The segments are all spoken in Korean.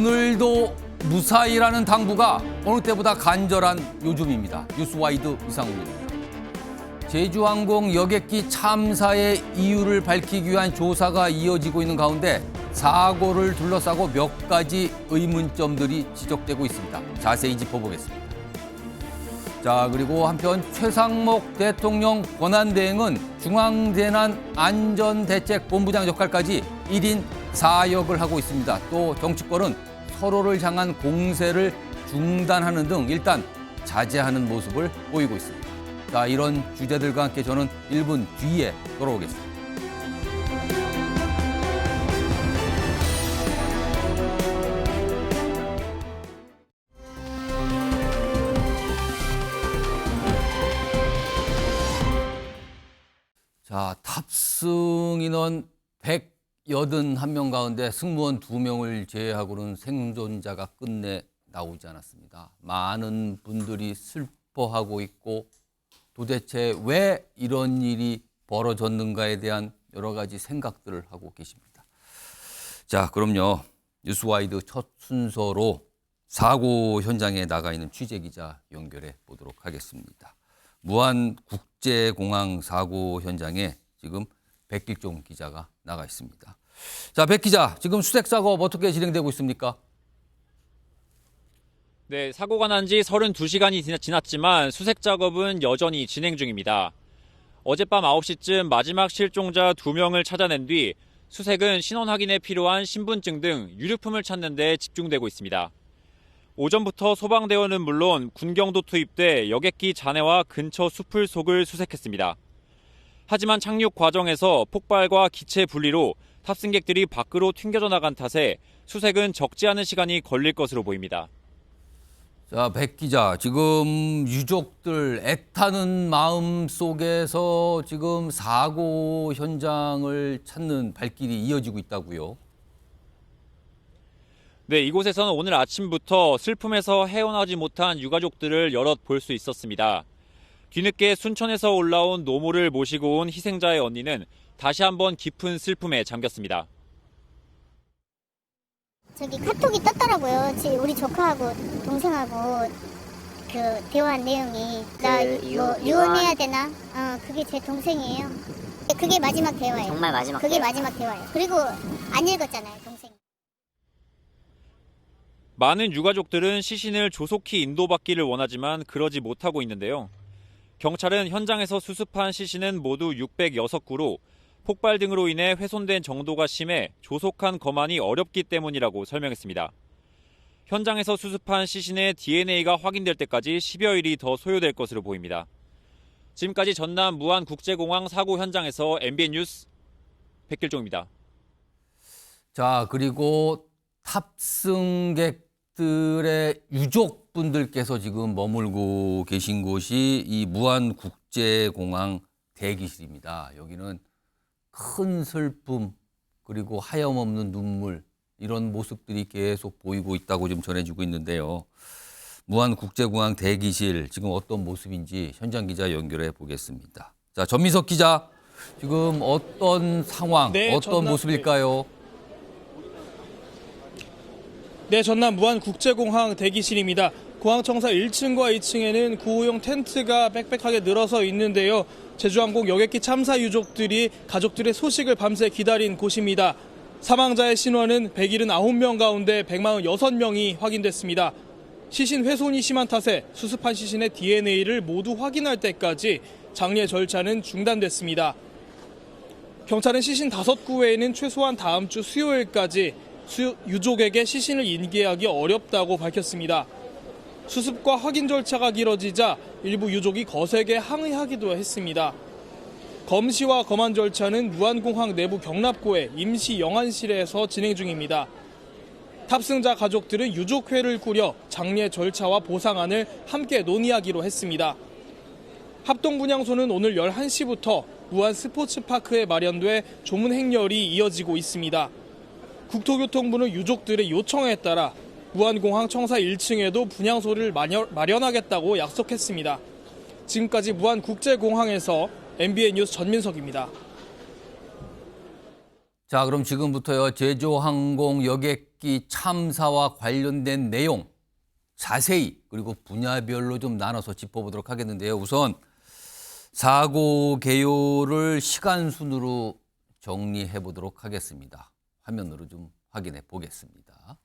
오늘도 무사히라는 당부가 어느 때보다 간절한 요즘입니다. 뉴스와이드 이상훈입니다. 제주항공 여객기 참사의 이유를 밝히기 위한 조사가 이어지고 있는 가운데 사고를 둘러싸고 몇 가지 의문점들이 지적되고 있습니다. 자세히 짚어보겠습니다. 자, 그리고 한편 최상목 대통령 권한대행은 중앙재난안전대책본부장 역할까지 1인 4역을 하고 있습니다. 또 정치권은 서로를 향한 공세를 중단하는 등 일단 자제하는 모습을 보이고 있습니다. 자, 이런 주제들과 함께 저는 1분 뒤에 돌아오겠습니다. 자, 탑승 인원 181명 가운데 승무원 2명을 제외하고는 생존자가 끝내 나오지 않았습니다. 많은 분들이 슬퍼하고 있고 도대체 왜 이런 일이 벌어졌는가에 대한 여러 가지 생각들을 하고 계십니다. 자, 그럼요. 뉴스와이드 첫 순서로 사고 현장에 나가 있는 취재기자 연결해 보도록 하겠습니다. 무안국제공항 사고 현장에 지금 백길종 기자가 나가 있습니다. 자, 백 기자, 지금 수색 작업 어떻게 진행되고 있습니까? 네, 사고가 난 지 32시간이 지났지만 수색 작업은 여전히 진행 중입니다. 어젯밤 9시쯤 마지막 실종자 2명을 찾아낸 뒤 수색은 신원 확인에 필요한 신분증 등 유류품을 찾는 데 집중되고 있습니다. 오전부터 소방대원은 물론 군경도 투입돼 여객기 잔해와 근처 숲을 속을 수색했습니다. 하지만 착륙 과정에서 폭발과 기체 분리로 탑승객들이 밖으로 튕겨져 나간 탓에 수색은 적지 않은 시간이 걸릴 것으로 보입니다. 자, 백 기자, 지금 유족들 애타는 마음 속에서 지금 사고 현장을 찾는 발길이 이어지고 있다고요? 네, 이곳에서는 오늘 아침부터 슬픔에서 헤어나지 못한 유가족들을 여럿 볼 수 있었습니다. 뒤늦게 순천에서 올라온 노모를 모시고 온 희생자의 언니는 다시 한번 깊은 슬픔에 잠겼습니다. 저기 카톡이 떴더라고요. 우리 조카하고 동생하고 그 대화한 내용이 나 뭐 유언해야 되나? 그게 제 동생이에요. 그게 마지막 대화예요. 정말 마지막 그게 대화. 마지막 대화예요. 그리고 안 읽었잖아요, 동생. 많은 유가족들은 시신을 조속히 인도받기를 원하지만 그러지 못하고 있는데요. 경찰은 현장에서 수습한 시신은 모두 606구로 폭발 등으로 인해 훼손된 정도가 심해 조속한 검안이 어렵기 때문이라고 설명했습니다. 현장에서 수습한 시신의 DNA가 확인될 때까지 10여일이 더 소요될 것으로 보입니다. 지금까지 전남 무안국제공항 사고 현장에서 MBN 뉴스 백길종입니다. 자, 그리고 탑승객들의 유족분들께서 지금 머물고 계신 곳이 이 무안국제공항 대기실입니다. 여기는 큰 슬픔 그리고 하염없는 눈물 이런 모습들이 계속 보이고 있다고 지금 전해지고 있는데요. 무안국제공항 대기실 지금 어떤 모습인지 현장 기자 연결해 보겠습니다. 자, 전미석 기자, 지금 어떤 상황, 네, 어떤 모습일까요? 네, 전남 무안국제공항 대기실입니다. 공항청사 1층과 2층에는 구호용 텐트가 빽빽하게 늘어서 있는데요. 제주항공 여객기 참사 유족들이 가족들의 소식을 밤새 기다린 곳입니다. 사망자의 신원은 179명 가운데 146명이 확인됐습니다. 시신 훼손이 심한 탓에 수습한 시신의 DNA를 모두 확인할 때까지 장례 절차는 중단됐습니다. 경찰은 시신 5구 외에는 최소한 다음 주 수요일까지 유족에게 시신을 인계하기 어렵다고 밝혔습니다. 수습과 확인 절차가 길어지자 일부 유족이 거세게 항의하기도 했습니다. 검시와 검안 절차는 무안공항 내부 경납고의 임시 영안실에서 진행 중입니다. 탑승자 가족들은 유족회를 꾸려 장례 절차와 보상안을 함께 논의하기로 했습니다. 합동분향소는 오늘 11시부터 무안 스포츠파크에 마련돼 조문 행렬이 이어지고 있습니다. 국토교통부는 유족들의 요청에 따라 무안공항 청사 1층에도 분향소를 마련하겠다고 약속했습니다. 지금까지 무안국제공항에서 MBN 뉴스 전민석입니다. 자, 그럼 지금부터요 제주항공 여객기 여객기 참사와 관련된 내용 자세히 그리고 분야별로 좀 나눠서 짚어보도록 하겠는데요. 우선 사고 개요를 시간 순으로 정리해 보도록 하겠습니다. 화면으로 좀 확인해 보겠습니다.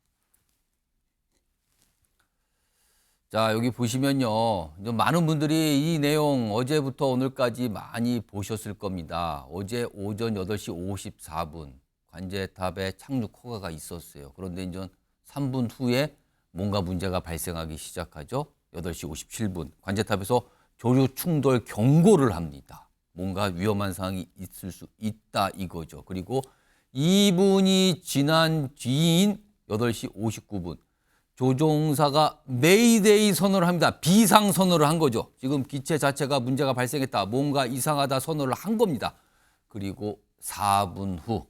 자, 여기 보시면요. 좀 많은 분들이 이 내용 어제부터 오늘까지 많이 보셨을 겁니다. 어제 오전 8시 54분 관제탑에 착륙 허가가 있었어요. 그런데 이제 3분 후에 뭔가 문제가 발생하기 시작하죠. 8시 57분 관제탑에서 조류 충돌 경고를 합니다. 뭔가 위험한 상황이 있을 수 있다 이거죠. 그리고 2분이 지난 뒤인 8시 59분 조종사가 메이데이 선언을 합니다. 비상 선언을 한 거죠. 지금 기체 자체가 문제가 발생했다. 뭔가 이상하다 선언을 한 겁니다. 그리고 4분 후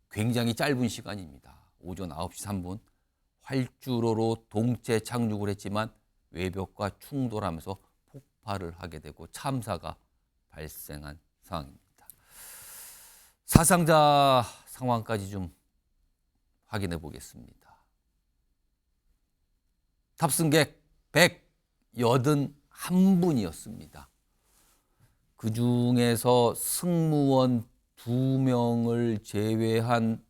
굉장히 짧은 시간입니다. 오전 9시 3분 활주로로 동체 착륙을 했지만 외벽과 충돌하면서 폭발을 하게 되고 참사가 발생한 상황입니다. 사상자 상황까지 좀 확인해 보겠습니다. 탑승객 181분이었습니다. 그중에서 승무원 2명을 제외한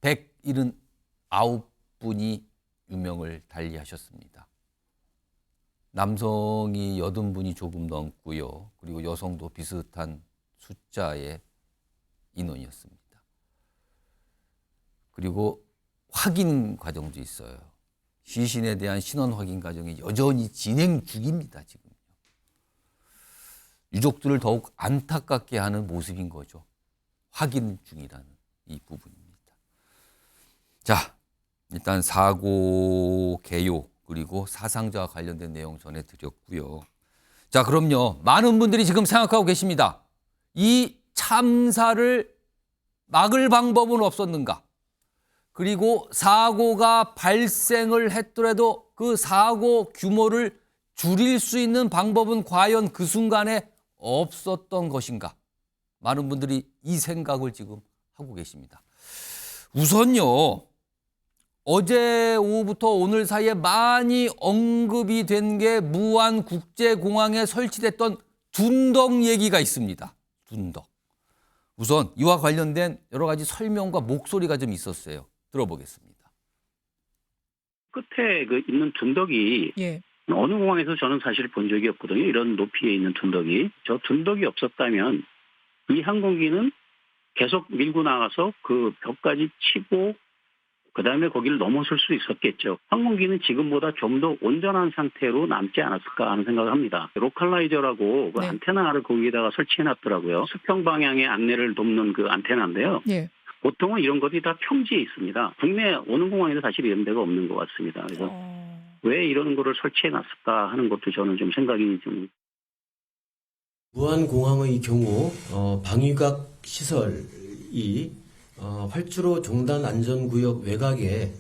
179분이 유명을 달리하셨습니다. 남성이 80분이 조금 넘고요. 그리고 여성도 비슷한 숫자의 인원이었습니다. 그리고 확인 과정도 있어요. 시신에 대한 신원 확인 과정이 여전히 진행 중입니다. 지금 유족들을 더욱 안타깝게 하는 모습인 거죠. 확인 중이라는 이 부분입니다. 자, 일단 사고 개요 그리고 사상자와 관련된 내용 전해드렸고요. 자, 그럼요. 많은 분들이 지금 생각하고 계십니다. 이 참사를 막을 방법은 없었는가? 그리고 사고가 발생을 했더라도 그 사고 규모를 줄일 수 있는 방법은 과연 그 순간에 없었던 것인가? 많은 분들이 이 생각을 지금 하고 계십니다. 우선요, 어제 오후부터 오늘 사이에 많이 언급이 된 게 무안국제공항에 설치됐던 둔덕 얘기가 있습니다. 둔덕. 우선 이와 관련된 여러 가지 설명과 목소리가 좀 있었어요. 들어보겠습니다. 끝에 있는 둔덕이 어느 공항에서 저는 사실 본 적이 없거든요. 이런 높이에 있는 둔덕이. 저 둔덕이 없었다면 이 항공기는 계속 밀고 나가서 그 벽까지 치고 그다음에 거기를 넘어설 수 있었겠죠. 항공기는 지금보다 좀 더 온전한 상태로 남지 않았을까 하는 생각을 합니다. 로컬라이저라고 그 안테나를 거기에다가 설치해놨더라고요. 수평 방향의 안내를 돕는 그 안테나인데요. 보통은 이런 것이 다 평지에 있습니다. 국내 어느 공항에도 사실 이런 데가 없는 것 같습니다. 그래서 왜 이런 거를 설치해놨을까 하는 것도 저는 좀 생각이 좀. 무안공항의 경우 방위각 시설이 활주로 종단 안전구역 외곽에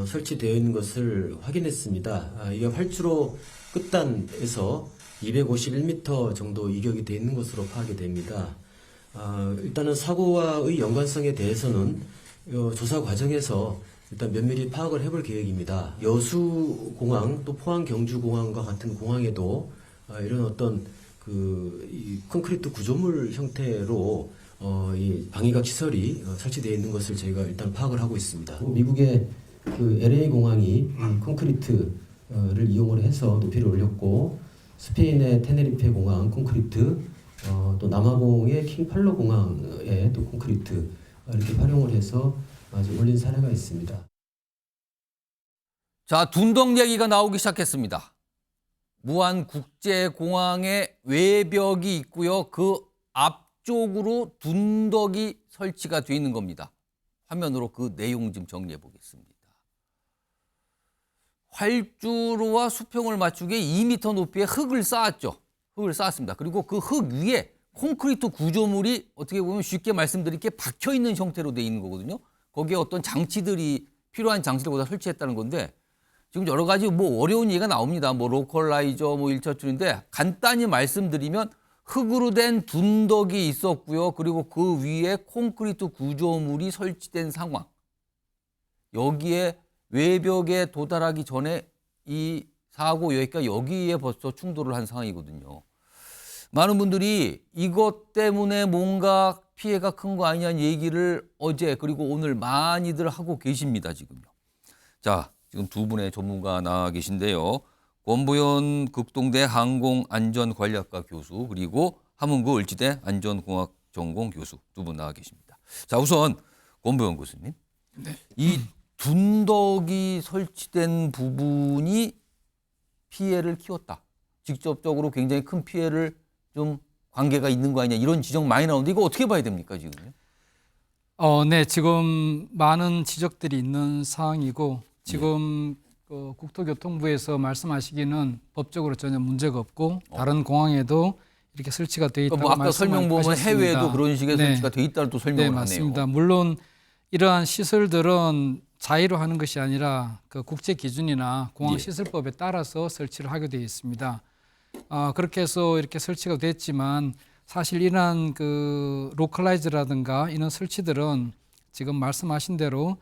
설치되어 있는 것을 확인했습니다. 이게 활주로 끝단에서 251m 정도 이격이 되어 있는 것으로 파악이 됩니다. 일단은 사고와의 연관성에 대해서는 조사 과정에서 일단 면밀히 파악을 해볼 계획입니다. 여수공항 또 포항 경주공항과 같은 공항에도 이런 어떤 이 콘크리트 구조물 형태로 이 방위각 시설이 설치되어 있는 것을 저희가 일단 파악을 하고 있습니다. 미국의 그 LA 공항이 콘크리트를 이용을 해서 높이를 올렸고 스페인의 테네리페 공항 콘크리트 또 남아공의 킹팔로 공항에 또 콘크리트 이렇게 활용을 해서 아주 올린 사례가 있습니다. 자, 둔덕 얘기가 나오기 시작했습니다. 무안국제공항에 외벽이 있고요. 그 앞쪽으로 둔덕이 설치가 되어 있는 겁니다. 화면으로 그 내용 좀 정리해 보겠습니다. 활주로와 수평을 맞추기 2m 높이의 흙을 쌓았죠. 흙을 쌓았습니다. 그리고 그 흙 위에 콘크리트 구조물이 어떻게 보면 쉽게 말씀드릴게 박혀 있는 형태로 되어 있는 거거든요. 거기에 어떤 장치들이 필요한 장치를 거기다 설치했다는 건데 지금 여러 가지 어려운 얘기가 나옵니다. 로컬라이저 1차줄인데 간단히 말씀드리면 흙으로 된 둔덕이 있었고요. 그리고 그 위에 콘크리트 구조물이 설치된 상황. 여기에 외벽에 도달하기 전에 이 사고 여기가 여기에 벌써 충돌을 한 상황이거든요. 많은 분들이 이것 때문에 뭔가 피해가 큰 거 아니냐는 얘기를 어제 그리고 오늘 많이들 하고 계십니다, 지금요. 자, 지금 두 분의 전문가 나와 계신데요. 권보현 극동대 항공안전관리학과 교수 그리고 함흥구 을지대 안전공학 전공 교수 두 분 나와 계십니다. 자, 우선 권보현 교수님. 네. 이 둔덕이 설치된 부분이 피해를 키웠다. 직접적으로 굉장히 큰 피해를 좀 관계가 있는 거 아니냐 이런 지적 많이 나오는데 이거 어떻게 봐야 됩니까 지금? 네, 지금 많은 지적들이 있는 상황이고 지금 국토교통부에서 말씀하시기는 법적으로 전혀 문제가 없고 다른 공항에도 이렇게 설치가 돼 있다고 뭐 아까 설명 보면 말씀하셨습니다. 해외에도 그런 식의 네. 설치가 돼 있다는 또 설명을 네, 하네요. 맞습니다. 물론 이러한 시설들은 자의로 하는 것이 아니라 그 국제 기준이나 공항 예. 시설법에 따라서 설치를 하게 되어 있습니다. 그렇게 해서 이렇게 설치가 됐지만 사실 이러한 그 로컬라이즈라든가 이런 설치들은 지금 말씀하신 대로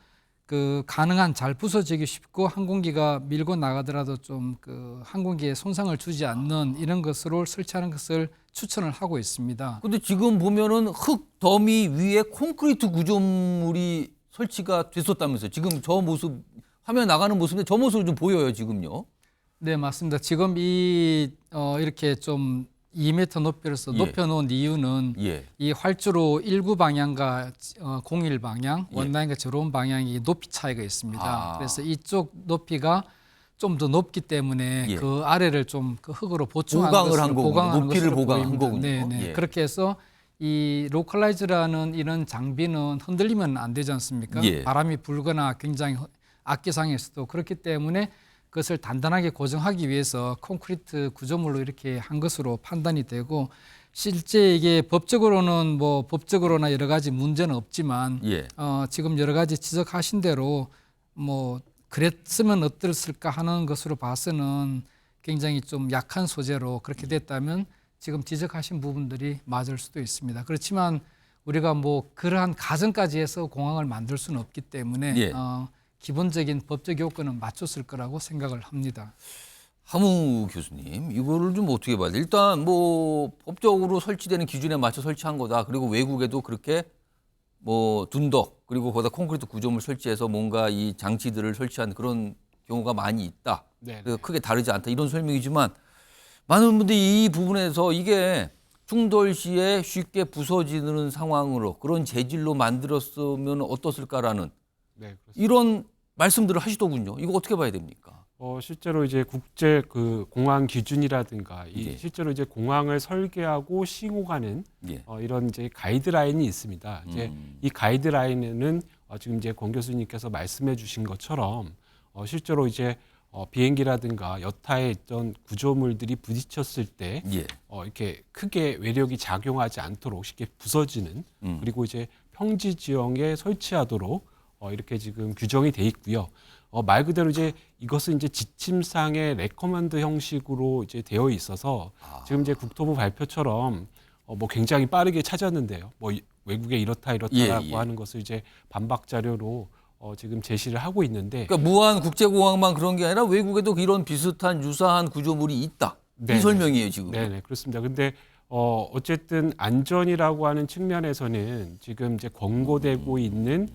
그 가능한 잘 부서지기 쉽고 항공기가 밀고 나가더라도 좀 그 항공기에 손상을 주지 않는 이런 것으로 설치하는 것을 추천을 하고 있습니다. 근데 지금 보면은 흙 더미 위에 콘크리트 구조물이 설치가 됐었다면서요. 지금 저 모습 화면 나가는 모습인데 저 모습을 좀 보여요 지금요. 네, 맞습니다. 지금 이렇게 좀 2m 높이로서 예. 높여놓은 이유는 예. 이 활주로 19 방향과 01 방향, 예. 원라인과 저런 방향이 높이 차이가 있습니다. 아. 그래서 이쪽 높이가 좀 더 높기 때문에 예. 그 아래를 좀 그 흙으로 보충한 보강을 한 거군요. 보강하는 높이를 것으로 보강한 보입니다. 거군요. 네, 네. 예. 그렇게 해서 이 로컬라이즈라는 이런 장비는 흔들리면 안 되지 않습니까? 예. 바람이 불거나 굉장히 악기상에서도 그렇기 때문에 그것을 단단하게 고정하기 위해서 콘크리트 구조물로 이렇게 한 것으로 판단이 되고 실제 이게 법적으로나 여러 가지 문제는 없지만 예. 지금 여러 가지 지적하신 대로 뭐 그랬으면 어땠을까 하는 것으로 봐서는 굉장히 좀 약한 소재로 그렇게 됐다면 지금 지적하신 부분들이 맞을 수도 있습니다. 그렇지만 우리가 뭐 그러한 가정까지 해서 공항을 만들 수는 없기 때문에 예. 기본적인 법적 요건은 맞췄을 거라고 생각을 합니다. 함우 교수님, 이거를 좀 어떻게 봐야 돼? 일단 뭐 법적으로 설치되는 기준에 맞춰 설치한 거다. 그리고 외국에도 그렇게 뭐 둔덕 그리고 거기다 콘크리트 구조물 설치해서 뭔가 이 장치들을 설치한 그런 경우가 많이 있다. 네. 그래서 크게 다르지 않다. 이런 설명이지만 많은 분들이 이 부분에서 이게 충돌 시에 쉽게 부서지는 상황으로 그런 재질로 만들었으면 어떻을까라는 네, 그렇습니다. 이런 말씀들을 하시더군요. 이거 어떻게 봐야 됩니까? 실제로 이제 국제 그 공항 기준이라든가 예. 실제로 이제 공항을 설계하고 시공하는 예. 이런 이제 가이드라인이 있습니다. 이제 이 가이드라인에는 지금 이제 권 교수님께서 말씀해주신 것처럼 실제로 이제 비행기라든가 여타의 있던 구조물들이 부딪혔을 때 예. 이렇게 크게 외력이 작용하지 않도록 쉽게 부서지는 그리고 이제 평지 지형에 설치하도록 이렇게 지금 규정이 돼 있고요. 말 그대로 이제 이것은 이제 지침상의 레커먼드 형식으로 이제 되어 있어서 지금 이제 국토부 발표처럼 뭐 굉장히 빠르게 찾았는데요. 뭐 외국에 이렇다라고 예. 하는 것을 이제 반박 자료로 지금 제시를 하고 있는데 그러니까 무한 국제공항만 그런 게 아니라 외국에도 이런 비슷한 유사한 구조물이 있다. 네네. 이 설명이에요 지금. 네네 그렇습니다. 근데 어쨌든 안전이라고 하는 측면에서는 지금 이제 권고되고 있는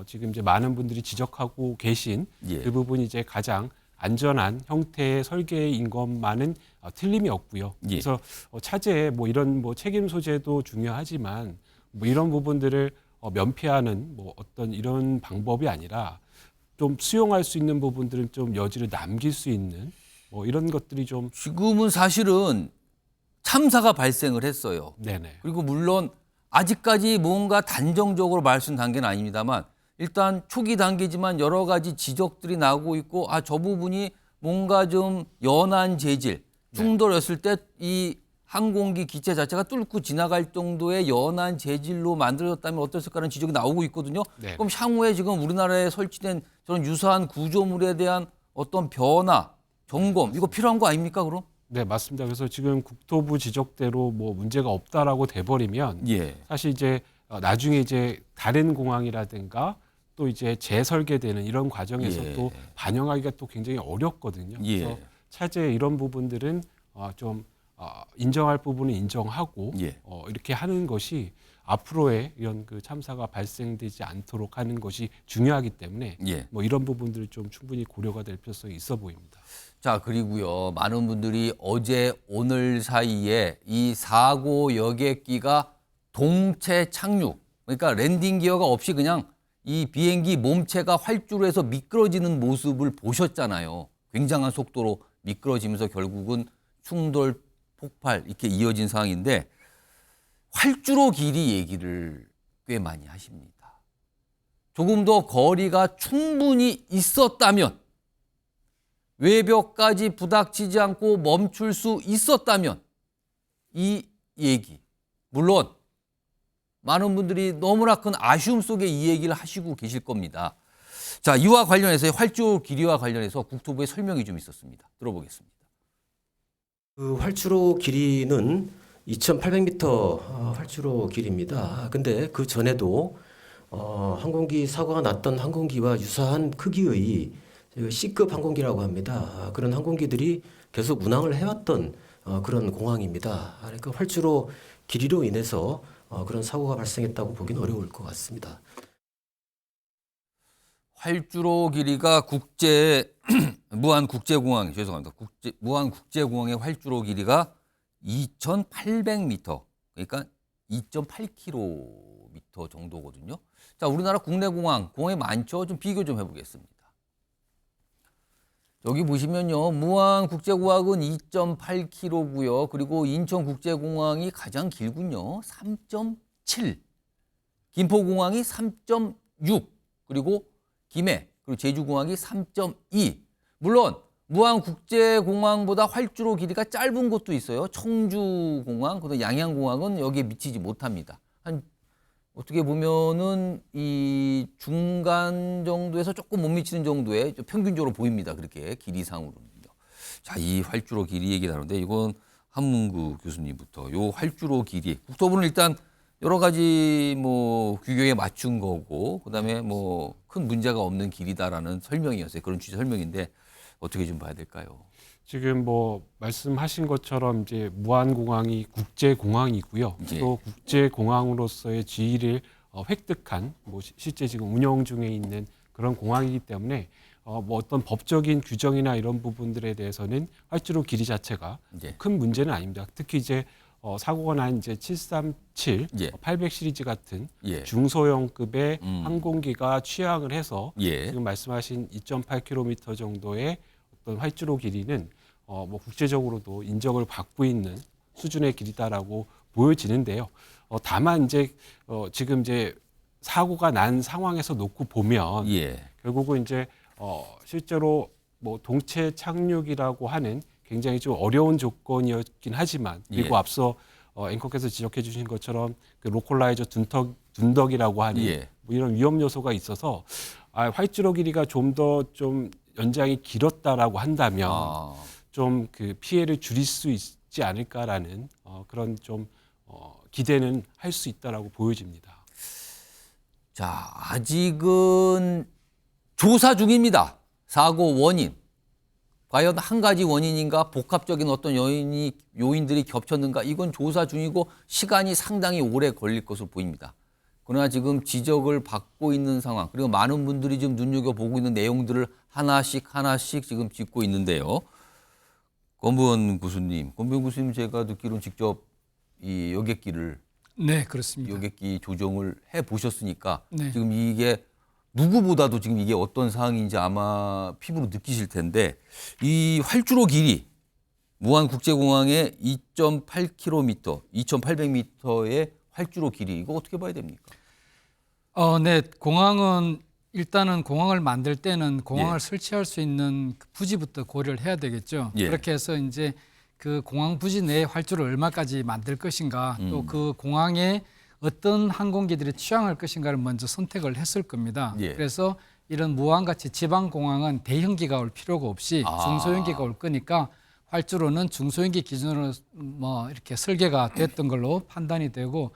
지금 이제 많은 분들이 지적하고 계신 예. 그 부분이 이제 가장 안전한 형태의 설계인 것만은 틀림이 없고요. 예. 그래서 차제에 뭐 이런 뭐 책임 소재도 중요하지만 뭐 이런 부분들을 면피하는 뭐 어떤 이런 방법이 아니라 좀 수용할 수 있는 부분들은 좀 여지를 남길 수 있는 뭐 이런 것들이 좀 지금은 사실은 참사가 발생을 했어요. 네네. 그리고 물론 아직까지 뭔가 단정적으로 말씀 단계는 아닙니다만 일단 초기 단계지만 여러 가지 지적들이 나오고 있고 저 부분이 뭔가 좀 연한 재질 충돌했을 때 이 항공기 기체 자체가 뚫고 지나갈 정도의 연한 재질로 만들어졌다면 어땠을까라는 지적이 나오고 있거든요. 네. 그럼 향후에 지금 우리나라에 설치된 저런 유사한 구조물에 대한 어떤 변화, 점검 이거 필요한 거 아닙니까 그럼? 네, 맞습니다. 그래서 지금 국토부 지적대로 뭐 문제가 없다라고 돼버리면 예. 사실 이제 나중에 이제 다른 공항이라든가 또 이제 재설계되는 이런 과정에서 예. 또 반영하기가 또 굉장히 어렵거든요. 예. 그래서 차제 이런 부분들은 좀 인정할 부분은 인정하고 예. 이렇게 하는 것이 앞으로의 이런 그 참사가 발생되지 않도록 하는 것이 중요하기 때문에 예. 뭐 이런 부분들이 좀 충분히 고려가 될 필요성이 있어 보입니다. 자, 그리고요. 많은 분들이 어제 오늘 사이에 이 사고 여객기가 동체 착륙, 그러니까 랜딩 기어가 없이 그냥 이 비행기 몸체가 활주로 해서 미끄러지는 모습을 보셨잖아요. 굉장한 속도로 미끄러지면서 결국은 충돌, 폭발 이렇게 이어진 상황인데 활주로 길이 얘기를 꽤 많이 하십니다. 조금 더 거리가 충분히 있었다면, 외벽까지 부닥치지 않고 멈출 수 있었다면 이 얘기, 물론 많은 분들이 너무나 큰 아쉬움 속에 이 얘기를 하시고 계실 겁니다. 자, 이와 관련해서 활주로 길이와 관련해서 국토부의 설명이 좀 있었습니다. 들어보겠습니다. 그 활주로 길이는 2,800m 활주로 길입니다. 근데 그 전에도 항공기 사고가 났던 항공기와 유사한 크기의 C급 항공기라고 합니다. 그런 항공기들이 계속 운항을 해왔던 그런 공항입니다. 그러니까 활주로 길이로 인해서 그런 사고가 발생했다고 보기는 어려울 것 같습니다. 활주로 길이가 무안국제공항, 죄송합니다. 무안국제공항의 활주로 길이가 2,800m, 그러니까 2.8km 정도거든요. 자, 우리나라 국내 공항이 많죠? 좀 비교 좀 해보겠습니다. 여기 보시면요, 무안국제공항은 2.8km고요. 그리고 인천국제공항이 가장 길군요. 3.7. 김포공항이 3.6. 그리고 김해, 그리고 제주공항이 3.2. 물론 무안국제공항보다 활주로 길이가 짧은 곳도 있어요. 청주공항, 그다음 양양공항은 여기에 미치지 못합니다. 어떻게 보면은 이 중간 정도에서 조금 못 미치는 정도의 평균적으로 보입니다. 그렇게 길이상으로는요. 자, 이 활주로 길이 얘기 나누는데 이건 한문구 교수님부터 요 활주로 길이, 국토부는 일단 여러 가지 뭐 규격에 맞춘 거고, 그다음에 뭐 큰 문제가 없는 길이다라는 설명이었어요. 그런 취지 설명인데 어떻게 좀 봐야 될까요? 지금 뭐 말씀하신 것처럼 이제 무안공항이 국제공항이고요. 예. 또 국제공항으로서의 지위를 획득한 뭐 실제 지금 운영 중에 있는 그런 공항이기 때문에 뭐 어떤 법적인 규정이나 이런 부분들에 대해서는 활주로 길이 자체가 예. 큰 문제는 아닙니다. 특히 이제 사고가 난 이제 737, 예. 800 시리즈 같은 예. 중소형급의 항공기가 취항을 해서 예. 지금 말씀하신 2.8km 정도의 어떤 활주로 길이는 뭐 국제적으로도 인정을 받고 있는 수준의 길이다라고 보여지는데요. 다만 이제 지금 이제 사고가 난 상황에서 놓고 보면 예. 결국은 이제 실제로 뭐 동체 착륙이라고 하는 굉장히 좀 어려운 조건이었긴 하지만, 그리고 예. 앞서 앵커께서 지적해 주신 것처럼 그 로컬라이저 둔덕이라고 하는 예. 뭐 이런 위험 요소가 있어서 활주로 길이가 좀 더 좀 연장이 길었다라고 한다면 좀 그 피해를 줄일 수 있지 않을까라는 그런 좀 기대는 할 수 있다라고 보여집니다. 자, 아직은 조사 중입니다. 사고 원인. 과연 한 가지 원인인가, 복합적인 어떤 요인들이 겹쳤는가, 이건 조사 중이고 시간이 상당히 오래 걸릴 것으로 보입니다. 그러나 지금 지적을 받고 있는 상황, 그리고 많은 분들이 지금 눈여겨보고 있는 내용들을 하나씩 지금 짚고 있는데요. 권부원 교수님 제가 듣기로는 직접 이 여객기를, 네, 그렇습니다. 여객기 조정을 해 보셨으니까 네. 지금 이게 누구보다도 지금 이게 어떤 상황인지 아마 피부로 느끼실 텐데, 이 활주로 길이 무안국제공항의 2.8km, 2,800m의 활주로 길이, 이거 어떻게 봐야 됩니까? 네, 공항은 일단은 공항을 만들 때는 공항을 예. 설치할 수 있는 그 부지부터 고려를 해야 되겠죠. 예. 그렇게 해서 이제 그 공항 부지 내에 활주를 얼마까지 만들 것인가, 또 그 공항에 어떤 항공기들이 취항할 것인가를 먼저 선택을 했을 겁니다. 예. 그래서 이런 무안같이 지방공항은 대형기가 올 필요가 없이 중소형기가 올 거니까 활주로는 중소형기 기준으로 뭐 이렇게 설계가 됐던 걸로 판단이 되고,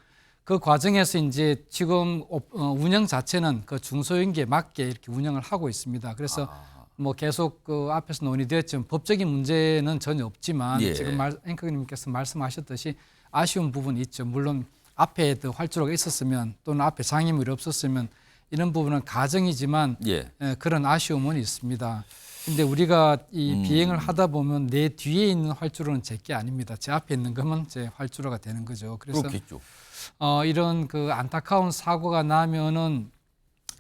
그 과정에서 이제 지금 운영 자체는 그 중소형기에 맞게 이렇게 운영을 하고 있습니다. 그래서 뭐 계속 그 앞에서 논의되었지만 법적인 문제는 전혀 없지만 예. 지금 앵커님께서 말씀하셨듯이 아쉬운 부분이 있죠. 물론 앞에 더 활주로가 있었으면 또는 앞에 장애물이 없었으면 이런 부분은 가정이지만 예. 그런 아쉬움은 있습니다. 근데 우리가 이 비행을 하다 보면 내 뒤에 있는 활주로는 제 게 아닙니다. 제 앞에 있는 것만 제 활주로가 되는 거죠. 그래서 그렇겠죠. 이런 그 안타까운 사고가 나면은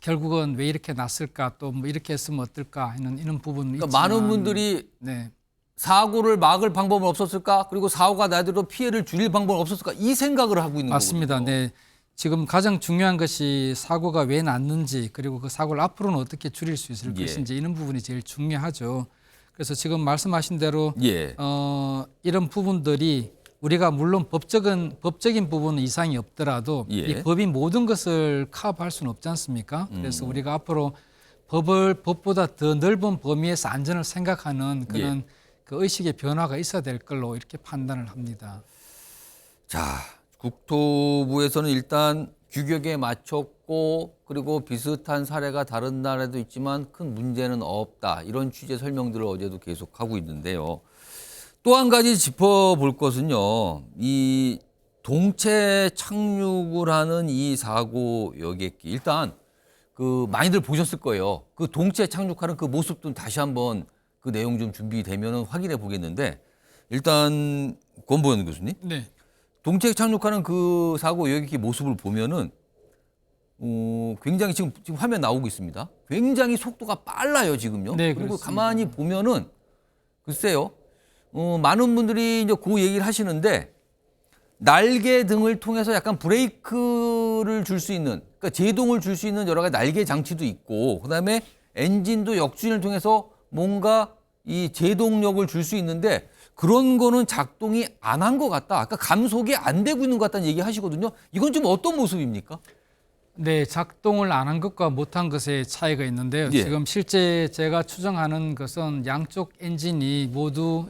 결국은 왜 이렇게 났을까 또 뭐 이렇게 했으면 어떨까 하는 이런 부분이 그러니까 있지만 많은 분들이 네. 사고를 막을 방법은 없었을까? 그리고 사고가 나더라도 피해를 줄일 방법은 없었을까? 이 생각을 하고 있는 맞습니다. 거거든요. 네. 지금 가장 중요한 것이 사고가 왜 났는지 그리고 그 사고를 앞으로는 어떻게 줄일 수 있을 예. 것인지 이런 부분이 제일 중요하죠. 그래서 지금 말씀하신 대로 예. 이런 부분들이 우리가 물론 법적인 부분은 이상이 없더라도 예. 이 법이 모든 것을 커버할 수는 없지 않습니까? 그래서 우리가 앞으로 법보다 더 넓은 범위에서 안전을 생각하는 그런 그 의식의 변화가 있어야 될 걸로 이렇게 판단을 합니다. 자, 국토부에서는 일단 규격에 맞췄고 그리고 비슷한 사례가 다른 나라에도 있지만 큰 문제는 없다. 이런 취지의 설명들을 어제도 계속하고 있는데요. 또 한 가지 짚어볼 것은요. 이 동체 착륙을 하는 이 사고 여객기. 일단 그 많이들 보셨을 거예요. 그 동체 착륙하는 그 모습도 다시 한번 그 내용 좀 준비되면 확인해 보겠는데 일단 권보현 교수님. 네. 동체 착륙하는 그 사고 여객기 모습을 보면은 굉장히 지금 화면 나오고 있습니다. 굉장히 속도가 빨라요 지금요. 네, 그리고 그렇습니다. 가만히 보면은 글쎄요, 많은 분들이 이제 그 얘기를 하시는데 날개 등을 통해서 약간 브레이크를 줄 수 있는, 그러니까 제동을 줄 수 있는 여러 가지 날개 장치도 있고, 그다음에 엔진도 역주행을 통해서 뭔가 이 제동력을 줄 수 있는데. 그런 거는 작동이 안 한 것 같다. 아까 감속이 안 되고 있는 것 같다는 얘기 하시거든요. 이건 좀 어떤 모습입니까? 네, 작동을 안 한 것과 못한 것의 차이가 있는데요. 예. 지금 실제 제가 추정하는 것은 양쪽 엔진이 모두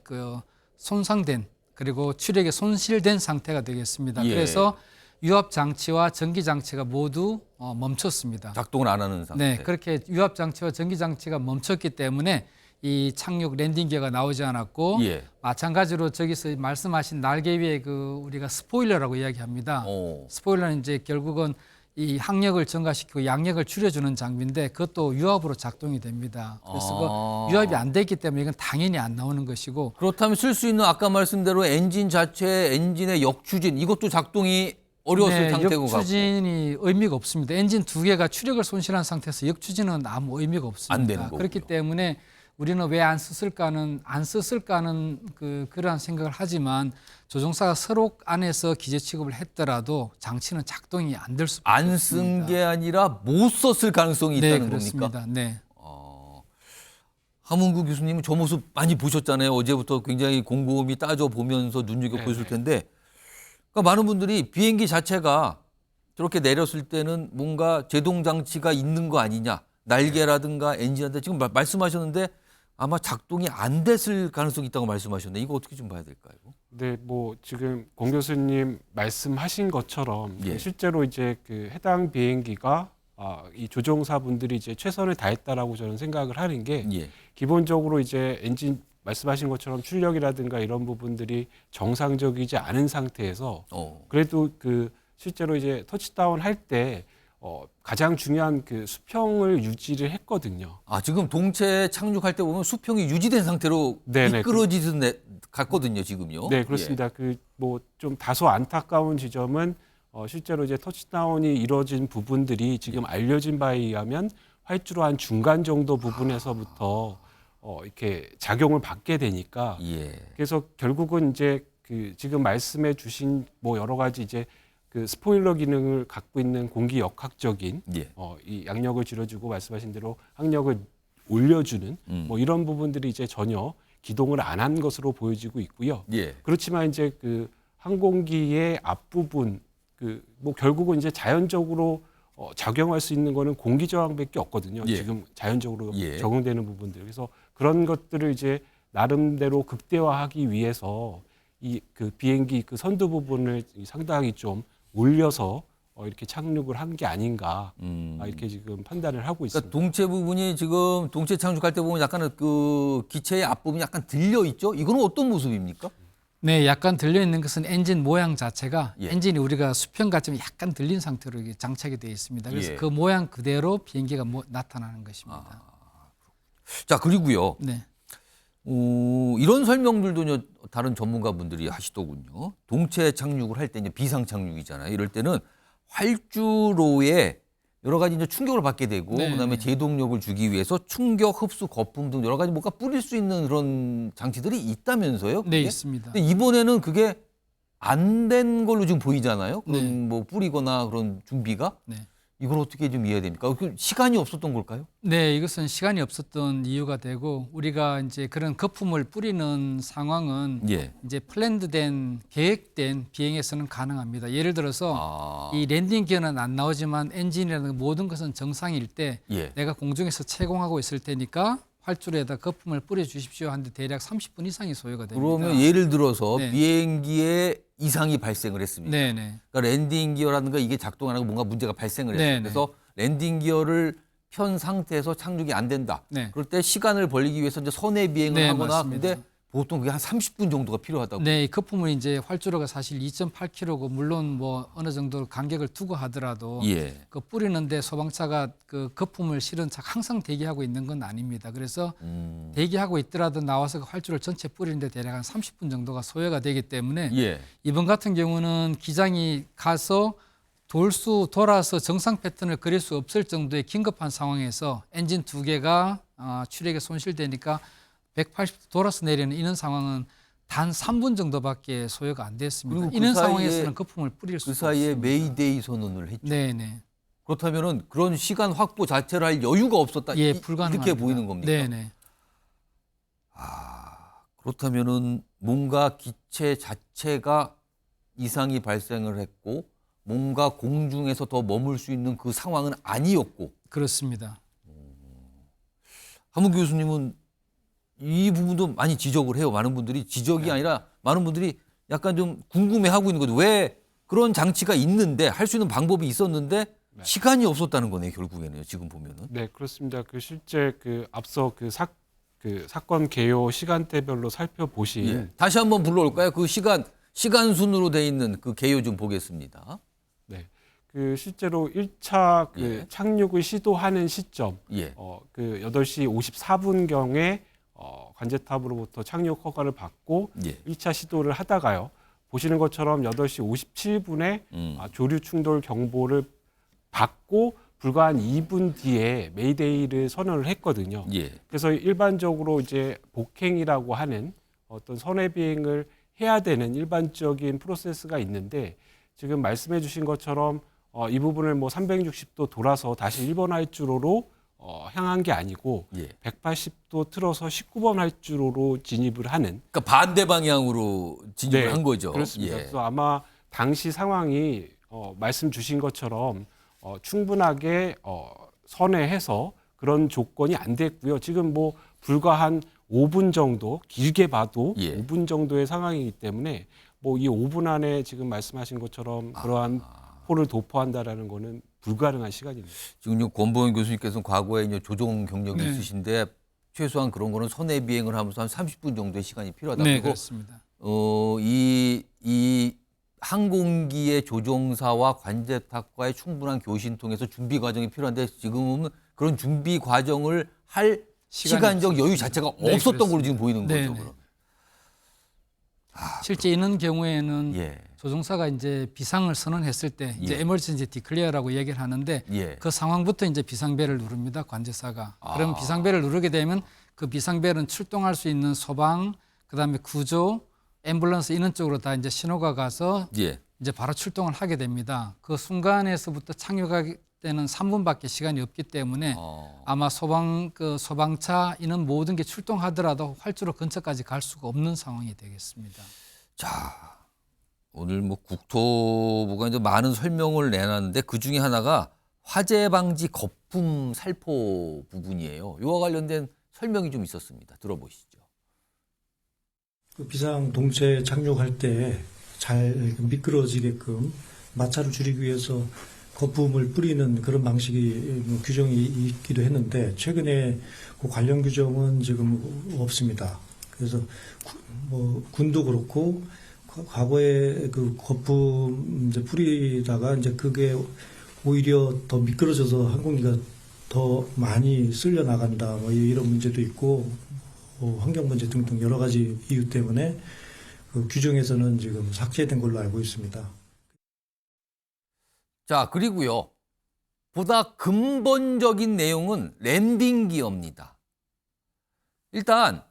그 손상된 그리고 추력이 손실된 상태가 되겠습니다. 예. 그래서 유압 장치와 전기 장치가 모두 멈췄습니다. 작동을 안 하는 상태. 네, 그렇게 유압 장치와 전기 장치가 멈췄기 때문에 이 착륙 랜딩 기어가 나오지 않았고 예. 마찬가지로 저기서 말씀하신 날개 위에 그 우리가 스포일러라고 이야기합니다. 스포일러는 이제 결국은 이 항력을 증가시키고 양력을 줄여주는 장비인데 그것도 유압으로 작동이 됩니다. 그래서 그 유압이 안 됐기 때문에 이건 당연히 안 나오는 것이고 그렇다면 쓸 수 있는 아까 말씀대로 엔진 자체, 엔진의 역추진 이것도 작동이 어려웠을 상태고 같고. 역추진이 의미가 없습니다. 엔진 두 개가 추력을 손실한 상태에서 역추진은 아무 의미가 없습니다. 안 되는 거군요. 그렇기 때문에 우리는 왜 안 썼을까는 그러한 생각을 하지만 조종사가 서로 안에서 기재 취급을 했더라도 장치는 작동이 안 될 수밖에 안 없습니다. 쓴 게 아니라 못 썼을 가능성이 네, 있다는 그렇습니다. 겁니까? 네. 하문구 교수님은 저 모습 많이 보셨잖아요. 어제부터 굉장히 곰곰이 따져보면서 눈여겨보실 텐데 그러니까 많은 분들이 비행기 자체가 저렇게 내렸을 때는 뭔가 제동 장치가 있는 거 아니냐. 날개라든가 엔진한테 지금 말씀하셨는데 아마 작동이 안 됐을 가능성이 있다고 말씀하셨는데 이거 어떻게 좀 봐야 될까요? 네, 뭐 지금 공 교수님 말씀하신 것처럼 예. 실제로 이제 그 해당 비행기가 이 조종사분들이 이제 최선을 다했다라고 저는 생각을 하는 게 예. 기본적으로 이제 엔진 말씀하신 것처럼 출력이라든가 이런 부분들이 정상적이지 않은 상태에서 그래도 그 실제로 이제 터치다운 할 때 가장 중요한 그 수평을 유지를 했거든요. 지금 동체 착륙할 때 보면 수평이 유지된 상태로 네네. 미끄러지듯 갔거든요, 지금요. 네, 그렇습니다. 그 뭐 좀 다소 안타까운 지점은 실제로 이제 터치다운이 이루어진 부분들이 지금 알려진 바에 의하면 활주로 한 중간 정도 부분에서부터 이렇게 작용을 받게 되니까 예. 그래서 결국은 이제 그 지금 말씀해 주신 뭐 여러 가지 이제 그 스포일러 기능을 갖고 있는 공기 역학적인 예. 이 양력을 줄여주고 말씀하신 대로 항력을 올려주는 뭐 이런 부분들이 이제 전혀 기동을 안 한 것으로 보여지고 있고요. 예. 그렇지만 이제 그 항공기의 앞부분 그 뭐 결국은 이제 자연적으로 작용할 수 있는 거는 공기 저항밖에 없거든요. 예. 지금 자연적으로 예. 적용되는 부분들. 그래서 그런 것들을 이제 나름대로 극대화하기 위해서 이 그 비행기 그 선두 부분을 상당히 좀 올려서 이렇게 착륙을 한 게 아닌가 이렇게 지금 판단을 하고 있습니다. 그러니까 동체 부분이 지금 동체 착륙할 때 보면 약간 그 기체의 앞부분이 약간 들려 있죠? 이거는 어떤 모습입니까? 네, 약간 들려 있는 것은 엔진 모양 자체가 예. 엔진이 우리가 수평같이 약간 들린 상태로 이게 장착이 되어 있습니다. 그래서 예. 그 모양 그대로 비행기가 나타나는 것입니다. 자, 그리고요. 네. 이런 설명들도 다른 전문가분들이 하시더군요. 동체 착륙을 할 때 이제 비상 착륙이잖아요. 이럴 때는 활주로에 여러 가지 이제 충격을 받게 되고 네, 그다음에 네. 제동력을 주기 위해서 충격, 흡수, 거품 등 여러 가지 뭔가 뿌릴 수 있는 그런 장치들이 있다면서요? 네, 그게? 있습니다. 근데 이번에는 그게 안 된 걸로 지금 보이잖아요. 그런 네. 뭐 뿌리거나 그런 준비가. 네. 이걸 어떻게 좀 이해해야 됩니까? 그 시간이 없었던 걸까요? 네, 이것은 시간이 없었던 이유가 되고 우리가 이제 그런 거품을 뿌리는 상황은 예. 이제 플랜드된 계획된 비행에서는 가능합니다. 예를 들어서 아. 이 랜딩 기어는 안 나오지만 엔진이라는 모든 것은 정상일 때 예. 내가 공중에서 채공하고 있을 테니까 활주로에다 거품을 뿌려 주십시오 하는데 대략 30분 이상이 소요가 됩니다. 그러면 예를 들어서 네. 비행기에 이상이 발생을 했습니다. 네, 네. 그러니까 랜딩 기어라든가 이게 작동 안 하고 뭔가 문제가 발생을 했어요. 네, 그래서 랜딩 기어를 편 상태에서 착륙이 안 된다. 네. 그럴 때 시간을 벌리기 위해서 이제 선의 비행을 네, 하거나 맞습니다. 근데 보통 그게 한 30분 정도가 필요하다고. 네, 이 거품은 이제 활주로가 사실 2.8km고 물론 뭐 어느 정도 간격을 두고 하더라도 예. 그 뿌리는데 소방차가 그 거품을 실은 항상 대기하고 있는 건 아닙니다. 그래서 대기하고 있더라도 나와서 그 활주로를 전체 뿌리는데 대략 한 30분 정도가 소요가 되기 때문에 예. 이번 같은 경우는 기장이 가서 돌아서 정상 패턴을 그릴 수 없을 정도의 긴급한 상황에서 엔진 2개가 추력에 손실되니까 180도 돌아서 내리는 이런 상황은 단 3분 정도밖에 소요가 안 됐습니다. 그리고 그 이런 사이에 상황에서는 거품을 뿌릴 그 수가 사이에 없습니다. 메이데이 선언을 했죠. 네, 네. 그렇다면은 그런 시간 확보 자체를 할 여유가 없었다. 예, 이렇게 불가능합니다. 보이는 겁니까? 네, 네. 그렇다면은 뭔가 기체 자체가 이상이 발생을 했고 뭔가 공중에서 더 머물 수 있는 그 상황은 아니었고 그렇습니다. 한문 교수님은 이 부분도 많이 지적을 해요. 많은 분들이 지적이 아니라 많은 분들이 약간 좀 궁금해하고 있는 거죠. 왜 그런 장치가 있는데 할 수 있는 방법이 있었는데 시간이 없었다는 거네요. 결국에는 지금 보면은. 네, 그렇습니다. 그 실제 그 앞서 그 사건 개요 시간대별로 살펴보신 예. 다시 한번 불러올까요? 그 시간 순으로 돼 있는 그 개요 좀 보겠습니다. 네. 그 실제로 1차 그 예. 착륙을 시도하는 시점 예. 그 8시 54분경에 관제탑으로부터 착륙 허가를 받고 예. 1차 시도를 하다가요. 보시는 것처럼 8시 57분에 조류 충돌 경보를 받고 불과 한 2분 뒤에 메이데이를 선언을 했거든요. 예. 그래서 일반적으로 이제 복행이라고 하는 어떤 선회 비행을 해야 되는 일반적인 프로세스가 있는데 지금 말씀해 주신 것처럼 이 부분을 뭐 360도 돌아서 다시 1번 활주로로 향한 게 아니고 예. 180도 틀어서 19번 활주로로 진입을 하는 그러니까 반대 방향으로 진입을 네, 한 거죠. 그렇습니다. 예. 그래서 아마 당시 상황이 말씀 주신 것처럼 충분하게 선회해서 그런 조건이 안 됐고요. 지금 뭐 불과 한 5분 정도, 길게 봐도 예. 5분 정도의 상황이기 때문에 뭐 이 5분 안에 지금 말씀하신 것처럼 그러한 홀을 도포한다라는 거는 불가능한 시간입니다. 지금 권보현 교수님께서는 과거에 이제 조종 경력이 네. 있으신데 최소한 그런 거는 선의 비행을 하면서 한 30분 정도의 시간이 필요하다. 네, 그리고 그렇습니다. 이 항공기의 조종사와 관제탑과의 충분한 교신 통해서 준비 과정이 필요한데 지금은 그런 준비 과정을 할 시간적 여유 자체가 네, 없었던 걸로 그렇습니다. 지금 보이는 네, 거죠. 네. 그럼. 실제 이런 경우에는 예. 조종사가 이제 비상을 선언했을 때 이제 예. 에머전시 디클레어라고 얘기를 하는데 예. 그 상황부터 이제 비상벨을 누릅니다. 관제사가. 그럼 비상벨을 누르게 되면 그 비상벨은 출동할 수 있는 소방, 그다음에 구조, 앰뷸런스 이런 쪽으로 다 이제 신호가 가서 예. 이제 바로 출동을 하게 됩니다. 그 순간에서부터 착륙하기 때는 3분밖에 시간이 없기 때문에 아마 소방차 이런 모든 게 출동하더라도 활주로 근처까지 갈 수가 없는 상황이 되겠습니다. 자, 오늘 뭐 국토부가 이제 많은 설명을 내놨는데 그 중에 하나가 화재 방지 거품 살포 부분이에요. 이와 관련된 설명이 좀 있었습니다. 들어보시죠. 그 비상 동체 착륙할 때 잘 미끄러지게끔 마찰을 줄이기 위해서 거품을 뿌리는 그런 방식이 규정이 있기도 했는데 최근에 그 관련 규정은 지금 없습니다. 그래서 군도 그렇고 과거에 그 거품 이제 뿌리다가 이제 그게 오히려 더 미끄러져서 항공기가 더 많이 쓸려 나간다 뭐 이런 문제도 있고 환경 문제 등등 여러 가지 이유 때문에 그 규정에서는 지금 삭제된 걸로 알고 있습니다. 자, 그리고요. 보다 근본적인 내용은 랜딩 기어입니다. 일단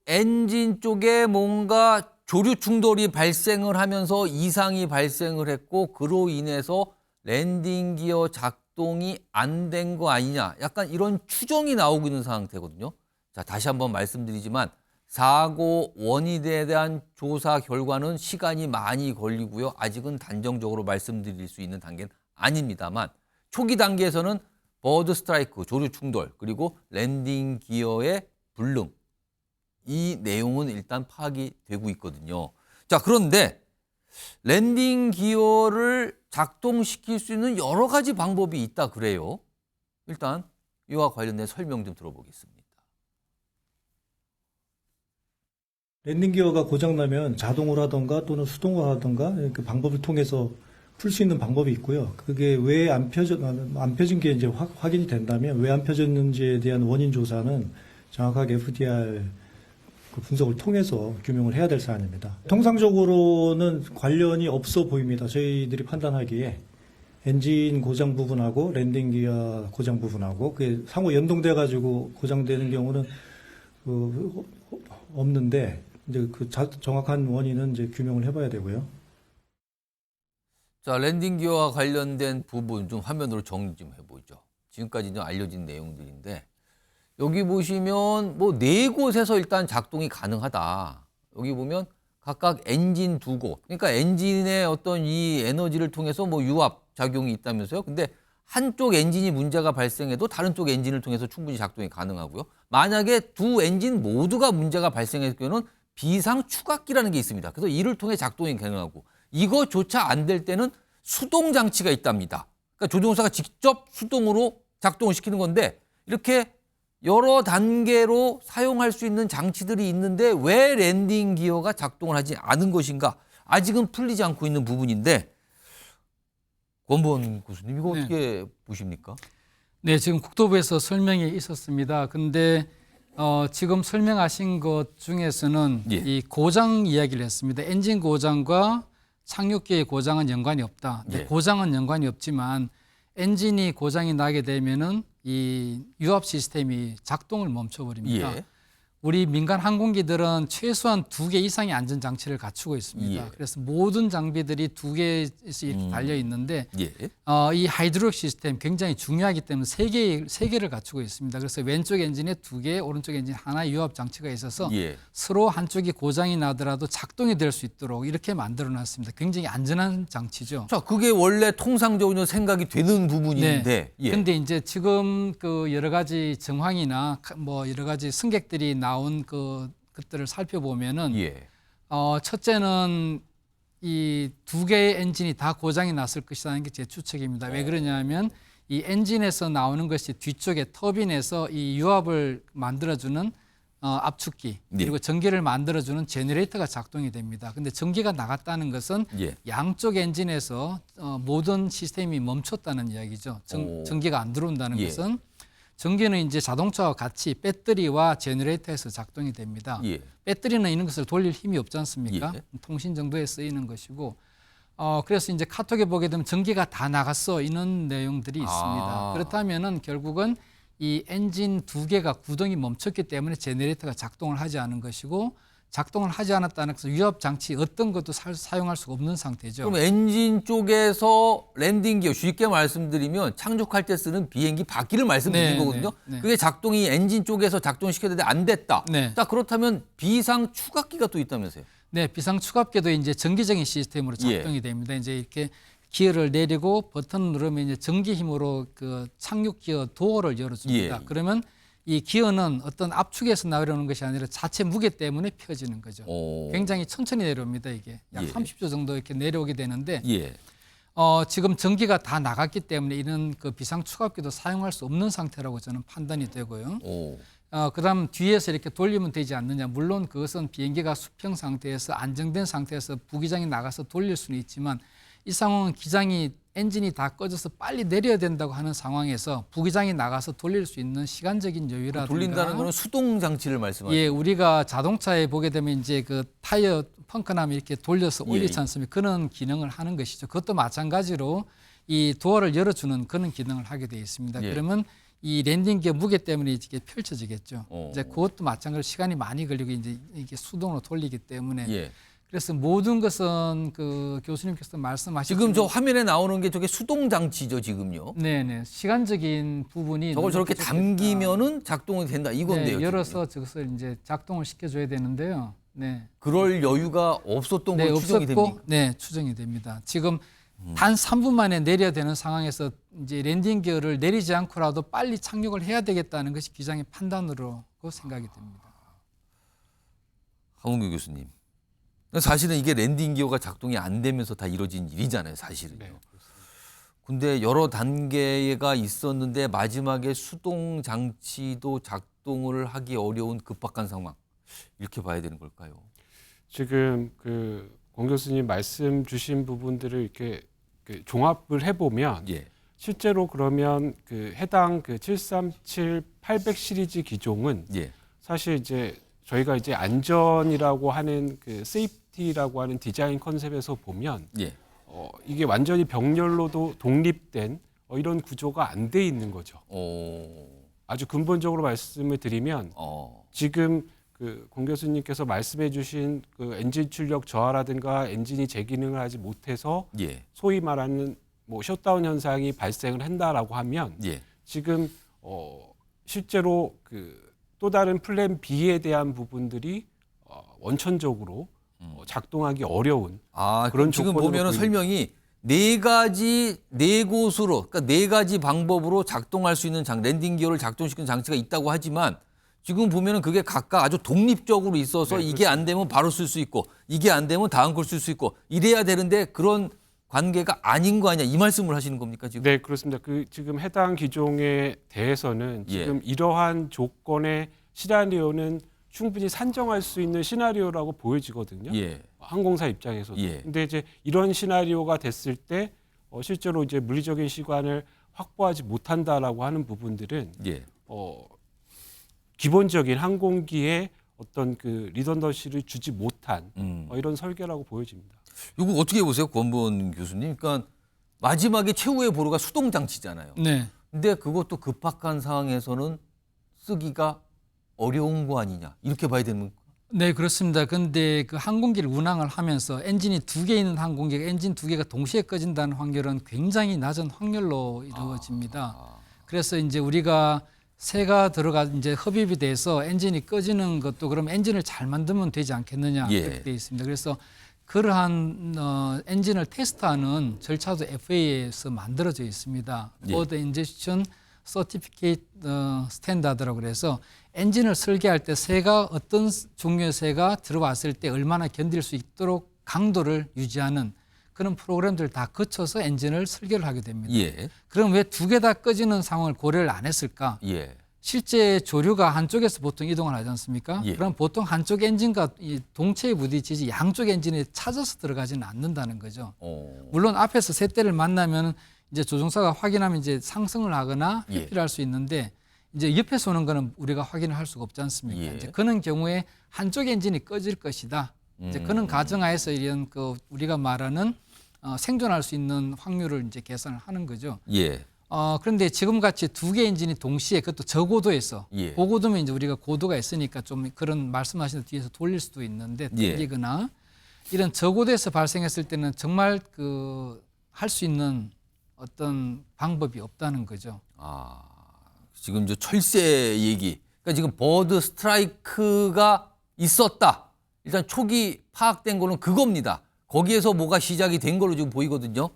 엔진 쪽에 뭔가 조류 충돌이 발생을 하면서 이상이 발생을 했고 그로 인해서 랜딩 기어 작동이 안 된 거 아니냐. 약간 이런 추정이 나오고 있는 상태거든요. 자, 다시 한번 말씀드리지만 사고 원인에 대한 조사 결과는 시간이 많이 걸리고요. 아직은 단정적으로 말씀드릴 수 있는 단계는 아닙니다만 초기 단계에서는 버드 스트라이크, 조류 충돌, 그리고 랜딩 기어의 불능 이 내용은 일단 파악이 되고 있거든요. 자, 그런데 랜딩 기어를 작동시킬 수 있는 여러 가지 방법이 있다 그래요. 일단 이와 관련된 설명 좀 들어보겠습니다. 랜딩 기어가 고장나면 자동으로 하던가 또는 수동으로 하던가 그 방법을 통해서 풀 수 있는 방법이 있고요. 그게 왜 안 펴진 게 이제 확인이 된다면 왜 안 펴졌는지에 대한 원인 조사는 정확하게 FDR 그 분석을 통해서 규명을 해야 될 사안입니다. 통상적으로는 관련이 없어 보입니다. 저희들이 판단하기에 엔진 고장 부분하고 랜딩 기어 고장 부분하고 그게 상호 연동돼 가지고 고장되는 경우는 없는데 이제 그 정확한 원인은 이제 규명을 해봐야 되고요. 자, 랜딩 기어와 관련된 부분 좀 화면으로 정리 좀 해보죠. 지금까지 좀 알려진 내용들인데 여기 보시면 뭐 4곳에서 일단 작동이 가능하다. 여기 보면 각각 엔진 2곳. 그러니까 엔진의 어떤 이 에너지를 통해서 뭐 유압 작용이 있다면서요. 근데 한쪽 엔진이 문제가 발생해도 다른 쪽 엔진을 통해서 충분히 작동이 가능하고요. 만약에 두 엔진 모두가 문제가 발생했을 경우는 비상 추각기라는 게 있습니다. 그래서 이를 통해 작동이 가능하고 이거조차 안 될 때는 수동 장치가 있답니다. 그러니까 조종사가 직접 수동으로 작동을 시키는 건데 이렇게 여러 단계로 사용할 수 있는 장치들이 있는데 왜 랜딩 기어가 작동을 하지 않은 것인가? 아직은 풀리지 않고 있는 부분인데 권보원 교수님 이거 어떻게 보십니까? 네, 지금 국토부에서 설명이 있었습니다. 근데 지금 설명하신 것 중에서는 이 고장 이야기를 했습니다. 엔진 고장과 착륙기의 고장은 연관이 없다. 고장은 연관이 없지만 엔진이 고장이 나게 되면은 이 유압 시스템이 작동을 멈춰버립니다. 우리 민간 항공기들은 최소한 2개 이상의 안전 장치를 갖추고 있습니다. 그래서 모든 장비들이 2개씩 이렇게 달려 있는데 이 하이드롤 시스템 굉장히 중요하기 때문에 3개를 갖추고 있습니다. 그래서 왼쪽 엔진에 2개, 오른쪽 엔진 하나의 유압 장치가 있어서 서로 한쪽이 고장이 나더라도 작동이 될 수 있도록 이렇게 만들어 놨습니다. 굉장히 안전한 장치죠. 자, 그게 원래 통상적으로 생각이 되는 부분인데. 근데 이제 지금 그 여러 가지 정황이나 뭐 여러 가지 승객들이 나온 것들을 살펴보면은 첫째는 이 2개의 엔진이 다 고장이 났을 것이라는 게 제 추측입니다. 왜 그러냐면 이 엔진에서 나오는 것이 뒤쪽에 터빈에서 이 유압을 만들어주는 압축기 그리고 전기를 만들어주는 제너레이터가 작동이 됩니다. 근데 전기가 나갔다는 것은 양쪽 엔진에서 모든 시스템이 멈췄다는 이야기죠. 전기가 안 들어온다는 것은 전기는 이제 자동차와 같이 배터리와 제너레이터에서 작동이 됩니다. 배터리는 이런 것을 돌릴 힘이 없지 않습니까? 통신 정도에 쓰이는 것이고 그래서 이제 카톡에 보게 되면 전기가 다 나갔어 이런 내용들이 있습니다. 그렇다면은 결국은 이 엔진 2개가 구동이 멈췄기 때문에 제너레이터가 작동을 하지 않은 것이고 작동을 하지 않았다는 것은 유압 장치 어떤 것도 사용할 수가 없는 상태죠. 그럼 엔진 쪽에서 랜딩 기어 쉽게 말씀드리면 착륙할 때 쓰는 비행기 바퀴를 말씀드린 거거든요. 그게 작동이 엔진 쪽에서 작동시켜야 되는데 안 됐다. 딱 그렇다면 비상 추각기가 또 있다면서요? 네, 비상 추각기도 이제 전기적인 시스템으로 작동이 됩니다. 이제 이렇게 기어를 내리고 버튼을 누르면 이제 전기 힘으로 그 착륙 기어 도어를 열어줍니다. 그러면 이 기어는 어떤 압축에서 나오려는 것이 아니라 자체 무게 때문에 펴지는 거죠. 굉장히 천천히 내려옵니다. 이게 약 30초 정도 이렇게 내려오게 되는데 지금 전기가 다 나갔기 때문에 이런 그 비상 추가기도 사용할 수 없는 상태라고 저는 판단이 되고요. 오. 그다음 뒤에서 이렇게 돌리면 되지 않느냐. 물론 그것은 비행기가 수평 상태에서 안정된 상태에서 부기장이 나가서 돌릴 수는 있지만 이 상황은 기장이 엔진이 다 꺼져서 빨리 내려야 된다고 하는 상황에서 부기장이 나가서 돌릴 수 있는 시간적인 여유라든가 돌린다는 거는 수동 장치를 말씀하시는 예, 우리가 자동차에 보게 되면 이제 그 타이어 펑크 나면 이렇게 돌려서 예, 올리지 않습니까? 그런 기능을 하는 것이죠. 그것도 마찬가지로 이 도어를 열어주는 그런 기능을 하게 되어 있습니다. 예. 그러면 이 랜딩 기어 무게 때문에 이게 펼쳐지겠죠. 어. 이제 그것도 마찬가지로 시간이 많이 걸리고 이제 이게 수동으로 돌리기 때문에 예. 그래서 모든 것은 그 교수님께서 말씀하신 지금 저 화면에 나오는 게 저게 수동 장치죠, 지금요. 네네 시간적인 부분이 저걸 너무 저렇게 부족했다. 담기면은 작동이 된다 이건데요. 네, 열어서 지금. 저것을 이제 작동을 시켜줘야 되는데요. 네. 그럴 여유가 없었던 걸로 추정이 됩니까? 네, 추정이 됩니다. 지금 단 3분 만에 내려야 되는 상황에서 이제 랜딩 기어를 내리지 않고라도 빨리 착륙을 해야 되겠다는 것이 기장의 판단으로 생각이 됩니다. 황운규 교수님. 사실은 이게 랜딩 기어가 작동이 안 되면서 다 이루어진 일이잖아요, 사실은요. 네, 근데 여러 단계가 있었는데 마지막에 수동 장치도 작동을 하기 어려운 급박한 상황. 이렇게 봐야 되는 걸까요? 지금 그 공 교수님 말씀 주신 부분들을 이렇게 그 종합을 해보면 예. 실제로 그러면 그 해당 그 737, 800 시리즈 기종은 예. 사실 이제 저희가 이제 안전이라고 하는 그 세이프티라고 하는 디자인 컨셉에서 보면 예. 이게 완전히 병렬로도 독립된 이런 구조가 안 돼 있는 거죠. 아주 근본적으로 말씀을 드리면 지금 그 공 교수님께서 말씀해주신 그 엔진 출력 저하라든가 엔진이 제 기능을 하지 못해서 예. 소위 말하는 뭐 셧다운 현상이 발생을 한다라고 하면 예. 지금 실제로 그 또 다른 플랜 B에 대한 부분들이 원천적으로 작동하기 어려운 그런 지금 보면은 설명이 네 곳으로, 그러니까 네 가지 방법으로 작동할 수 있는 랜딩 기어를 작동시키는 장치가 있다고 하지만 지금 보면은 그게 각각 아주 독립적으로 있어서 네, 이게 안 되면 바로 쓸 수 있고 이게 안 되면 다음 걸 쓸 수 있고 이래야 되는데 그런 관계가 아닌 거 아니냐 이 말씀을 하시는 겁니까 지금? 네, 그렇습니다. 그 지금 해당 기종에 대해서는 지금 이러한 조건의 시나리오는 충분히 산정할 수 있는 시나리오라고 보여지거든요. 예. 항공사 입장에서도. 예. 근데 이제 이런 시나리오가 됐을 때 실제로 이제 물리적인 시간을 확보하지 못한다라고 하는 부분들은 예. 기본적인 항공기의 어떤 그 리던던시를 주지 못한 이런 설계라고 보여집니다. 이거 어떻게 보세요, 권본 교수님? 그러니까 마지막에 최후의 보루가 수동 장치잖아요. 네. 근데 그것도 급박한 상황에서는 쓰기가 어려운 거 아니냐 이렇게 봐야 되는 겁니까? 네, 그렇습니다. 근데 그 항공기를 운항을 하면서 엔진이 2개 있는 항공기가 엔진 2개가 동시에 꺼진다는 확률은 굉장히 낮은 확률로 이루어집니다. 그래서 이제 우리가 새가 들어가 이제 흡입이 돼서 엔진이 꺼지는 것도 그럼 엔진을 잘 만들면 되지 않겠느냐 이렇게 되어 있습니다. 그래서 그러한 엔진을 테스트하는 절차도 FAA에서 만들어져 있습니다. Food Injection Certificate Standard라고 그래서 엔진을 설계할 때 새가 어떤 종류의 새가 들어왔을 때 얼마나 견딜 수 있도록 강도를 유지하는 그런 프로그램들을 다 거쳐서 엔진을 설계를 하게 됩니다. 예. 그럼 왜 2개 다 꺼지는 상황을 고려를 안 했을까? 예. 실제 조류가 한쪽에서 보통 이동을 하지 않습니까? 예. 그럼 보통 한쪽 엔진과 이 동체에 부딪히지 양쪽 엔진에 찾아서 들어가지는 않는다는 거죠. 물론 앞에서 새 떼를 만나면 이제 조종사가 확인하면 이제 상승을 하거나 회피를 할 수 있는데 이제 옆에서 오는 거는 우리가 확인을 할 수가 없지 않습니까? 예. 이제 그런 경우에 한쪽 엔진이 꺼질 것이다. 이제 그런 가정하에서 이런 그 우리가 말하는 생존할 수 있는 확률을 이제 계산을 하는 거죠. 예. 그런데 지금 같이 2개 엔진이 동시에 그것도 저고도에서 예. 고고도면 이제 우리가 고도가 있으니까 좀 그런 말씀하신 뒤에서 돌릴 수도 있는데 돌리거나 이런 저고도에서 발생했을 때는 정말 그 할 수 있는 어떤 방법이 없다는 거죠. 지금 저 철새 얘기. 그러니까 지금 버드 스트라이크가 있었다. 일단 초기 파악된 거는 그겁니다. 거기에서 뭐가 시작이 된 걸로 지금 보이거든요.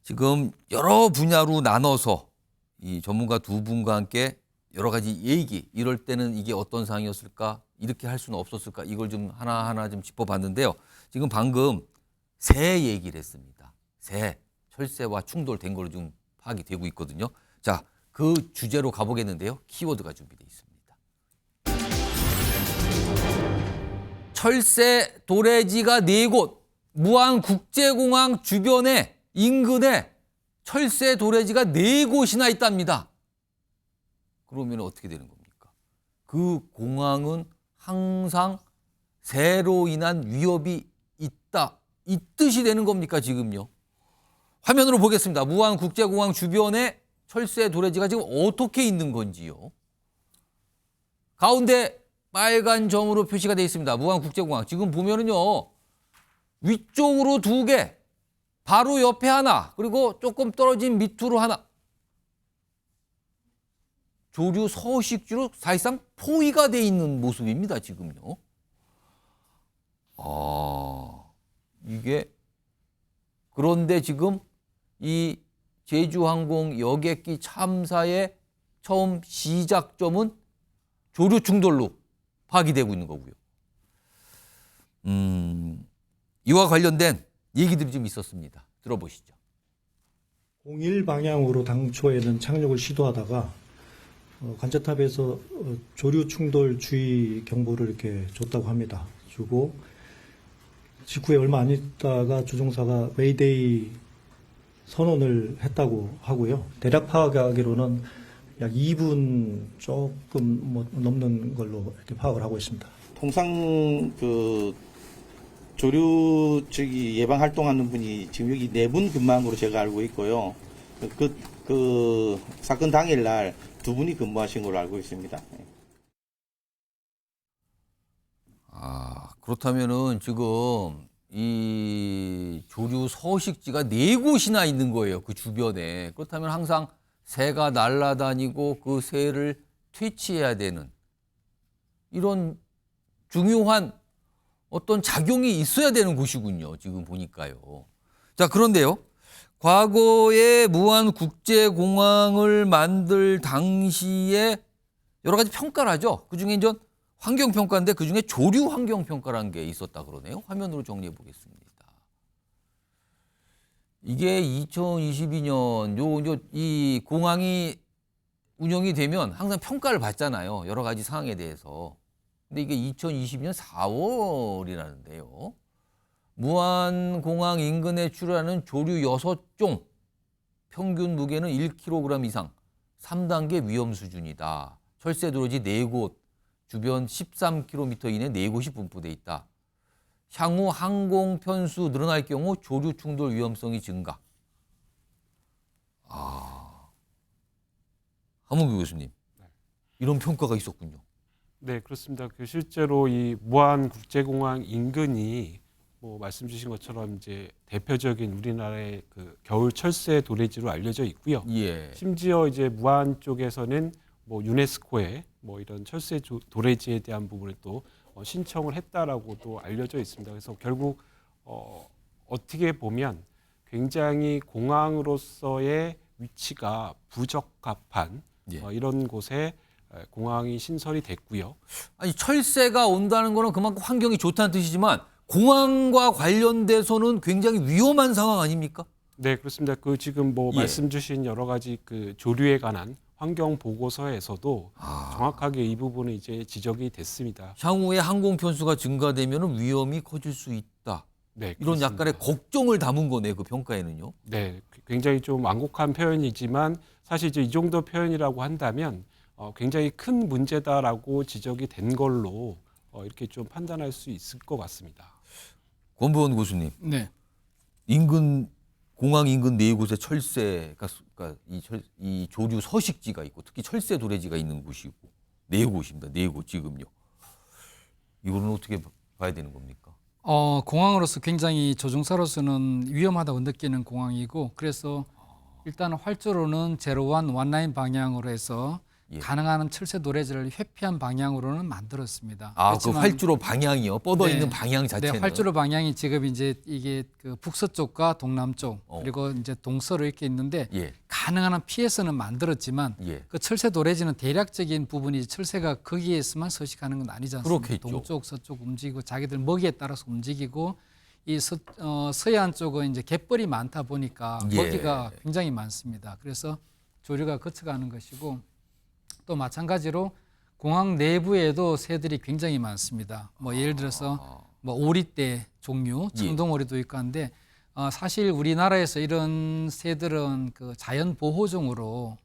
지금 여러 분야로 나눠서 이 전문가 두 분과 함께 여러 가지 얘기, 이럴 때는 이게 어떤 상황이었을까, 이렇게 할 수는 없었을까, 이걸 좀 하나하나 좀 짚어봤는데요. 지금 방금 새 얘기를 했습니다. 새. 철새와 충돌된 걸로 좀 파악이 되고 있거든요. 자, 그 주제로 가보겠는데요. 키워드가 준비되어 있습니다. 철새 도래지가 4곳, 무안국제공항 주변에 인근에 철새 도래지가 4곳이나 있답니다. 그러면 어떻게 되는 겁니까? 그 공항은 항상 새로 인한 위협이 있다, 이 뜻이 되는 겁니까 지금요? 화면으로 보겠습니다. 무안국제공항 주변에 철새 도래지가 지금 어떻게 있는 건지요. 가운데 빨간 점으로 표시가 되어 있습니다. 무안국제공항. 지금 보면은요, 위쪽으로 2개, 바로 옆에 하나, 그리고 조금 떨어진 밑으로 하나. 조류 서식지로 사실상 포위가 되어 있는 모습입니다, 지금요. 이게, 그런데 지금 이 제주항공 여객기 참사의 처음 시작점은 조류 충돌로 파기되고 있는 거고요. 이와 관련된 얘기들이 좀 있었습니다. 들어보시죠. 01 방향으로 당초에는 착륙을 시도하다가 관제탑에서 조류 충돌 주의 경보를 이렇게 줬다고 합니다. 주고 직후에 얼마 안 있다가 조종사가 웨이데이 선언을 했다고 하고요. 대략 파악하기로는 약 2분 조금 넘는 걸로 이렇게 파악을 하고 있습니다. 통상 그 조류 저기 예방 활동하는 분이 지금 여기 4분 근무한 걸로 제가 알고 있고요. 그 사건 당일날 2분이 근무하신 걸로 알고 있습니다. 그렇다면은 지금 이 조류 서식지가 4곳이나 있는 거예요. 그 주변에. 그렇다면 항상 새가 날아다니고 그 새를 퇴치해야 되는 이런 중요한 어떤 작용이 있어야 되는 곳이군요. 지금 보니까요. 자, 그런데요. 과거에 무안국제공항을 만들 당시에 여러 가지 평가를 하죠. 그중에 이제 환경평가인데 그중에 조류 환경평가라는 게 있었다 그러네요. 화면으로 정리해 보겠습니다. 이게 2022년 이 공항이 운영이 되면 항상 평가를 받잖아요. 여러 가지 상황에 대해서. 근데 이게 2022년 4월이라는데요. 무안공항 인근에 출하는 조류 6종, 평균 무게는 1kg 이상, 3단계 위험 수준이다. 철새 도래지 4곳, 주변 13km 이내 4곳이 분포돼 있다. 향후 항공 편수 늘어날 경우 조류 충돌 위험성이 증가. 함은규 교수님, 이런 평가가 있었군요. 네, 그렇습니다. 실제로 이 무안국제공항 인근이 말씀 주신 것처럼 이제 대표적인 우리나라의 그 겨울 철새 도래지로 알려져 있고요. 예. 심지어 이제 무안 쪽에서는 유네스코에 이런 철새 도래지에 대한 부분을 또 신청을 했다라고도 알려져 있습니다. 그래서 결국 어떻게 보면 굉장히 공항으로서의 위치가 부적합한 이런 곳에 공항이 신설이 됐고요. 아니, 철새가 온다는 거는 그만큼 환경이 좋다는 뜻이지만 공항과 관련돼서는 굉장히 위험한 상황 아닙니까? 네, 그렇습니다. 그 지금 말씀 주신 여러 가지 그 조류에 관한 환경 보고서에서도 정확하게 이 부분은 이제 지적이 됐습니다. 향후에 항공 편수가 증가되면 위험이 커질 수 있다. 네, 이런 그렇습니다. 약간의 걱정을 담은 거네요. 그 평가에는요. 네, 굉장히 좀 완곡한 표현이지만 사실 이제 이 정도 표현이라고 한다면 굉장히 큰 문제다라고 지적이 된 걸로 이렇게 좀 판단할 수 있을 것 같습니다. 권보원 교수님. 네. 공항 인근 4곳에 철새가 이 조류 서식지가 있고 특히 철새 도래지가 있는 곳이고 4곳입니다. 4곳 지금요. 이거는 어떻게 봐야 되는 겁니까? 공항으로서 굉장히 조종사로서는 위험하다고 느끼는 공항이고 그래서 일단 활주로는 제로원 원라인 방향으로 해서 가능한 철새 도래지를 회피한 방향으로는 만들었습니다. 그 활주로 방향이요? 뻗어 있는 방향 자체는? 네, 활주로 방향이 지금 이제 이게 그 북서쪽과 동남쪽 그리고 이제 동서로 이렇게 있는데 가능한 한 피해서는 만들었지만 그 철새 도래지는 대략적인 부분이 철새가 거기에서만 서식하는 건 아니지 않습니까? 그렇겠죠. 동쪽, 서쪽 움직이고 자기들 먹이에 따라서 움직이고 이 서해안 쪽은 이제 갯벌이 많다 보니까 예. 먹이가 굉장히 많습니다. 그래서 조류가 거쳐가는 것이고 또 마찬가지로 공항 내부에도 새들이 굉장히 많습니다. 뭐 예를 들어서 뭐 오리떼 종류, 청동오리도 있고 한데 사실 우리나라에서 이런 새들은 그 자연 보호종으로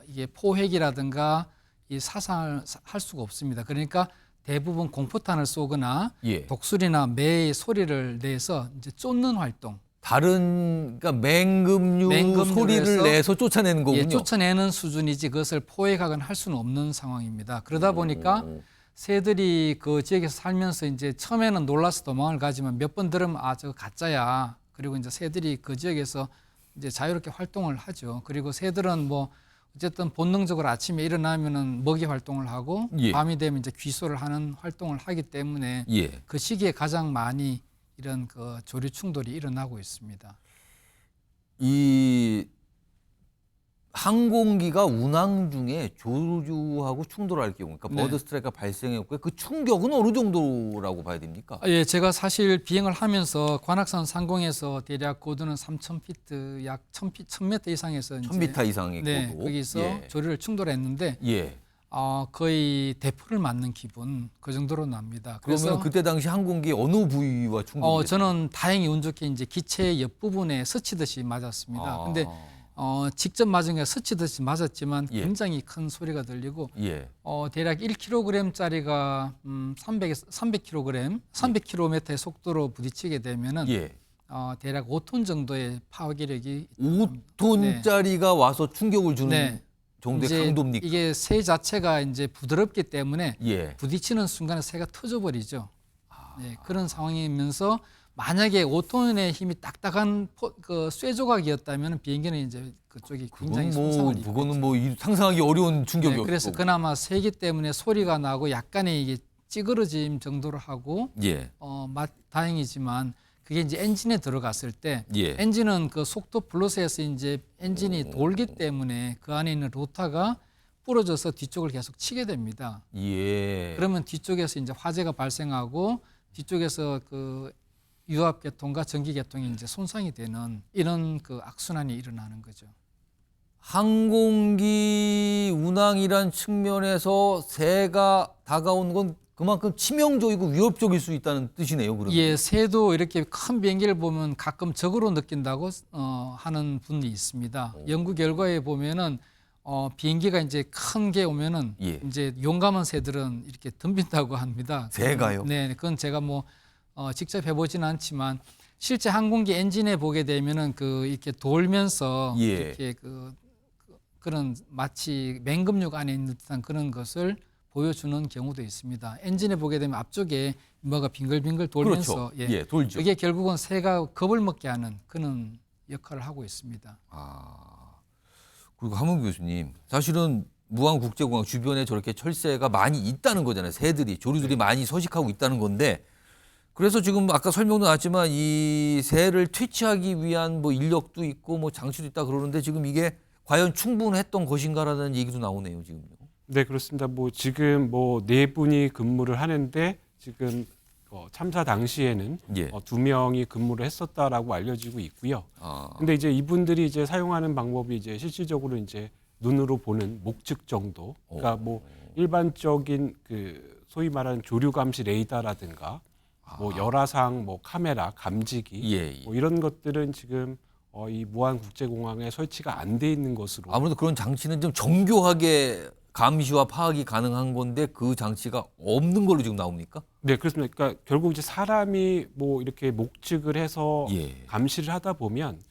이게 포획이라든가 이 사상을 할 수가 없습니다. 그러니까 대부분 공포탄을 쏘거나 예. 독수리나 매의 소리를 내서 이제 쫓는 활동. 다른 그러니까 맹금류 맹금류에서 소리를 내서 쫓아내는 거군요. 예, 쫓아내는 수준이지 그것을 포획하거나 할 수는 없는 상황입니다. 그러다 보니까 새들이 그 지역에서 살면서 이제 처음에는 놀라서 도망을 가지만 몇 번 들으면 저거 가짜야. 그리고 이제 새들이 그 지역에서 이제 자유롭게 활동을 하죠. 그리고 새들은 뭐 어쨌든 본능적으로 아침에 일어나면은 먹이 활동을 하고 예. 밤이 되면 이제 귀소를 하는 활동을 하기 때문에 예. 그 시기에 가장 많이 이런 그 조류 충돌이 일어나고 있습니다. 이 항공기가 운항 중에 조류하고 충돌할 경우, 그러니까 네. 버드 스트라이크가 발생했고요. 그 충격은 어느 정도라고 봐야 됩니까? 예, 제가 사실 비행을 하면서 관악산 상공에서 대략 고도는 3,000피트, 약 1,000m 이상에서 1000m 이상의 네, 고도. 거기서 예. 조류를 충돌했는데 예. 거의 대포를 맞는 기분 그 정도로 납니다. 그러면 그래서 그때 당시 항공기 어느 부위와 충돌이 저는 다행히 운 좋게 이제 기체 옆부분에 스치듯이 맞았습니다. 근데 직접 맞은 게 스치듯이 맞았지만 예. 굉장히 큰 소리가 들리고 예. 대략 1kg짜리가 300kg, 300km의 속도로 부딪히게 되면은 예. 대략 5톤 정도의 파괴력이 5톤짜리가 와서 충격을 주는 네. 정도의 이제 강도입니까? 이게 새 자체가 이제 부드럽기 때문에 예. 부딪히는 순간에 새가 터져버리죠. 네, 그런 상황이면서 만약에 5톤의 힘이 딱딱한 그 쇠조각이었다면 비행기는 이제 그쪽이 굉장히 손상을 입고 그거는 뭐 상상하기 어려운 충격이었고. 네, 그래서 그나마 새기 때문에 소리가 나고 약간의 이게 찌그러짐 정도로 하고 예. 다행이지만 그게 이제 엔진에 들어갔을 때 예. 엔진은 그 속도 플러스에서 이제 엔진이 돌기 때문에 그 안에 있는 로타가 부러져서 뒤쪽을 계속 치게 됩니다. 예. 그러면 뒤쪽에서 이제 화재가 발생하고 뒤쪽에서 그 유압 계통과 전기 계통이 이제 손상이 되는 이런 그 악순환이 일어나는 거죠. 항공기 운항이란 측면에서 새가 다가오는 건 그만큼 치명적이고 위협적일 수 있다는 뜻이네요. 그러면. 예, 새도 이렇게 큰 비행기를 보면 가끔 적으로 느낀다고 하는 분이 있습니다. 연구 결과에 보면은 비행기가 이제 큰 게 오면은 예. 이제 용감한 새들은 이렇게 덤빈다고 합니다. 새가요? 네, 그건 제가 뭐 직접 해보지는 않지만 실제 항공기 엔진에 보게 되면은 그 이렇게 돌면서 예. 이렇게 그런 마치 맹금육 안에 있는 듯한 그런 것을 보여주는 경우도 있습니다. 엔진에 보게 되면 앞쪽에 뭐가 빙글빙글 돌면서 그렇죠. 예, 돌죠. 그게 결국은 새가 겁을 먹게 하는 그런 역할을 하고 있습니다. 그리고 함은 교수님, 사실은 무안국제공항 주변에 저렇게 철새가 많이 있다는 거잖아요. 새들이, 조류들이 많이 서식하고 있다는 건데, 그래서 지금 아까 설명도 나왔지만 이 새를 퇴치하기 위한 뭐 인력도 있고 뭐 장치도 있다 그러는데 지금 이게 과연 충분했던 것인가라는 얘기도 나오네요, 지금요. 네, 그렇습니다. 뭐 지금 뭐 4분이 근무를 하는데 지금 참사 당시에는 예. 2명이 근무를 했었다라고 알려지고 있고요. 근데 이제 이분들이 이제 사용하는 방법이 이제 실질적으로 이제 눈으로 보는 목측 정도. 그러니까 뭐 일반적인 그 소위 말하는 조류 감시 레이더라든가 뭐 열화상 뭐 카메라 감지기 예. 뭐 이런 것들은 지금 이 무안국제공항에 설치가 안 돼 있는 것으로 아무래도 그런 장치는 좀 정교하게 감시와 파악이 가능한 건데 그 장치가 없는 걸로 지금 나옵니까? 네, 그렇습니다. 그러니까 결국 이제 사람이 뭐 이렇게 목측을 해서 예. 감시를 하다 보면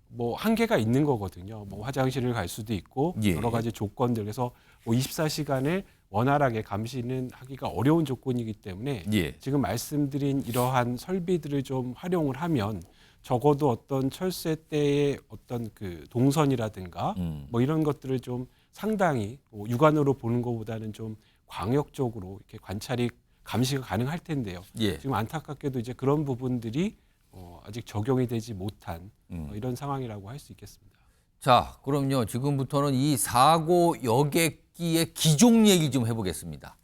뭐 한계가 있는 거거든요. 뭐 화장실을 갈 수도 있고 예. 여러 가지 조건들 그래서 뭐 24시간에 원활하게 감시는 하기가 어려운 조건이기 때문에 예. 지금 말씀드린 이러한 설비들을 좀 활용을 하면 적어도 어떤 철새 때의 어떤 그 동선이라든가 뭐 이런 것들을 좀 상당히 육안으로 보는 것보다는 좀 광역적으로 이렇게 관찰이 감시가 가능할 텐데요. 예. 지금 안타깝게도 이제 그런 부분들이 아직 적용이 되지 못한 이런 상황이라고 할 수 있겠습니다. 자, 그럼요. 지금부터는 이 사고 여객기의 기종 얘기 좀 해보겠습니다.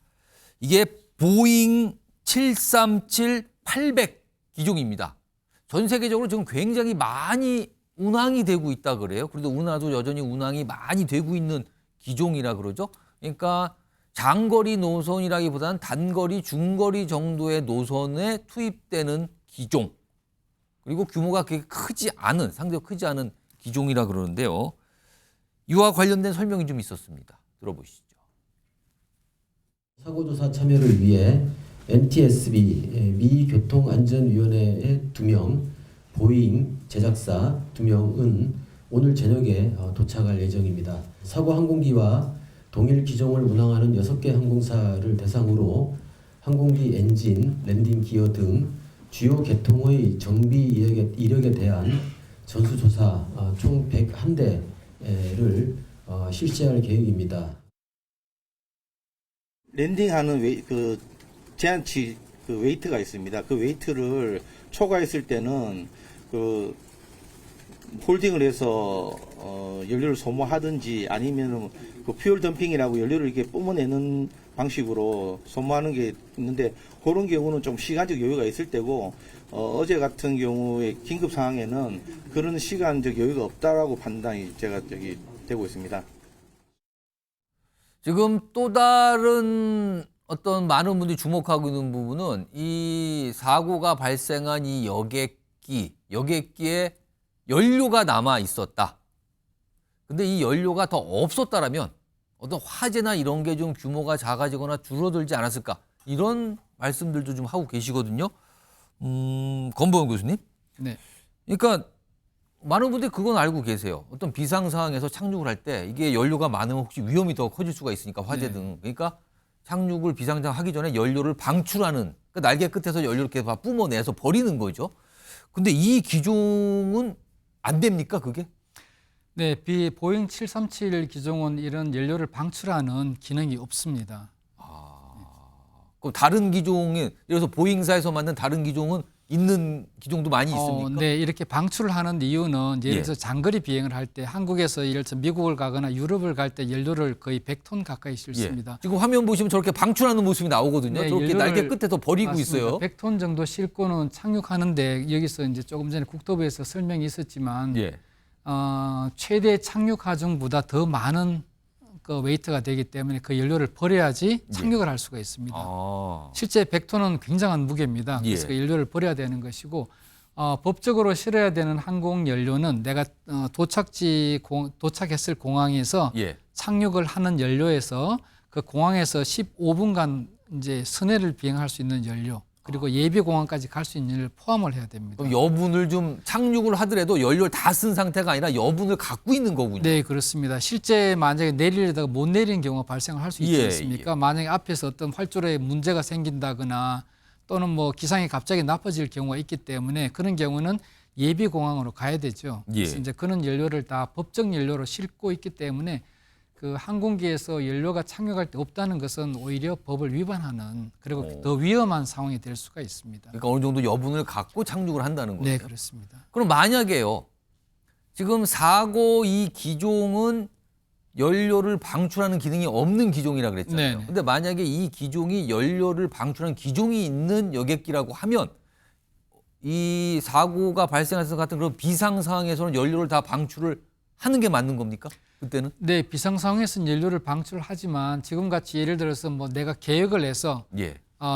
이게 보잉 737-800 기종입니다. 전 세계적으로 지금 굉장히 많이 운항이 되고 있다 그래요. 그래도 우리나라도 여전히 운항이 많이 되고 있는 기종이라 그러죠. 그러니까 장거리 노선이라기보다는 단거리, 중거리 정도의 노선에 투입되는 기종. 그리고 규모가 그렇게 크지 않은, 상대적으로 크지 않은 기종이라 그러는데요. 이와 관련된 설명이 좀 있었습니다. 들어보시죠. 사고조사 참여를 위해 NTSB 미교통안전위원회의 2명, 보잉 제작사 2명은 오늘 저녁에 도착할 예정입니다. 사고 항공기와 동일 기종을 운항하는 6개 항공사를 대상으로 항공기 엔진, 랜딩 기어 등 주요 계통의 정비 이력에 대한 전수조사 총 101대를 실시할 계획입니다. 랜딩하는 제한치 웨이트가 있습니다. 그 웨이트를 초과했을 때는 홀딩을 해서 연료를 소모하든지 아니면 그 퓨얼 덤핑이라고 연료를 이렇게 뿜어내는 방식으로 소모하는 게 있는데 그런 경우는 좀 시간적 여유가 있을 때고 어제 같은 경우에 긴급 상황에는 그런 시간적 여유가 없다라고 판단이 제가 되고 있습니다. 지금 또 다른 어떤 많은 분들이 주목하고 있는 부분은 이 사고가 발생한 이 여객기에 연료가 남아 있었다. 근데 이 연료가 더 없었다라면 어떤 화재나 이런 게 좀 규모가 작아지거나 줄어들지 않았을까. 이런 말씀들도 좀 하고 계시거든요. 권보영 교수님. 네. 그러니까 많은 분들이 그건 알고 계세요. 어떤 비상 상황에서 착륙을 할 때 이게 연료가 많으면 혹시 위험이 더 커질 수가 있으니까 화재 네. 등. 그러니까 착륙을 비상장 하기 전에 연료를 방출하는 그 날개 끝에서 연료를 이렇게 다 뿜어내서 버리는 거죠. 근데 이 기종은 안 됩니까, 그게? 네, 보잉 737 기종은 이런 연료를 방출하는 기능이 없습니다. 그럼 다른 기종에, 예를 들어서 보잉사에서 만든 다른 기종은 있는 기종도 많이 있습니까? 네, 이렇게 방출을 하는 이유는 예를 예. 들어서 장거리 비행을 할 때 한국에서 예를 들어서 미국을 가거나 유럽을 갈 때 연료를 거의 100톤 가까이 실습니다. 지금 화면 보시면 저렇게 방출하는 모습이 나오거든요. 네, 저렇게 연료를- 날개 끝에서 버리고 맞습니다. 있어요. 100톤 정도 싣고는 착륙하는데 여기서 이제 조금 전에 국토부에서 설명이 있었지만 예. 최대 착륙 하중보다 더 많은 그 웨이트가 되기 때문에 그 연료를 버려야지 착륙을 할 수가 있습니다. 실제 100톤은 굉장한 무게입니다. 그래서 예. 그 연료를 버려야 되는 것이고 법적으로 실어야 되는 항공 연료는 내가 도착했을 공항에서 예. 착륙을 하는 연료에서 그 공항에서 15분간 이제 순회를 비행할 수 있는 연료 그리고 예비 공항까지 갈 수 있는 연료를 포함을 해야 됩니다. 그럼 여분을 좀 착륙을 하더라도 연료를 다 쓴 상태가 아니라 여분을 갖고 있는 거군요. 네, 그렇습니다. 실제 만약에 내리려다가 못 내리는 경우가 발생을 할 수 있지 예, 않습니까? 만약에 앞에서 어떤 활주로에 문제가 생긴다거나 또는 뭐 기상이 갑자기 나빠질 경우가 있기 때문에 그런 경우는 예비 공항으로 가야 되죠. 그래서 이제 그런 연료를 다 법정 연료로 싣고 있기 때문에 그 항공기에서 연료가 착륙할 때 없다는 것은 오히려 법을 위반하는 그리고 더 위험한 상황이 될 수가 있습니다. 그러니까 어느 정도 여분을 갖고 착륙을 한다는 거죠. 네, 그렇습니다. 그럼 만약에요. 지금 사고 이 기종은 연료를 방출하는 기능이 없는 기종이라 그랬잖아요. 네네. 근데 만약에 이 기종이 연료를 방출하는 기종이 있는 여객기라고 하면 이 사고가 발생할 것 같은 그런 비상 상황에서는 연료를 다 방출을 하는 게 맞는 겁니까? 그때는? 네, 비상 상황에서는 연료를 방출하지만 지금 같이 예를 들어서 뭐 내가 계획을 해서 예.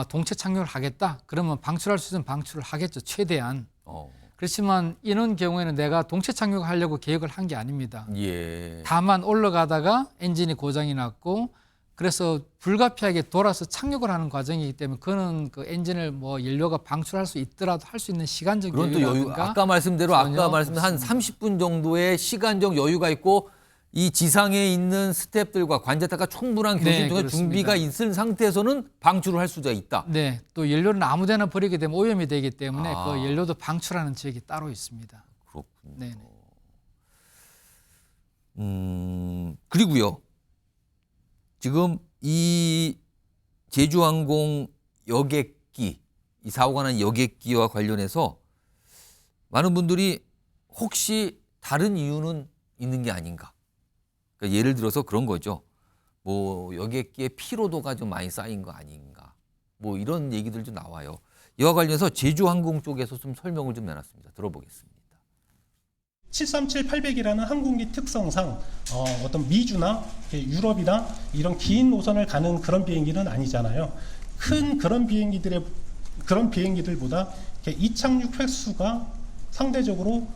동체 착륙을 하겠다. 그러면 방출할 수 있으면 방출을 하겠죠. 최대한. 어. 그렇지만 이런 경우에는 내가 동체 착륙하려고 계획을 한 게 아닙니다. 예. 다만 올라가다가 엔진이 고장이 났고 그래서 불가피하게 돌아서 착륙을 하는 과정이기 때문에 그거는 그 엔진을 뭐 연료가 방출할 수 있더라도 할 수 있는 시간적 그런 또 여유, 여유라든가 아까 말씀대로 전혀 아까 말씀 한 없습니다. 30분 정도의 시간적 여유가 있고 이 지상에 있는 스태프들과 관제타가 충분한 교신 네, 통해 그렇습니다. 준비가 있은 상태에서는 방출을 할 수가 있다. 네, 또 연료는 아무데나 버리게 되면 오염이 되기 때문에 아. 그 연료도 방출하는 지역이 따로 있습니다. 그렇군요. 네. 그리고요. 지금 이 제주항공 여객기, 이 사고가 난 여객기와 관련해서 많은 분들이 혹시 다른 이유는 있는 게 아닌가. 그러니까 예를 들어서 그런 거죠. 뭐 여객기의 피로도가 좀 많이 쌓인 거 아닌가. 뭐 이런 얘기들도 나와요. 이와 관련해서 제주항공 쪽에서 좀 설명을 좀 내놨습니다. 들어보겠습니다. 737-800이라는 항공기 특성상 어떤 미주나 유럽이나 이런 긴 노선을 가는 그런 비행기는 아니잖아요. 큰 그런 비행기들보다 이착륙 횟수가 상대적으로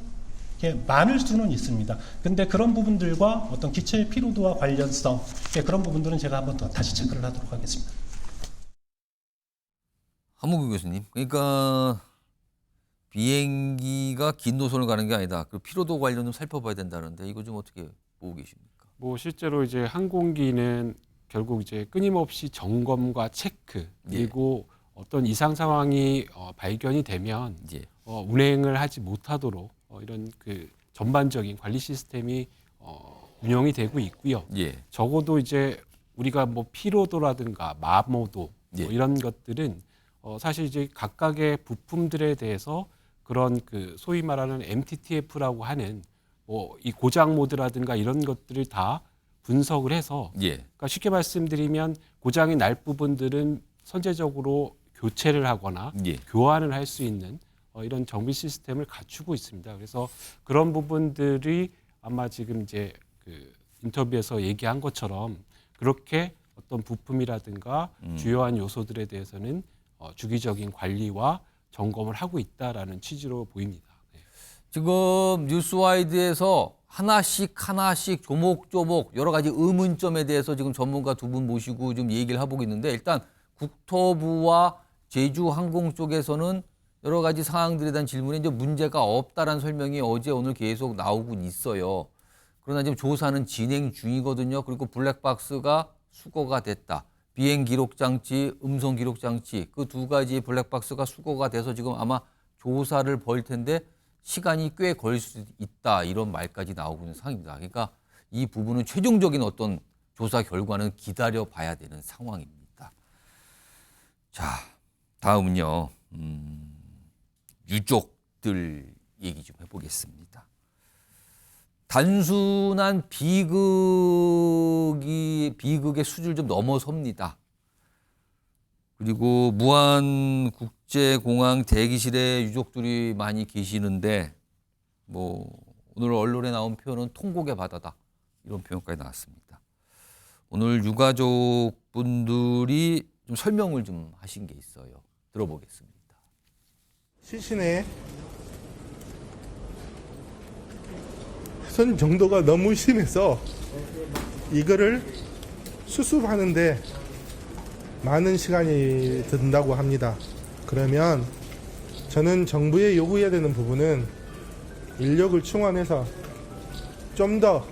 많을 수는 있습니다. 근데 그런 부분들과 어떤 기체의 피로도와 관련성, 그런 부분들은 제가 한번 더 다시 체크를 하도록 하겠습니다. 한무규 교수님, 그러니까 비행기가 긴 노선을 가는 게 아니다. 그 피로도 관련 좀 살펴봐야 된다는데 이거 좀 어떻게 보고 계십니까? 뭐 실제로 이제 항공기는 결국 이제 끊임없이 점검과 체크 그리고 어떤 이상 상황이 발견이 되면 운행을 하지 못하도록 이런 그 전반적인 관리 시스템이 운영이 되고 있고요. 적어도 이제 우리가 뭐 피로도라든가 마모도 뭐 이런 것들은 사실 이제 각각의 부품들에 대해서 그런 그 소위 말하는 MTTF라고 하는 뭐 이 고장 모드라든가 이런 것들을 다 분석을 해서 그러니까 쉽게 말씀드리면 고장이 날 부분들은 선제적으로 교체를 하거나 교환을 할 수 있는 이런 정비 시스템을 갖추고 있습니다. 그래서 그런 부분들이 아마 지금 이제 그 인터뷰에서 얘기한 것처럼 그렇게 어떤 부품이라든가 주요한 요소들에 대해서는 주기적인 관리와 점검을 하고 있다라는 취지로 보입니다. 네. 지금 뉴스와이드에서 하나씩 조목조목 여러 가지 의문점에 대해서 지금 전문가 두 분 모시고 좀 얘기를 해보고 있는데 일단 국토부와 제주항공 쪽에서는 여러 가지 상황들에 대한 질문에 이제 문제가 없다라는 설명이 어제 오늘 계속 나오고 있어요. 그러나 지금 조사는 진행 중이거든요. 그리고 블랙박스가 수거가 됐다. 비행 기록 장치, 음성 기록 장치 그 두 가지 블랙박스가 수거가 돼서 지금 아마 조사를 벌일 텐데 시간이 꽤 걸릴 수 있다 이런 말까지 나오고 있는 상황입니다. 그러니까 이 부분은 최종적인 어떤 조사 결과는 기다려 봐야 되는 상황입니다. 자, 다음은요. 유족들 얘기 좀 해보겠습니다. 단순한 비극의 수준을 좀 넘어섭니다. 그리고 무안국제공항 대기실에 유족들이 많이 계시는데 뭐 오늘 언론에 나온 표현은 통곡의 바다다 이런 표현까지 나왔습니다. 오늘 유가족분들이 좀 설명을 좀 하신 게 있어요. 들어보겠습니다. 시신의 훼손 정도가 너무 심해서 이거를 수습하는데 많은 시간이 든다고 합니다. 그러면 저는 정부에 요구해야 되는 부분은 인력을 충원해서 좀 더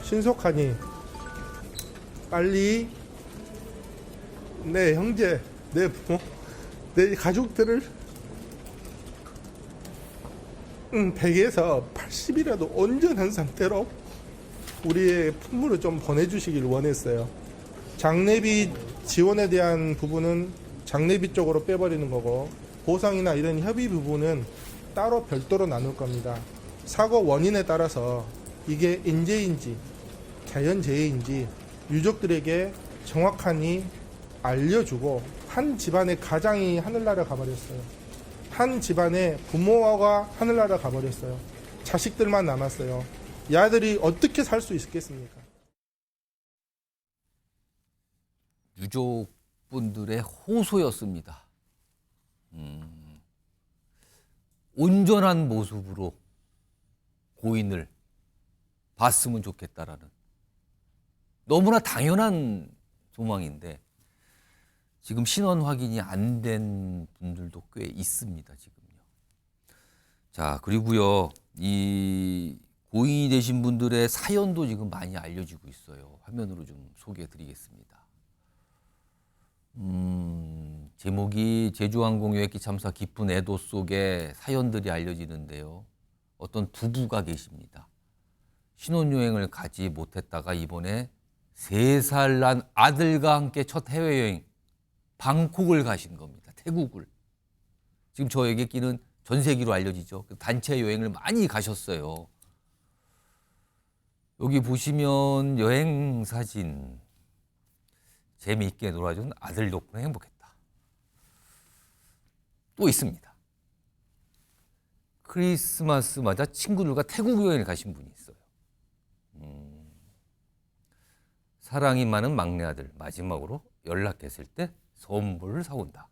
신속하니 빨리 내 형제, 내 부모, 내 가족들을 100에서 80이라도 온전한 상태로 우리의 품으로 좀 보내주시길 원했어요. 장례비 지원에 대한 부분은 장례비 쪽으로 빼버리는 거고 보상이나 이런 협의 부분은 따로 별도로 나눌 겁니다. 사고 원인에 따라서 이게 인재인지 자연재해인지 유족들에게 정확하니 알려주고 한 집안의 가장이 하늘나라 가버렸어요. 한 집안의 부모가 하늘나라 가버렸어요. 자식들만 남았어요. 이 아들이 어떻게 살 수 있겠습니까? 유족분들의 호소였습니다. 온전한 모습으로 고인을 봤으면 좋겠다라는 너무나 당연한 소망인데 지금 신원 확인이 안 된 분들도 꽤 있습니다, 지금요. 자, 그리고요, 이 고인이 되신 분들의 사연도 지금 많이 알려지고 있어요. 화면으로 좀 소개해 드리겠습니다. 제목이 제주항공 여객기 참사 깊은 애도 속에 사연들이 알려지는데요. 어떤 부부가 계십니다. 신혼여행을 가지 못했다가 이번에 3살 난 아들과 함께 첫 해외여행 방콕을 가신 겁니다. 태국을. 지금 저 여객기는 전 세계로 알려지죠. 단체 여행을 많이 가셨어요. 여기 보시면 여행 사진. 재미있게 놀아준 아들 덕분에 행복했다. 또 있습니다. 크리스마스 맞아 친구들과 태국 여행을 가신 분이 있어요. 사랑이 많은 막내 아들 마지막으로 연락했을 때 선물을 사온다.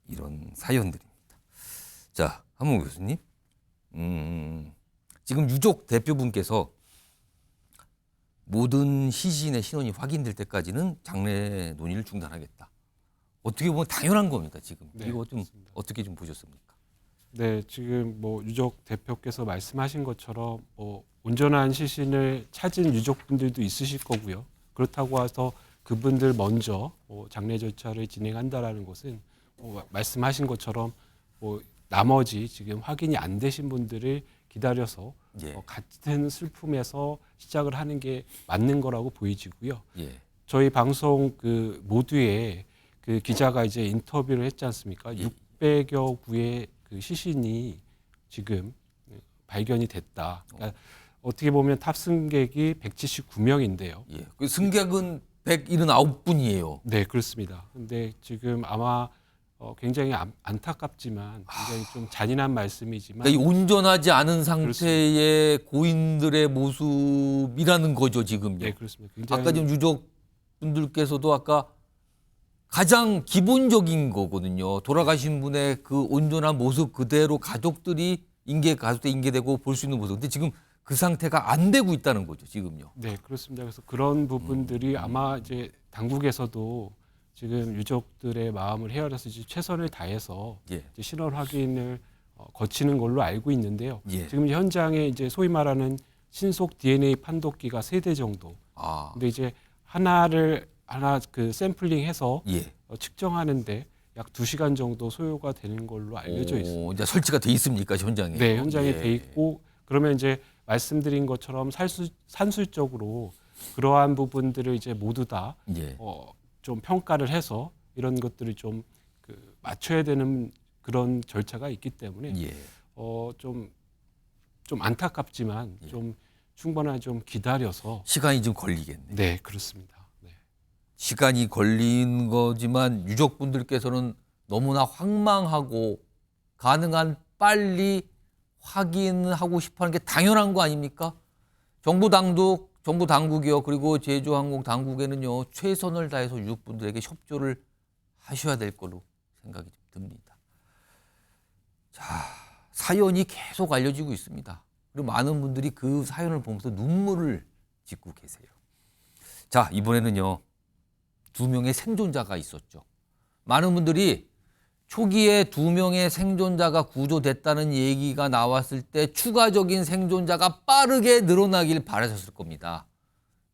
이런 사연들입니다. 자, 한문 교수님. 지금 유족 대표분께서 모든 시신의 신원이 확인될 때까지는 장례 논의를 중단하겠다. 어떻게 보면 당연한 겁니다. 지금 네, 이거 좀 그렇습니다. 어떻게 좀 보셨습니까? 네, 지금 뭐 유족 대표께서 말씀하신 것처럼 뭐 온전한 시신을 찾은 유족분들도 있으실 거고요. 그렇다고 해서 그분들 먼저 장례 절차를 진행한다라는 것은 말씀하신 것처럼 나머지 지금 확인이 안 되신 분들을 기다려서 예. 같은 슬픔에서 시작을 하는 게 맞는 거라고 보이지고요. 예. 저희 방송 그 모두에 그 기자가 이제 인터뷰를 했지 않습니까? 예. 600여 구의 그 시신이 지금 발견이 됐다. 그러니까 어떻게 보면 탑승객이 179명인데요. 예. 그 승객은 179분이에요. 네, 그렇습니다. 근데 지금 아마 굉장히 안타깝지만 굉장히 좀 잔인한 말씀이지만 그러니까 이 온전하지 않은 상태의 고인들의 모습이라는 거죠, 지금요. 네, 그렇습니다. 굉장히 아까 지금 유족분들께서도 아까 가장 기본적인 거거든요. 돌아가신 분의 그 온전한 모습 그대로 가족들이 가족들 인계되고 볼 수 있는 모습. 근데 지금 그 상태가 안 되고 있다는 거죠, 지금요. 네, 그렇습니다. 그래서 그런 부분들이 아마 이제 당국에서도 지금 유족들의 마음을 헤아려서 이제 최선을 다해서 예. 이제 신원 확인을 거치는 걸로 알고 있는데요. 예. 지금 현장에 이제 소위 말하는 신속 DNA 판독기가 3대 정도. 아. 근데 이제 하나 그 샘플링해서 예. 측정하는데 약 2시간 정도 소요가 되는 걸로 알려져 있습니다. 이제 설치가 돼 있습니까, 현장에? 네, 현장에 예. 돼 있고 그러면 이제 말씀드린 것처럼 산술적으로 그러한 부분들을 이제 모두 다 예. 좀 평가를 해서 이런 것들을 좀 그 맞춰야 되는 그런 절차가 있기 때문에 예. 좀 안타깝지만 예. 좀 충분히 좀 기다려서 시간이 좀 걸리겠네. 네, 그렇습니다. 네. 시간이 걸린 거지만 유족분들께서는 너무나 황망하고 가능한 빨리 확인하고 싶어하는 게 당연한 거 아닙니까? 정부 당국이요, 그리고 제주항공 당국에는요 최선을 다해서 유족분들에게 협조를 하셔야 될 걸로 생각이 듭니다. 자, 사연이 계속 알려지고 있습니다. 그리고 많은 분들이 그 사연을 보면서 눈물을 짓고 계세요. 자, 이번에는요 2명의 생존자가 있었죠. 많은 분들이 초기에 2명의 생존자가 구조됐다는 얘기가 나왔을 때 추가적인 생존자가 빠르게 늘어나길 바라셨을 겁니다.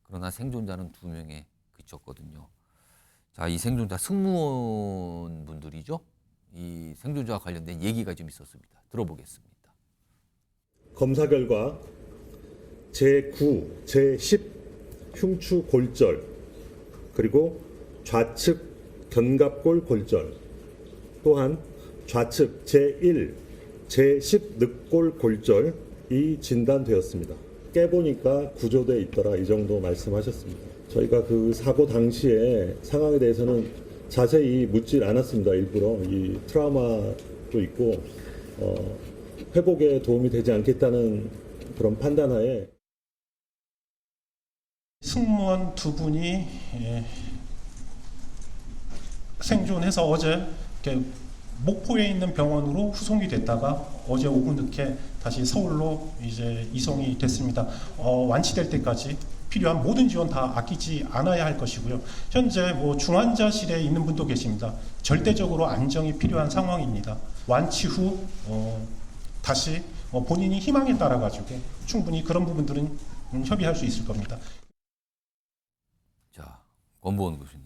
그러나 생존자는 2명에 그쳤거든요. 자, 이 생존자 승무원 분들이죠. 이 생존자와 관련된 얘기가 좀 있었습니다. 들어보겠습니다. 검사 결과 제9, 제10 흉추 골절 그리고 좌측 견갑골 골절 또한 좌측 제1, 제10 늑골 골절이 진단되었습니다. 깨보니까 구조되어 있더라 이 정도 말씀하셨습니다. 저희가 그 사고 당시에 상황에 대해서는 자세히 묻질 않았습니다. 일부러 이 트라우마도 있고 회복에 도움이 되지 않겠다는 그런 판단하에 승무원 2분이 생존해서 어제 이렇게 목포에 있는 병원으로 후송이 됐다가 어제 오후 늦게 다시 서울로 이제 이송이 됐습니다. 완치될 때까지 필요한 모든 지원 다 아끼지 않아야 할 것이고요. 현재 중환자실에 있는 분도 계십니다. 절대적으로 안정이 필요한 상황입니다. 완치 후 다시 본인이 희망에 따라 가지고 충분히 그런 부분들은 협의할 수 있을 겁니다. 자, 권보원 교수님,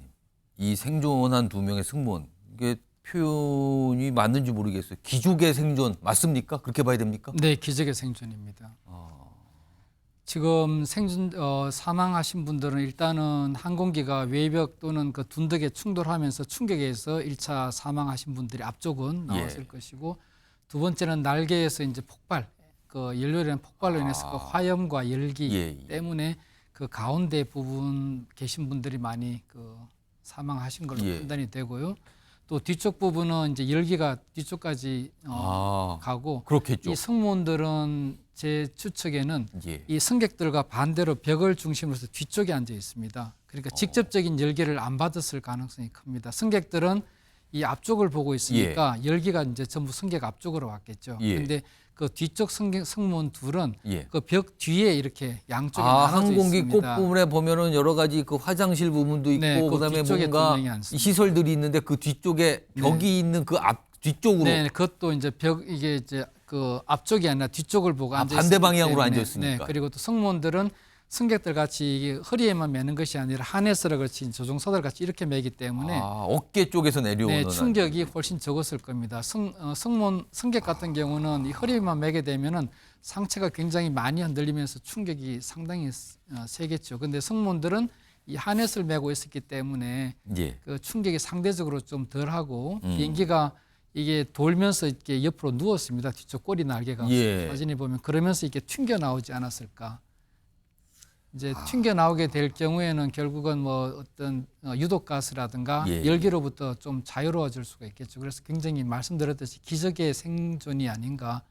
이 생존한 2명의 승무원, 이게 표현이 맞는지 모르겠어요. 기족의 생존 맞습니까? 그렇게 봐야 됩니까? 네, 기적의 생존입니다. 지금 사망하신 분들은 일단은 항공기가 외벽 또는 그 둔덕에 충돌하면서 충격에서 1차 사망하신 분들이 앞쪽은 나왔을 것이고, 두 번째는 날개에서 이제 폭발, 그 연료라는 폭발로 인해서 그 화염과 열기 때문에 그 가운데 부분 계신 분들이 많이 그 사망하신 걸로 판단이 되고요. 또 뒤쪽 부분은 이제 열기가 뒤쪽까지 가고 그렇겠죠. 이 승무원들은 제 추측에는 예. 이 승객들과 반대로 벽을 중심으로 해서 뒤쪽에 앉아 있습니다. 그러니까 직접적인 열기를 안 받았을 가능성이 큽니다. 승객들은 이 앞쪽을 보고 있으니까 열기가 이제 전부 승객 앞쪽으로 왔겠죠. 그런데 그 뒤쪽 승무원 둘은 그 벽 뒤에 이렇게 양쪽에 나눠져 항공기 있습니다. 끝부분에 보면은 여러 가지 그 화장실 부분도 있고 네, 그 그다음에 뒤쪽에 뭔가 두 명이 앉습니다. 시설들이 있는데 그 뒤쪽에 벽이 있는 그 앞 뒤쪽으로 네, 그것도 이제 이게 이제 그 앞쪽이 아니라 뒤쪽을 보고 앉아 반대 방향으로 앉아 있으니까. 네, 그리고 또 승무원들은 승객들 같이 이게 허리에만 매는 것이 아니라 하네스를 같이 조종사들 같이 이렇게 매기 때문에 어깨 쪽에서 내려오는 충격이 훨씬 적었을 겁니다. 승객 같은 경우는 이 허리에만 매게 되면은 상체가 굉장히 많이 흔들리면서 충격이 상당히 세겠죠. 근데 승무원들은 이 하네스를 매고 있었기 때문에 그 충격이 상대적으로 좀 덜하고 비행기가 이게 돌면서 이렇게 옆으로 누웠습니다. 뒤쪽 꼬리 날개가 사진에 보면 그러면서 이렇게 튕겨 나오지 않았을까. 이제 튕겨 나오게 될 경우에는 결국은 뭐 어떤 유독가스라든가 열기로부터 좀 자유로워질 수가 있겠죠. 그래서 굉장히 말씀드렸듯이 기적의 생존이 아닌가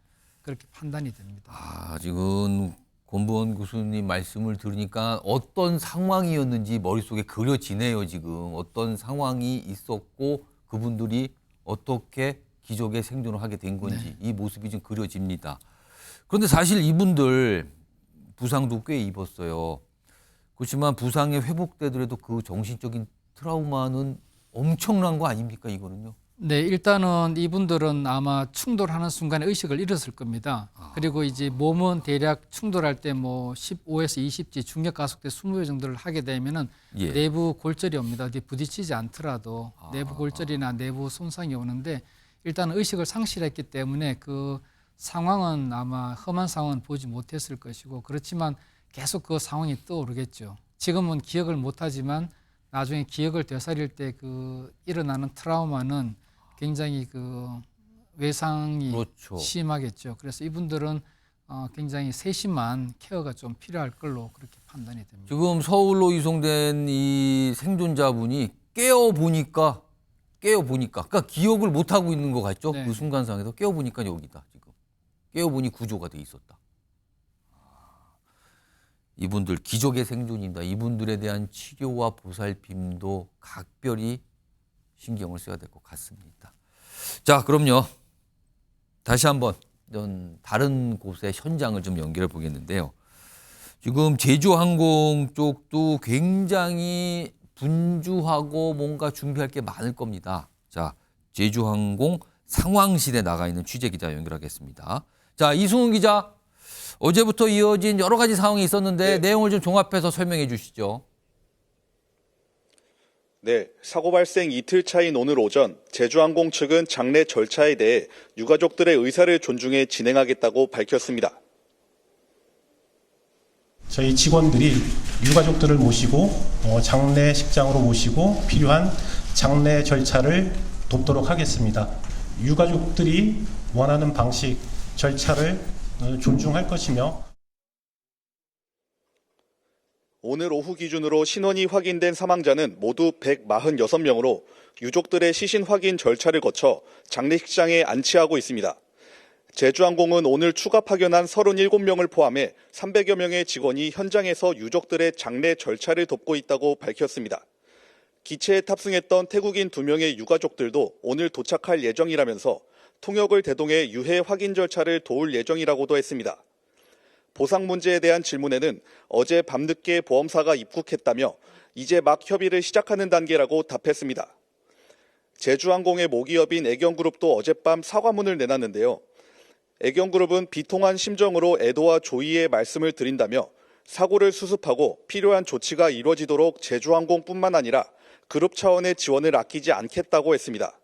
그렇게 판단이 됩니다. 지금 권부원 교수님 말씀을 들으니까 어떤 상황이었는지 머릿속에 그려지네요. 지금 어떤 상황이 있었고 그분들이 어떻게 기적의 생존을 하게 된 건지 이 모습이 좀 그려집니다. 그런데 사실 이분들 부상도 꽤 입었어요. 그렇지만 부상이 회복되더라도 그 정신적인 트라우마는 엄청난 거 아닙니까, 이거는요? 네, 일단은 이분들은 아마 충돌하는 순간에 의식을 잃었을 겁니다. 그리고 이제 몸은 대략 충돌할 때 뭐 15에서 20G 중력 가속대 20회 정도를 하게 되면은 내부 골절이 옵니다. 어디 부딪히지 않더라도 내부 골절이나 내부 손상이 오는데 일단 의식을 상실했기 때문에 그 상황은 아마 험한 상황은 보지 못했을 것이고 그렇지만 계속 그 상황이 떠오르겠죠. 지금은 기억을 못하지만 나중에 기억을 되살릴 때 그 일어나는 트라우마는 굉장히 그 외상이 심하겠죠. 그래서 이분들은 굉장히 세심한 케어가 좀 필요할 걸로 그렇게 판단이 됩니다. 지금 서울로 이송된 이 생존자분이 깨어보니까 그러니까 기억을 못하고 있는 것 같죠? 그 순간상에서 깨어보니까 여기다 지금. 깨어보니 구조가 돼 있었다. 이분들 기적의 생존입니다. 이분들에 대한 치료와 보살핌도 각별히 신경을 써야 될 것 같습니다. 자, 그럼요. 다시 한번 다른 곳의 현장을 좀 연결해 보겠는데요. 지금 제주항공 쪽도 굉장히 분주하고 뭔가 준비할 게 많을 겁니다. 자, 제주항공 상황실에 나가 있는 취재기자 연결하겠습니다. 자, 이승훈 기자, 어제부터 이어진 여러 가지 상황이 있었는데 내용을 좀 종합해서 설명해 주시죠. 네, 사고 발생 이틀 차인 오늘 오전 제주항공 측은 장례 절차에 대해 유가족들의 의사를 존중해 진행하겠다고 밝혔습니다. 저희 직원들이 유가족들을 모시고 장례식장으로 모시고 필요한 장례 절차를 돕도록 하겠습니다. 유가족들이 원하는 방식, 절차를 존중할 것이며 오늘 오후 기준으로 신원이 확인된 사망자는 모두 146명으로 유족들의 시신 확인 절차를 거쳐 장례식장에 안치하고 있습니다. 제주항공은 오늘 추가 파견한 37명을 포함해 300여 명의 직원이 현장에서 유족들의 장례 절차를 돕고 있다고 밝혔습니다. 기체에 탑승했던 태국인 2명의 유가족들도 오늘 도착할 예정이라면서 통역을 대동해 유해 확인 절차를 도울 예정이라고도 했습니다. 보상 문제에 대한 질문에는 어제 밤늦게 보험사가 입국했다며 이제 막 협의를 시작하는 단계라고 답했습니다. 제주항공의 모기업인 애경그룹도 어젯밤 사과문을 내놨는데요. 애경그룹은 비통한 심정으로 애도와 조의의 말씀을 드린다며 사고를 수습하고 필요한 조치가 이루어지도록 제주항공뿐만 아니라 그룹 차원의 지원을 아끼지 않겠다고 했습니다.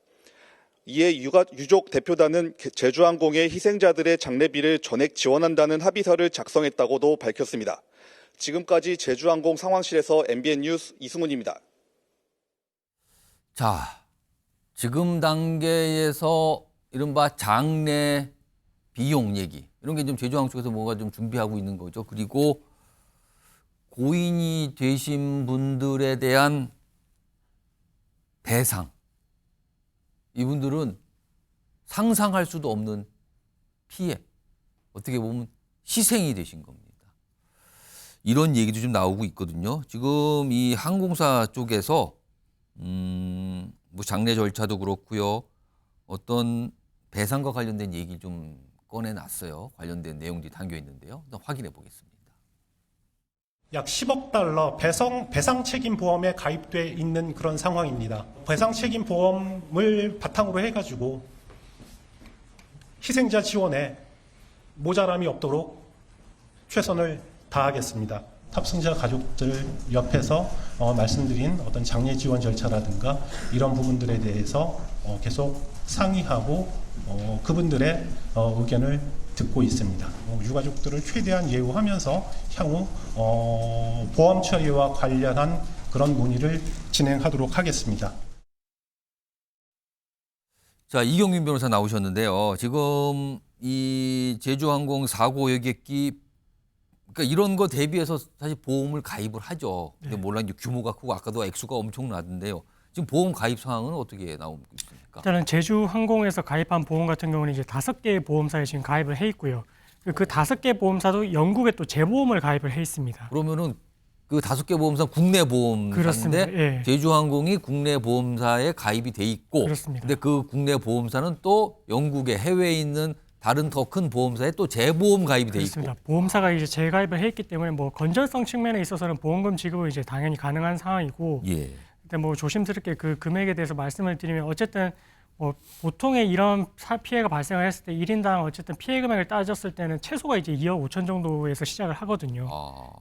이에 유족 대표단은 제주항공의 희생자들의 장례비를 전액 지원한다는 합의서를 작성했다고도 밝혔습니다. 지금까지 제주항공 상황실에서 MBN 뉴스 이승훈입니다. 자, 지금 단계에서 이른바 장례 비용 얘기 이런 게 좀 제주항공 쪽에서 뭐가 좀 준비하고 있는 거죠. 그리고 고인이 되신 분들에 대한 배상 이분들은 상상할 수도 없는 피해, 어떻게 보면 희생이 되신 겁니다. 이런 얘기도 좀 나오고 있거든요. 지금 이 항공사 쪽에서 뭐 장례 절차도 그렇고요. 어떤 배상과 관련된 얘기를 좀 꺼내놨어요. 관련된 내용들이 담겨 있는데요. 한번 확인해 보겠습니다. 약 10억 달러 배상 책임 보험에 가입돼 있는 그런 상황입니다. 배상 책임 보험을 바탕으로 해가지고 희생자 지원에 모자람이 없도록 최선을 다하겠습니다. 탑승자 가족들 옆에서 말씀드린 어떤 장례 지원 절차라든가 이런 부분들에 대해서 계속 상의하고 그분들의 의견을 듣고 있습니다. 유가족들을 최대한 예우하면서 향후 보험 처리와 관련한 그런 논의를 진행하도록 하겠습니다. 자, 이경민 변호사 나오셨는데요. 지금 이 제주항공 사고 여객기, 그러니까 이런 거 대비해서 사실 보험을 가입을 하죠. 근데 물론 이제 규모가 크고 아까도 액수가 엄청나던데요. 지금 보험 가입 상황은 어떻게 나오고 있습니까? 일단은 제주항공에서 가입한 보험 같은 경우는 이제 5개의 보험사에 지금 가입을 해 있고요. 그 5개 보험사도 영국에 또 재보험을 가입을 해 있습니다. 그러면은 그 5개 보험사 국내 보험사인데 예. 제주항공이 국내 보험사에 가입이 돼 있고, 그렇습니다. 근데 그 국내 보험사는 또 영국에 해외에 있는 다른 더 큰 보험사에 또 재보험 가입이 돼 그렇습니다. 있고. 보험사가 이제 재가입을 해 있기 때문에 뭐 건전성 측면에 있어서는 보험금 지급은 이제 당연히 가능한 상황이고. 예. 근데 뭐 조심스럽게 그 금액에 대해서 말씀을 드리면 어쨌든 뭐 보통의 이런 피해가 발생을 했을 때 1인당 어쨌든 피해 금액을 따졌을 때는 최소가 이제 2억 5천 정도에서 시작을 하거든요.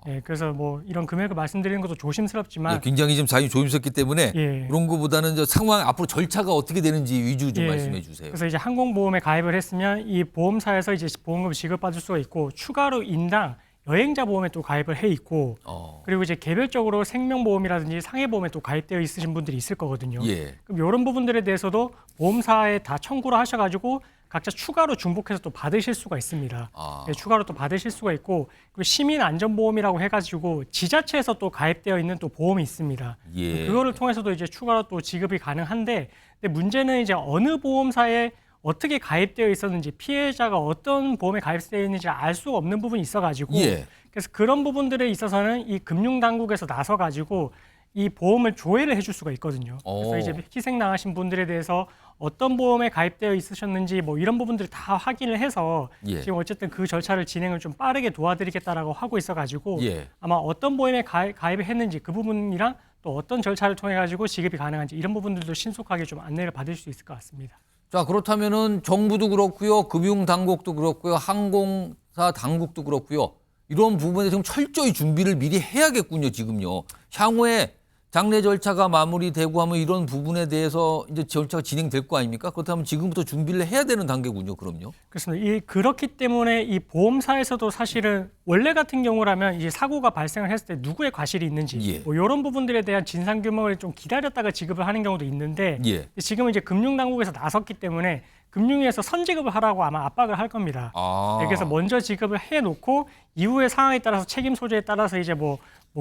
예, 그래서 뭐 이런 금액을 말씀드리는 것도 조심스럽지만 예, 굉장히 좀 자유 조심스럽기 때문에 예. 그런 것보다는 저 상황 앞으로 절차가 어떻게 되는지 위주 좀 예. 말씀해 주세요. 그래서 이제 항공보험에 가입을 했으면 이 보험사에서 이제 보험금을 지급받을 수가 있고 추가로 인당 여행자 보험에 또 가입을 해 있고 그리고 이제 개별적으로 생명보험이라든지 상해보험에 또 가입되어 있으신 분들이 있을 거거든요. 예. 그럼 이런 부분들에 대해서도 보험사에 다 청구를 하셔가지고 각자 추가로 중복해서 또 받으실 수가 있습니다. 네, 추가로 또 받으실 수가 있고 그리고 시민안전보험이라고 해가지고 지자체에서 또 가입되어 있는 또 보험이 있습니다. 예. 그거를 통해서도 이제 추가로 또 지급이 가능한데 근데 문제는 이제 어느 보험사에 어떻게 가입되어 있었는지 피해자가 어떤 보험에 가입되어 있는지 알 수가 없는 부분이 있어가지고 예. 그래서 그런 부분들에 있어서는 이 금융당국에서 나서가지고 이 보험을 조회를 해줄 수가 있거든요. 그래서 이제 희생당하신 분들에 대해서 어떤 보험에 가입되어 있으셨는지 뭐 이런 부분들을 다 확인을 해서 예. 지금 어쨌든 그 절차를 진행을 좀 빠르게 도와드리겠다라고 하고 있어가지고 예. 아마 어떤 보험에 가입을 했는지 그 부분이랑 또 어떤 절차를 통해 가지고 지급이 가능한지 이런 부분들도 신속하게 좀 안내를 받을 수 있을 것 같습니다. 자, 그렇다면은 정부도 그렇고요, 금융 당국도 그렇고요, 항공사 당국도 그렇고요. 이런 부분에 좀 철저히 준비를 미리 해야겠군요, 지금요. 향후에 장례 절차가 마무리되고 하면 이런 부분에 대해서 이제 절차가 진행될 거 아닙니까? 그렇다면 지금부터 준비를 해야 되는 단계군요, 그럼요. 그렇습니다. 그렇기 때문에 이 보험사에서도 사실은 원래 같은 경우라면 이제 사고가 발생을 했을 때 누구의 과실이 있는지 예. 뭐 이런 부분들에 대한 진상 규명을 좀 기다렸다가 지급을 하는 경우도 있는데 예. 지금은 이제 금융당국에서 나섰기 때문에 금융위에서 선지급을 하라고 아마 압박을 할 겁니다. 네, 그래서 먼저 지급을 해놓고 이후의 상황에 따라서 책임 소재에 따라서 이제 뭐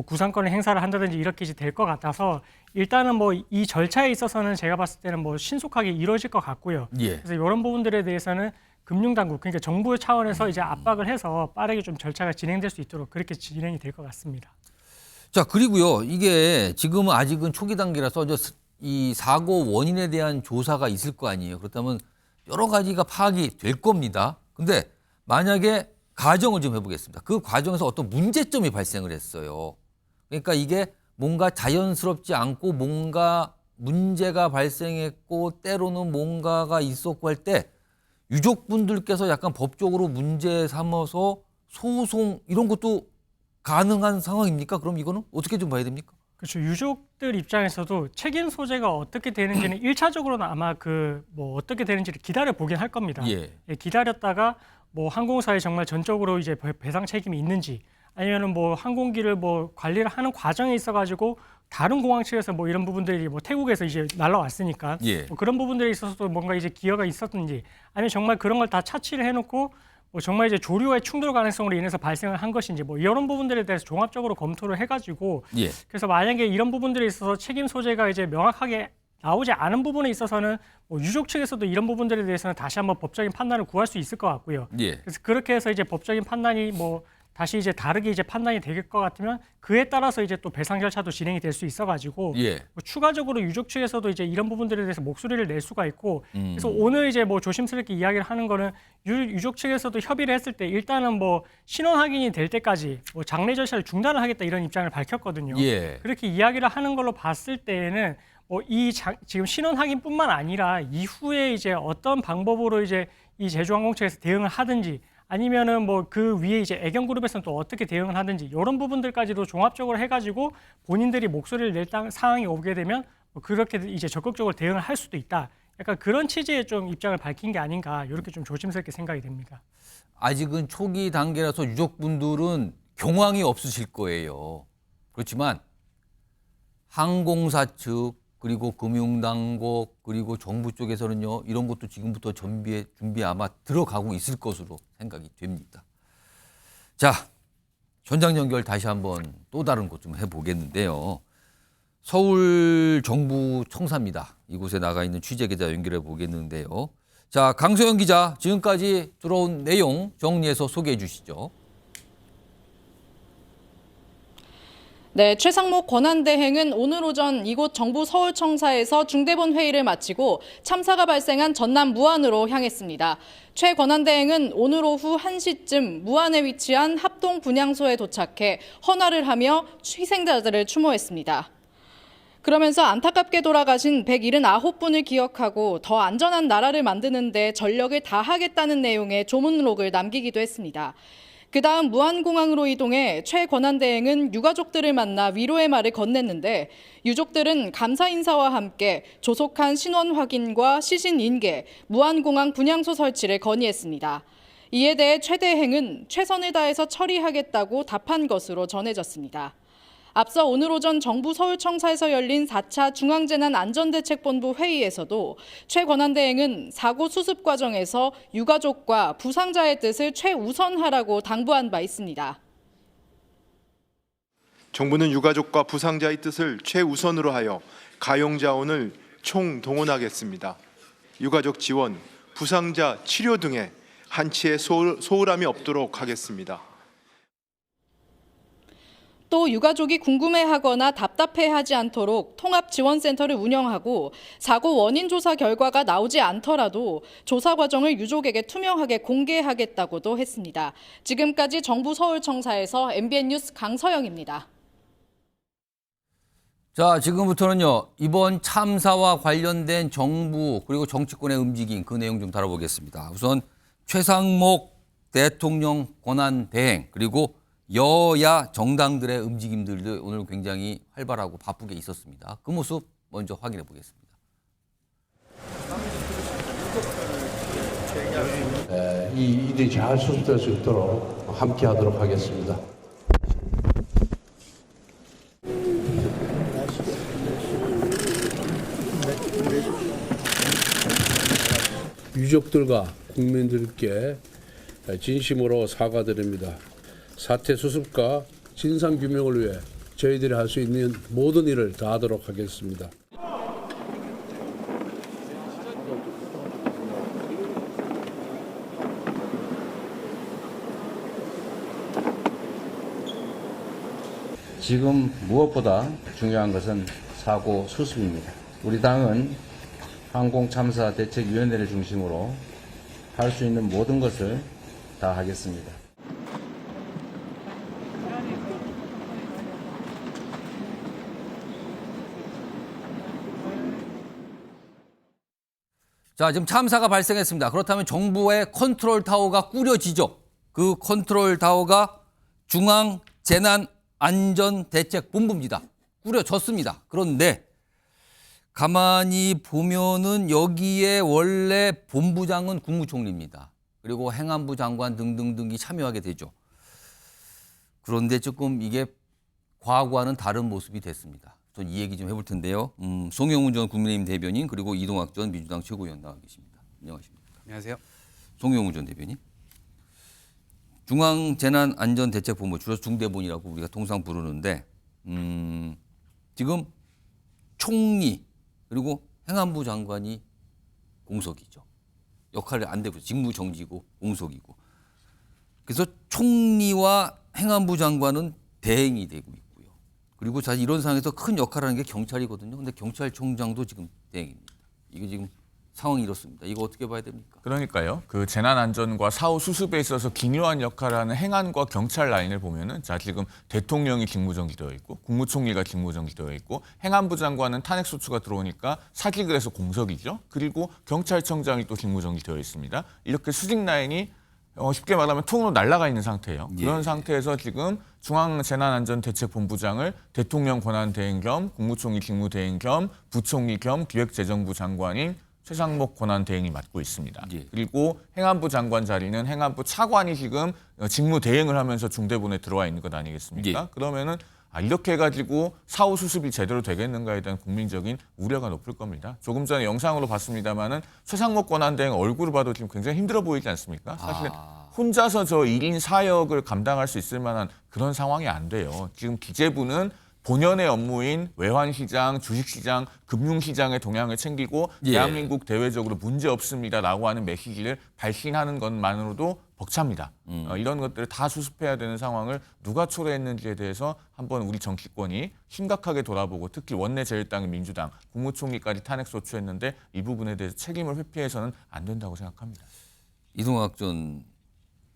구상권을 행사를 한다든지 이렇게 이제 될 것 같아서 일단은 뭐 이 절차에 있어서는 제가 봤을 때는 뭐 신속하게 이루어질 것 같고요. 예. 그래서 이런 부분들에 대해서는 금융당국 그러니까 정부 차원에서 이제 압박을 해서 빠르게 좀 절차가 진행될 수 있도록 그렇게 진행이 될 것 같습니다. 자, 그리고요, 이게 지금은 아직은 초기 단계라서 이 사고 원인에 대한 조사가 있을 거 아니에요. 그렇다면 여러 가지가 파악이 될 겁니다. 근데 만약에 가정을 좀 해보겠습니다. 그 과정에서 어떤 문제점이 발생을 했어요. 그러니까 이게 뭔가 자연스럽지 않고 뭔가 문제가 발생했고 때로는 뭔가가 있었고 할 때 유족분들께서 약간 법적으로 문제 삼아서 소송 이런 것도 가능한 상황입니까? 그럼 이거는 어떻게 좀 봐야 됩니까? 그렇죠. 유족들 입장에서도 책임 소재가 어떻게 되는지는 1차적으로는 아마 뭐 어떻게 되는지를 기다려 보긴 할 겁니다. 예. 기다렸다가 뭐 항공사에 정말 전적으로 이제 배상 책임이 있는지 아니면은 뭐 항공기를 뭐 관리를 하는 과정에 있어가지고 다른 공항 측에서 뭐 이런 부분들이 뭐 태국에서 이제 날라왔으니까 예. 뭐 그런 부분들에 있어서도 뭔가 이제 기여가 있었는지 아니면 정말 그런 걸 다 차치를 해놓고 뭐 정말 이제 조류와의 충돌 가능성으로 인해서 발생을 한 것인지 뭐 이런 부분들에 대해서 종합적으로 검토를 해가지고 예. 그래서 만약에 이런 부분들에 있어서 책임 소재가 이제 명확하게 나오지 않은 부분에 있어서는 뭐 유족 측에서도 이런 부분들에 대해서는 다시 한번 법적인 판단을 구할 수 있을 것 같고요. 예. 그래서 그렇게 해서 이제 법적인 판단이 뭐 다시 이제 다르게 이제 판단이 될 것 같으면 그에 따라서 이제 또 배상 절차도 진행이 될 수 있어가지고 예. 뭐 추가적으로 유족 측에서도 이제 이런 부분들에 대해서 목소리를 낼 수가 있고 그래서 오늘 이제 뭐 조심스럽게 이야기를 하는 거는 유족 측에서도 협의를 했을 때 일단은 뭐 신원 확인이 될 때까지 뭐 장례 절차를 중단을 하겠다 이런 입장을 밝혔거든요. 예. 그렇게 이야기를 하는 걸로 봤을 때에는 뭐 지금 신원 확인뿐만 아니라 이후에 이제 어떤 방법으로 이제 이 제주항공 측에서 대응을 하든지 아니면은 뭐 그 위에 이제 애경그룹에서는 또 어떻게 대응을 하든지 이런 부분들까지도 종합적으로 해가지고 본인들이 목소리를 낼 상황이 오게 되면 뭐 그렇게 이제 적극적으로 대응을 할 수도 있다. 약간 그런 취지의 좀 입장을 밝힌 게 아닌가 이렇게 좀 조심스럽게 생각이 됩니다. 아직은 초기 단계라서 유족분들은 경황이 없으실 거예요. 그렇지만 항공사 측 그리고 금융당국 그리고 정부 쪽에서는요 이런 것도 지금부터 준비 아마 들어가고 있을 것으로 생각이 됩니다. 자, 현장 연결 다시 한번 또 다른 곳 좀 해보겠는데요. 서울 정부 청사입니다. 이곳에 나가 있는 취재 기자 연결해 보겠는데요. 자, 강소영 기자 지금까지 들어온 내용 정리해서 소개해 주시죠. 네, 최상목 권한대행은 오늘 오전 이곳 정부 서울청사에서 중대본 회의를 마치고 참사가 발생한 전남 무안으로 향했습니다. 최 권한대행은 오늘 오후 1시쯤 무안에 위치한 합동 분향소에 도착해 헌화를 하며 희생자들을 추모했습니다. 그러면서 안타깝게 돌아가신 179분을 기억하고 더 안전한 나라를 만드는 데 전력을 다하겠다는 내용의 조문록을 남기기도 했습니다. 그 다음 무안공항으로 이동해 최 권한대행은 유가족들을 만나 위로의 말을 건넸는데 유족들은 감사 인사와 함께 조속한 신원 확인과 시신 인계, 무안공항 분향소 설치를 건의했습니다. 이에 대해 최 대행은 최선을 다해서 처리하겠다고 답한 것으로 전해졌습니다. 앞서 오늘 오전 정부 서울청사에서 열린 4차 중앙재난안전대책본부 회의에서도 최 권한대행은 사고 수습 과정에서 유가족과 부상자의 뜻을 최우선하라고 당부한 바 있습니다. 정부는 유가족과 부상자의 뜻을 최우선으로 하여 가용자원을 총동원하겠습니다. 유가족 지원, 부상자 치료 등에 한치의 소홀함이 없도록 하겠습니다. 또 유가족이 궁금해하거나 답답해하지 않도록 통합지원센터를 운영하고 사고 원인 조사 결과가 나오지 않더라도 조사 과정을 유족에게 투명하게 공개하겠다고도 했습니다. 지금까지 정부 서울청사에서 MBN 뉴스 강서영입니다. 자, 지금부터는요 이번 참사와 관련된 정부 그리고 정치권의 움직임 그 내용 좀 다뤄보겠습니다. 우선 최상목 대통령 권한대행 그리고 여야 정당들의 움직임들도 오늘 굉장히 활발하고 바쁘게 있었습니다. 그 모습 먼저 확인해 보겠습니다. 이 일이 잘 수습될 수 있도록 함께 하도록 하겠습니다. 유족들과 국민들께 진심으로 사과드립니다. 사태 수습과 진상 규명을 위해 저희들이 할 수 있는 모든 일을 다하도록 하겠습니다. 지금 무엇보다 중요한 것은 사고 수습입니다. 우리 당은 항공참사대책위원회를 중심으로 할 수 있는 모든 것을 다 하겠습니다. 자, 지금 참사가 발생했습니다. 그렇다면 정부의 컨트롤 타워가 꾸려지죠. 그 컨트롤 타워가 중앙재난안전대책본부입니다. 꾸려졌습니다. 그런데 가만히 보면은 여기에 원래 본부장은 국무총리입니다. 그리고 행안부 장관 등등등이 참여하게 되죠. 그런데 조금 이게 과거와는 다른 모습이 됐습니다. 전 이 얘기 좀 해볼 텐데요. 송영훈 전 국민의힘 대변인 그리고 이동학 전 민주당 최고위원 나와 계십니다. 안녕하십니까? 안녕하세요. 송영훈 전 대변인. 중앙재난안전대책본부 줄여서 중대본이라고 우리가 통상 부르는데 지금 총리 그리고 행안부 장관이 공석이죠. 역할이 안 되고 직무 정지고 공석이고. 그래서 총리와 행안부 장관은 대행이 되고 있고요. 그리고 사실 이런 상황에서 큰 역할을 하는 게 경찰이거든요. 근데 경찰청장도 지금 대행입니다. 이게 지금 상황이 이렇습니다. 이거 어떻게 봐야 됩니까? 그러니까요. 그 재난안전과 사후 수습에 있어서 기묘한 역할을 하는 행안과 경찰 라인을 보면은 자 지금 대통령이 직무정지되어 있고 국무총리가 직무정지되어 있고 행안부 장관은 탄핵소추가 들어오니까 사직을 해서 공석이죠. 그리고 경찰청장이 또 직무정지되어 있습니다. 이렇게 수직 라인이 쉽게 말하면 통으로 날아가 있는 상태예요. 그런 상태에서 지금 중앙재난안전대책본부장을 대통령 권한대행 겸 국무총리 직무대행 겸 부총리 겸 기획재정부 장관인 최상목 권한대행이 맡고 있습니다. 그리고 행안부 장관 자리는 행안부 차관이 지금 직무 대행을 하면서 중대본에 들어와 있는 것 아니겠습니까? 그러면은 이렇게 해가지고 사후 수습이 제대로 되겠는가에 대한 국민적인 우려가 높을 겁니다. 조금 전에 영상으로 봤습니다만은 최상목 권한대행 얼굴을 봐도 지금 굉장히 힘들어 보이지 않습니까? 사실은 혼자서 저 1인 4역을 감당할 수 있을 만한 그런 상황이 안 돼요. 지금 기재부는 본연의 업무인 외환시장, 주식시장, 금융시장의 동향을 챙기고 대한민국 대외적으로 문제 없습니다라고 하는 메시지를 발신하는 것만으로도 벅찹니다. 이런 것들을 다 수습해야 되는 상황을 누가 초래했는지에 대해서 한번 우리 정치권이 심각하게 돌아보고 특히 원내 제일당인 민주당, 국무총리까지 탄핵소추했는데 이 부분에 대해서 책임을 회피해서는 안 된다고 생각합니다. 이동학 전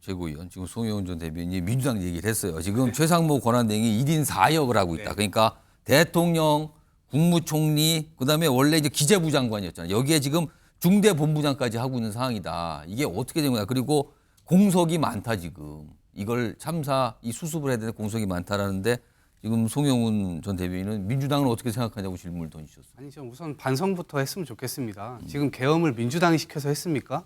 최고위원, 지금 송영훈 전 대변인이 민주당 얘기를 했어요. 지금 최상목 권한대행이 1인 4역을 하고 있다. 그러니까 대통령, 국무총리, 그다음에 원래 이제 기재부 장관이었잖아요. 여기에 지금 중대본부장까지 하고 있는 상황이다. 이게 어떻게 된 거야? 그리고 공석이 많다 지금. 이걸 참사 이 수습을 해야 되는 공석이 많다라는데 지금 송영훈 전 대변인은 민주당은 어떻게 생각하냐고 질문을 던지셨어요. 아니, 저 우선 반성부터 했으면 좋겠습니다. 지금 계엄을 민주당이 시켜서 했습니까?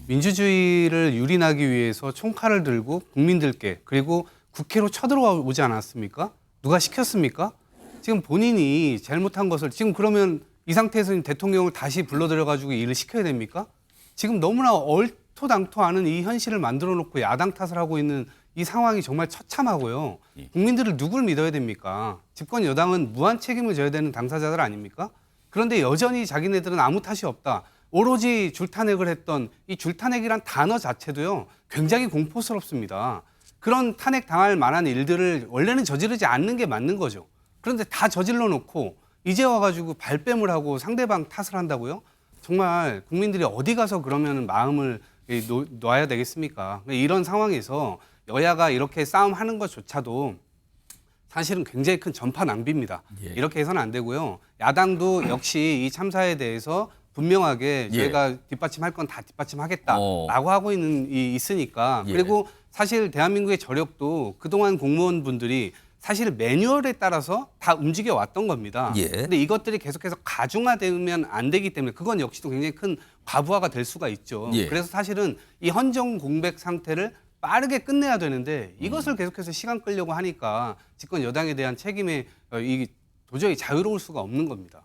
민주주의를 유린하기 위해서 총칼을 들고 국민들께 그리고 국회로 쳐들어오지 않았습니까? 누가 시켰습니까? 지금 본인이 잘못한 것을 지금 그러면 이 상태에서 대통령을 다시 불러들여가지고 일을 시켜야 됩니까? 지금 너무나 얼토당토하는 이 현실을 만들어 놓고 야당 탓을 하고 있는 이 상황이 정말 처참하고요. 국민들을 누굴 믿어야 됩니까? 집권 여당은 무한 책임을 져야 되는 당사자들 아닙니까? 그런데 여전히 자기네들은 아무 탓이 없다. 오로지 줄탄핵을 했던 이 줄탄핵이란 단어 자체도요. 굉장히 공포스럽습니다. 그런 탄핵 당할 만한 일들을 원래는 저지르지 않는 게 맞는 거죠. 그런데 다 저질러 놓고 이제 와가지고 발뺌을 하고 상대방 탓을 한다고요? 정말 국민들이 어디 가서 그러면 마음을 놔야 되겠습니까? 이런 상황에서 여야가 이렇게 싸움하는 것조차도 사실은 굉장히 큰 전파 낭비입니다. 이렇게 해서는 안 되고요. 야당도 역시 이 참사에 대해서 분명하게 저희가 뒷받침할 건 다 뒷받침하겠다라고 하고 있으니까 그리고 사실 대한민국의 저력도 그동안 공무원분들이 사실 매뉴얼에 따라서 다 움직여 왔던 겁니다. 근데 이것들이 계속해서 가중화되면 안 되기 때문에 그건 역시도 굉장히 큰 과부하가 될 수가 있죠. 그래서 사실은 이 헌정 공백 상태를 빠르게 끝내야 되는데 이것을 계속해서 시간 끌려고 하니까 집권 여당에 대한 책임에 도저히 자유로울 수가 없는 겁니다.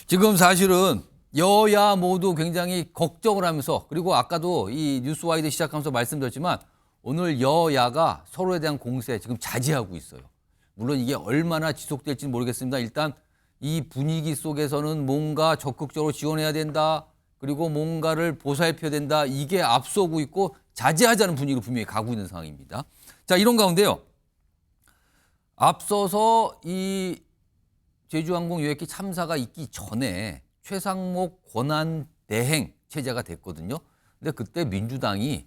지금 사실은 여야 모두 굉장히 걱정을 하면서 그리고 아까도 이 뉴스와이드 시작하면서 말씀드렸지만 오늘 여야가 서로에 대한 공세 지금 자제하고 있어요. 물론 이게 얼마나 지속될지는 모르겠습니다. 일단 이 분위기 속에서는 뭔가 적극적으로 지원해야 된다. 그리고 뭔가를 보살펴야 된다. 이게 앞서고 있고 자제하자는 분위기로 분명히 가고 있는 상황입니다. 자, 이런 가운데요. 앞서서 이 제주항공 여객기 참사가 있기 전에 최상목 권한대행 체제가 됐거든요. 근데 그때 민주당이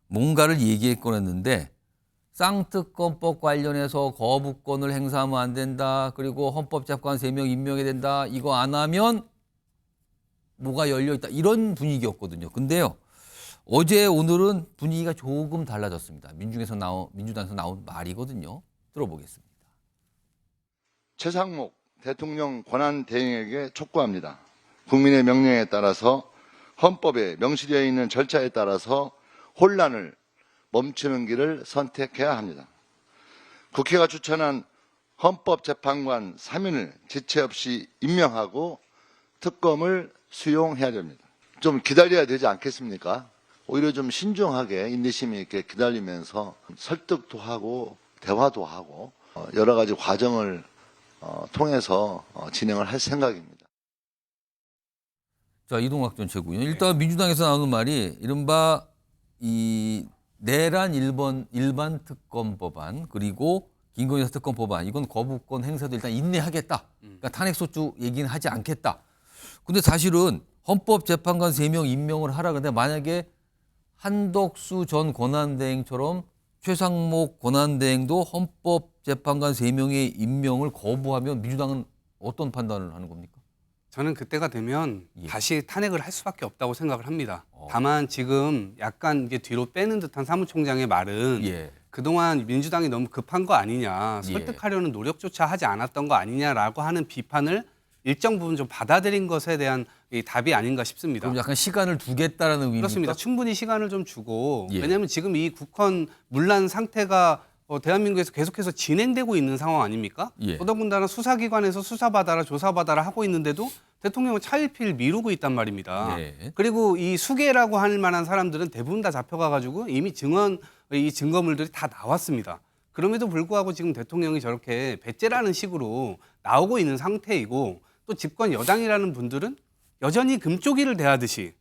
뭔가를 얘기해 꺼냈는데 쌍특검법 관련해서 거부권을 행사하면 안 된다. 그리고 헌법재판 3명 임명해야 된다. 이거 안 하면 뭐가 열려있다. 이런 분위기였거든요. 근데요. 어제 오늘은 분위기가 조금 달라졌습니다. 민주당에서 나온 말이거든요. 들어보겠습니다. 최상목 대통령 권한대행에게 촉구합니다. 국민의 명령에 따라서 헌법에 명시되어 있는 절차에 따라서 혼란을 멈추는 길을 선택해야 합니다. 국회가 추천한 헌법재판관 3인을 지체 없이 임명하고 특검을 수용해야 됩니다. 좀 기다려야 되지 않겠습니까? 오히려 좀 신중하게 인내심이 있게 기다리면서 설득도 하고 대화도 하고 여러 가지 과정을 통해서 진행을 할 생각입니다. 자, 이동학 전 최고위원. 일단 민주당에서 나오는 말이 이른바 이 내란 일반 특검 법안 그리고 김건희 여사 특검 법안 이건 거부권 행사도 일단 인내하겠다. 그러니까 탄핵소추 얘기는 하지 않겠다. 근데 사실은 헌법재판관 3명 임명을 하라 그러는데 만약에 한덕수 전 권한대행처럼 최상목 권한대행도 헌법재판관 3명의 임명을 거부하면 민주당은 어떤 판단을 하는 겁니까? 저는 그때가 되면 다시 탄핵을 할 수밖에 없다고 생각을 합니다. 다만 지금 약간 이게 뒤로 빼는 듯한 사무총장의 말은 그동안 민주당이 너무 급한 거 아니냐, 설득하려는 노력조차 하지 않았던 거 아니냐라고 하는 비판을 일정 부분 좀 받아들인 것에 대한 이 답이 아닌가 싶습니다. 그럼 약간 시간을 두겠다라는 의미입니까? 그렇습니다. 충분히 시간을 좀 주고 왜냐하면 지금 이 국헌 문란 상태가 대한민국에서 계속해서 진행되고 있는 상황 아닙니까? 더더군다나 수사기관에서 수사받아라 조사받아라 하고 있는데도 대통령은 차일피일 미루고 있단 말입니다. 그리고 이 수계라고 할 만한 사람들은 대부분 다 잡혀가가지고 이미 이 증거물들이 다 나왔습니다. 그럼에도 불구하고 지금 대통령이 저렇게 배째라는 식으로 나오고 있는 상태이고 또 집권 여당이라는 분들은 여전히 금쪽이를 대하듯이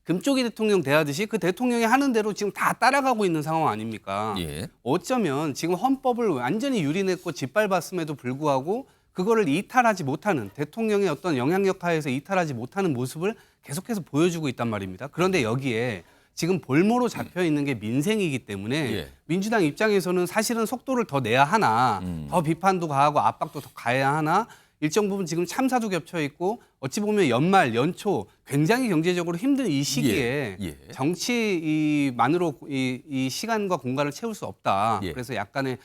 금쪽이 대통령 대하듯이 그 대통령이 하는 대로 지금 다 따라가고 있는 상황 아닙니까? 어쩌면 지금 헌법을 완전히 유린했고 짓밟았음에도 불구하고 그거를 이탈하지 못하는 대통령의 어떤 영향력 하에서 이탈하지 못하는 모습을 계속해서 보여주고 있단 말입니다. 그런데 여기에 지금 볼모로 잡혀 있는 게 민생이기 때문에 민주당 입장에서는 사실은 속도를 더 내야 하나 더 비판도 가하고 압박도 더 가야 하나 일정 부분 지금 참사도 겹쳐 있고 어찌 보면 연말 연초 굉장히 경제적으로 힘든 이 시기에 정치만으로 이 시간과 공간을 채울 수 없다. 그래서 약간의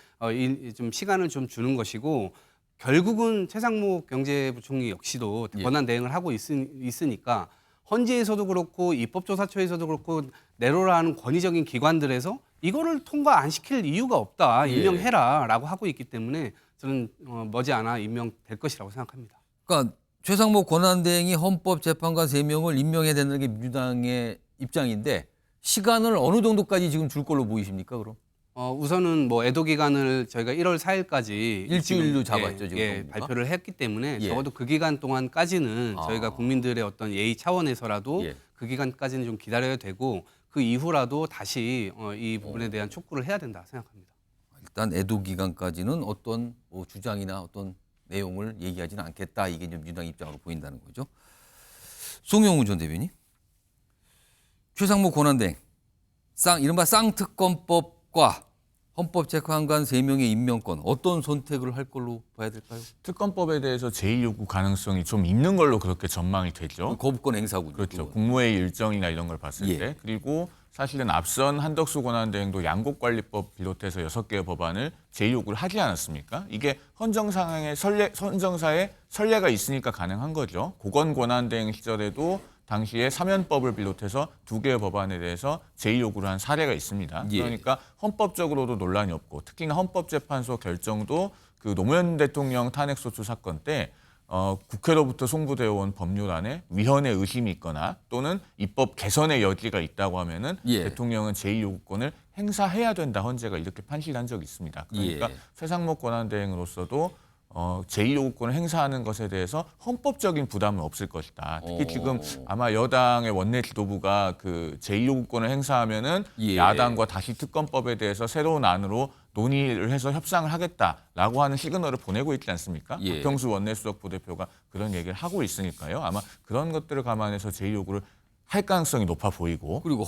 좀 시간을 좀 주는 것이고 결국은 최상목 경제부총리 역시도 권한 대행을 하고 있으니까 헌재에서도 그렇고 입법조사처에서도 그렇고 내로라 하는 권위적인 기관들에서 이거를 통과 안 시킬 이유가 없다. 임명해라라고 하고 있기 때문에 저는 머지않아 임명될 것이라고 생각합니다. 그러니까 최상목 권한대행이 헌법재판관 3명을 임명해야 된다는 게 민주당의 입장인데 시간을 어느 정도까지 지금 줄 걸로 보이십니까? 그럼? 우선은 뭐 애도 기간을 저희가 1월 4일까지 일주일로 잡았죠 지금 발표를 했기 때문에 적어도 그 기간 동안까지는 저희가 국민들의 어떤 예의 차원에서라도 그 기간까지는 좀 기다려야 되고 그 이후라도 다시 이 부분에 대한 촉구를 해야 된다 생각합니다. 일단 애도 기간까지는 어떤 주장이나 어떤 내용을 얘기하지는 않겠다. 이게 이제 민주당 입장으로 보인다는 거죠. 송영우 전 대변인. 최상목 권한대행. 이른바 쌍특검법과 헌법재판관 3명의 임명권 어떤 선택을 할 걸로 봐야 될까요? 특검법에 대해서 제2요구 가능성이 좀 있는 걸로 그렇게 전망이 되죠. 거부권 행사군요. 그렇죠. 국무회의 일정이나 이런 걸 봤을 때. 그리고 사실은 앞선 한덕수 권한대행도 양곡관리법 비롯해서 6개의 법안을 제2요구를 하지 않았습니까? 이게 헌정사의 선례가 있으니까 가능한 거죠. 고건 권한대행 시절에도 당시에 사면법을 비롯해서 2개의 법안에 대해서 제2요구를 한 사례가 있습니다. 그러니까 헌법적으로도 논란이 없고 특히나 헌법재판소 결정도 그 노무현 대통령 탄핵소추 사건 때 국회로부터 송부되어 온 법률안에 위헌의 의심이 있거나 또는 입법 개선의 여지가 있다고 하면은 대통령은 제2요구권을 행사해야 된다. 헌재가 이렇게 판시한 적이 있습니다. 그러니까 최상목 권한대행으로서도 제2요구권을 행사하는 것에 대해서 헌법적인 부담은 없을 것이다. 특히 지금 아마 여당의 원내 지도부가 그 제2요구권을 행사하면은 야당과 다시 특검법에 대해서 새로운 안으로 논의를 해서 협상을 하겠다라고 하는 시그널을 보내고 있지 않습니까? 박형수 원내수석 부대표가 그런 얘기를 하고 있으니까요. 아마 그런 것들을 감안해서 제2요구를 할 가능성이 높아 보이고. 그리고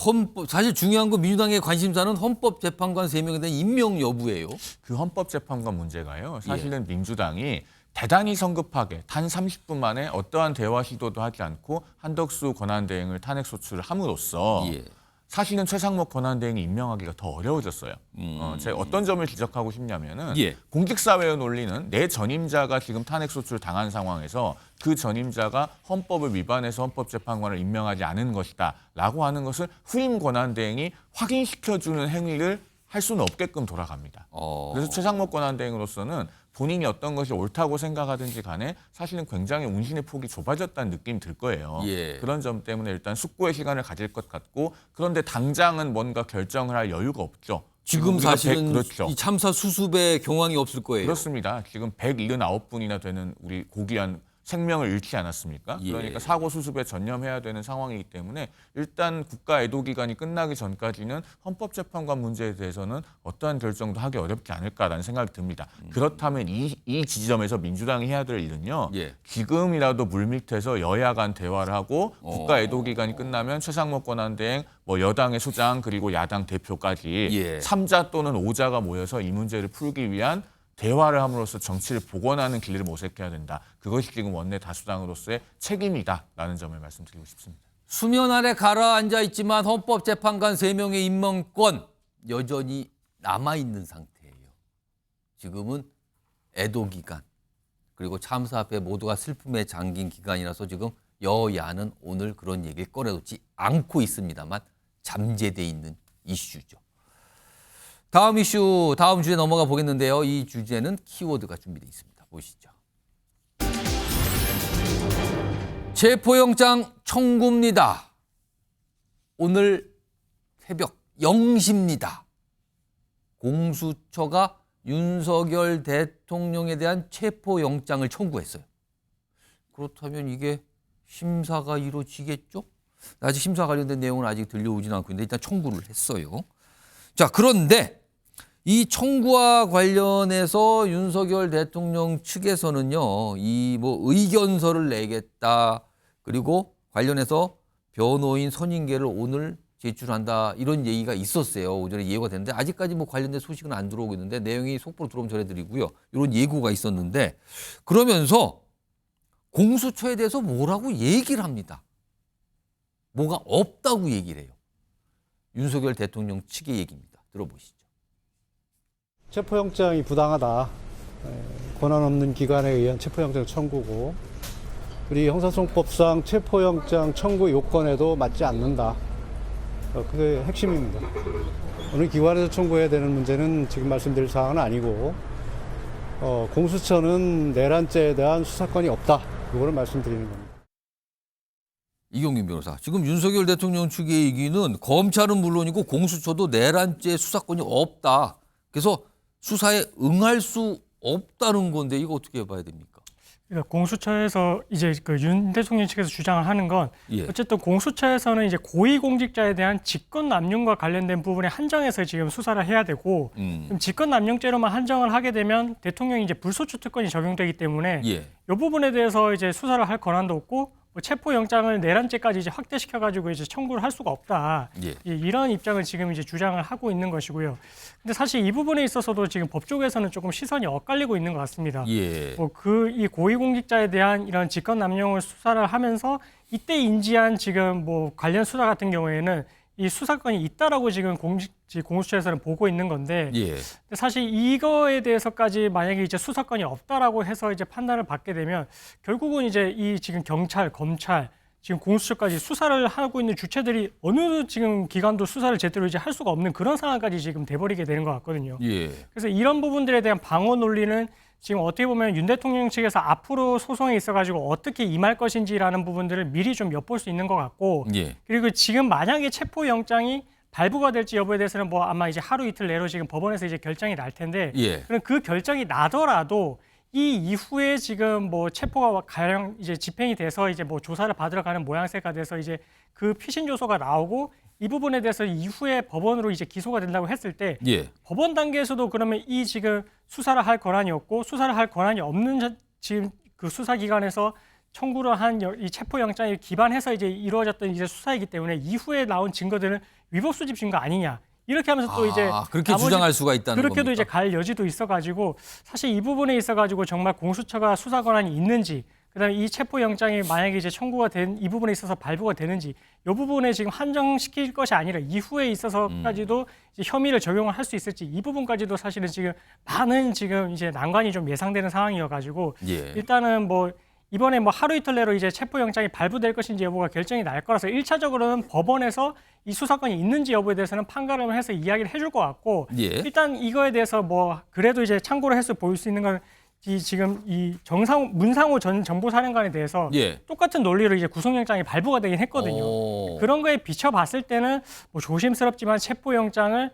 사실 중요한 건 민주당의 관심사는 헌법재판관 3명에 대한 임명 여부예요. 그 헌법재판관 문제가요. 사실은 민주당이 대단히 성급하게 단 30분 만에 어떠한 대화 시도도 하지 않고 한덕수 권한대행을 탄핵소추를 함으로써 사실은 최상목 권한대행이 임명하기가 더 어려워졌어요. 제가 어떤 점을 지적하고 싶냐면은 공직사회의 논리는 내 전임자가 지금 탄핵소추를 당한 상황에서 그 전임자가 헌법을 위반해서 헌법재판관을 임명하지 않은 것이다 라고 하는 것을 후임 권한대행이 확인시켜주는 행위를 할 수는 없게끔 돌아갑니다. 그래서 최상목 권한대행으로서는 본인이 어떤 것이 옳다고 생각하든지 간에 사실은 굉장히 운신의 폭이 좁아졌다는 느낌이 들 거예요. 그런 점 때문에 일단 숙고의 시간을 가질 것 같고 그런데 당장은 뭔가 결정을 할 여유가 없죠. 지금 사실은 이 참사 수습에 경황이 없을 거예요. 그렇습니다. 지금 179분이나 되는 우리 고귀한 생명을 잃지 않았습니까? 예. 그러니까 사고 수습에 전념해야 되는 상황이기 때문에 일단 국가 애도 기간이 끝나기 전까지는 헌법재판관 문제에 대해서는 어떠한 결정도 하기 어렵지 않을까라는 생각이 듭니다. 그렇다면 이 지점에서 민주당이 해야 될 일은요. 예. 지금이라도 물밑에서 여야 간 대화를 하고 국가 애도 기간이 끝나면 최상목 권한대행 여당의 수장 그리고 야당 대표까지 예. 3자 또는 5자가 모여서 이 문제를 풀기 위한 대화를 함으로써 정치를 복원하는 길을 모색해야 된다. 그것이 지금 원내 다수당으로서의 책임이다라는 점을 말씀드리고 싶습니다. 수면 아래 가라앉아 있지만 헌법재판관 3명의 임명권 여전히 남아있는 상태예요. 지금은 애도 기간 그리고 참사 앞에 모두가 슬픔에 잠긴 기간이라서 지금 여야는 오늘 그런 얘기를 꺼내놓지 않고 있습니다만 잠재돼 있는 이슈죠. 다음 이슈, 다음 주제 넘어가 보겠는데요. 이 주제는 키워드가 준비되어 있습니다. 보시죠. 체포영장 청구입니다. 오늘 새벽 0시입니다. 공수처가 윤석열 대통령에 대한 체포영장을 청구했어요. 그렇다면 이게 심사가 이루어지겠죠? 아직 심사 관련된 내용은 아직 들려오지는 않고 있는데 일단 청구를 했어요. 자, 그런데 이 청구와 관련해서 윤석열 대통령 측에서는요, 이 의견서를 내겠다. 그리고 관련해서 변호인 선임계를 오늘 제출한다. 이런 얘기가 있었어요. 오전에 예고가 됐는데 아직까지 관련된 소식은 안 들어오고 있는데 내용이 속보로 들어오면 전해드리고요. 이런 예고가 있었는데 그러면서 공수처에 대해서 뭐라고 얘기를 합니다. 뭐가 없다고 얘기를 해요. 윤석열 대통령 측의 얘기입니다. 들어보시죠. 체포영장이 부당하다. 권한 없는 기관에 의한 체포영장 청구고 우리 형사소송법상 체포영장 청구 요건에도 맞지 않는다. 그게 핵심입니다. 어느 기관에서 청구해야 되는 문제는 지금 말씀드릴 사항은 아니고 공수처는 내란죄에 대한 수사권이 없다. 이거를 말씀드리는 겁니다. 이경민 변호사, 지금 윤석열 대통령 측의 얘기는 검찰은 물론이고 공수처도 내란죄 수사권이 없다. 그래서 수사에 응할 수 없다는 건데 이거 어떻게 봐야 됩니까? 그러니까 공수처에서 이제 윤 대통령 측에서 주장을 하는 건 어쨌든 공수처에서는 이제 고위공직자에 대한 직권남용과 관련된 부분에 한정해서 지금 수사를 해야 되고 그럼 직권남용죄로만 한정을 하게 되면 대통령이 이제 불소추 특권이 적용되기 때문에 이 부분에 대해서 이제 수사를 할 권한도 없고 체포영장을 내란죄까지 이제 확대시켜가지고 이제 청구를 할 수가 없다. 이런 입장을 지금 이제 주장을 하고 있는 것이고요. 근데 사실 이 부분에 있어서도 지금 법 쪽에서는 조금 시선이 엇갈리고 있는 것 같습니다. 이 고위공직자에 대한 이런 직권남용을 수사를 하면서 이때 인지한 지금 관련 수사 같은 경우에는 이 수사권이 있다라고 지금 공수처에서는 보고 있는 건데 사실 이거에 대해서까지 만약에 이제 수사권이 없다라고 해서 이제 판단을 받게 되면 결국은 이제 이 지금 경찰, 검찰, 지금 공수처까지 수사를 하고 있는 주체들이 어느 지금 기관도 수사를 제대로 이제 할 수가 없는 그런 상황까지 지금 돼버리게 되는 것 같거든요. 그래서 이런 부분들에 대한 방어 논리는 지금 어떻게 보면 윤 대통령 측에서 앞으로 소송에 있어가지고 어떻게 임할 것인지라는 부분들을 미리 좀 엿볼 수 있는 것 같고 그리고 지금 만약에 체포영장이 발부가 될지 여부에 대해서는 아마 이제 하루 이틀 내로 지금 법원에서 이제 결정이 날 텐데 그럼 그 결정이 나더라도 이 이후에 지금 체포가 가령 이제 집행이 돼서 이제 조사를 받으러 가는 모양새가 돼서 이제 그 피신 조서가 나오고 이 부분에 대해서 이후에 법원으로 이제 기소가 된다고 했을 때 법원 단계에서도 그러면 이 지금 수사를 할 권한이 없고 수사를 할 권한이 없는 지금 그 수사기관에서 청구를 한 이 체포영장에 기반해서 이제 이루어졌던 이제 수사이기 때문에 이후에 나온 증거들은 위법 수집 증거 아니냐. 이렇게 하면서 또 이제 그렇게 주장할 수가 있다는 그렇게도 겁니까? 이제 갈 여지도 있어가지고 사실 이 부분에 있어가지고 정말 공수처가 수사 권한이 있는지 그다음에 이 체포영장이 만약에 이제 청구가 된 이 부분에 있어서 발부가 되는지 이 부분에 지금 한정시킬 것이 아니라 이후에 있어서까지도 이제 혐의를 적용을 할 수 있을지 이 부분까지도 사실은 지금 많은 지금 이제 난관이 좀 예상되는 상황이어가지고 일단은 이번에 하루 이틀 내로 이제 체포영장이 발부될 것인지 여부가 결정이 날 거라서 1차적으로는 법원에서 이 수사권이 있는지 여부에 대해서는 판가름을 해서 이야기를 해줄 것 같고 일단 이거에 대해서 그래도 이제 참고를 해서 보일 수 있는 건 지금 이 문상호 전 정보사령관에 대해서 똑같은 논리로 이제 구속영장이 발부가 되긴 했거든요. 그런 거에 비춰봤을 때는 조심스럽지만 체포영장을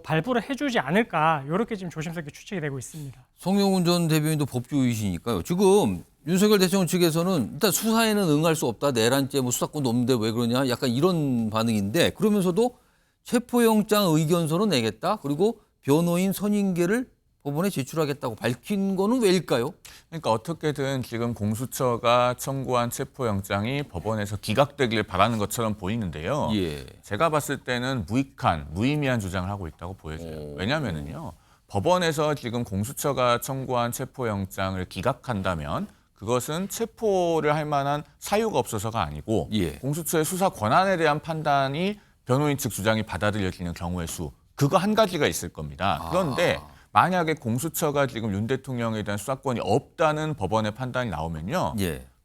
발부를 해주지 않을까 이렇게 지금 조심스럽게 추측이 되고 있습니다. 송영훈 전 대변인도 법조위시니까요. 지금 윤석열 대통령 측에서는 일단 수사에는 응할 수 없다. 내란죄 뭐 수사권도 없는데 왜 그러냐. 약간 이런 반응인데 그러면서도 체포영장 의견서는 내겠다. 그리고 변호인 선임계를 법원에 제출하겠다고 밝힌 거는 왜일까요? 그러니까 어떻게든 지금 공수처가 청구한 체포영장이 법원에서 기각되길 바라는 것처럼 보이는데요. 예. 제가 봤을 때는 무익한, 무의미한 주장을 하고 있다고 보여져요. 왜냐하면은요. 법원에서 지금 공수처가 청구한 체포영장을 기각한다면 그것은 체포를 할 만한 사유가 없어서가 아니고 공수처의 수사 권한에 대한 판단이 변호인 측 주장이 받아들여지는 경우의 수. 그거 한 가지가 있을 겁니다. 그런데 만약에 공수처가 지금 윤 대통령에 대한 수사권이 없다는 법원의 판단이 나오면요.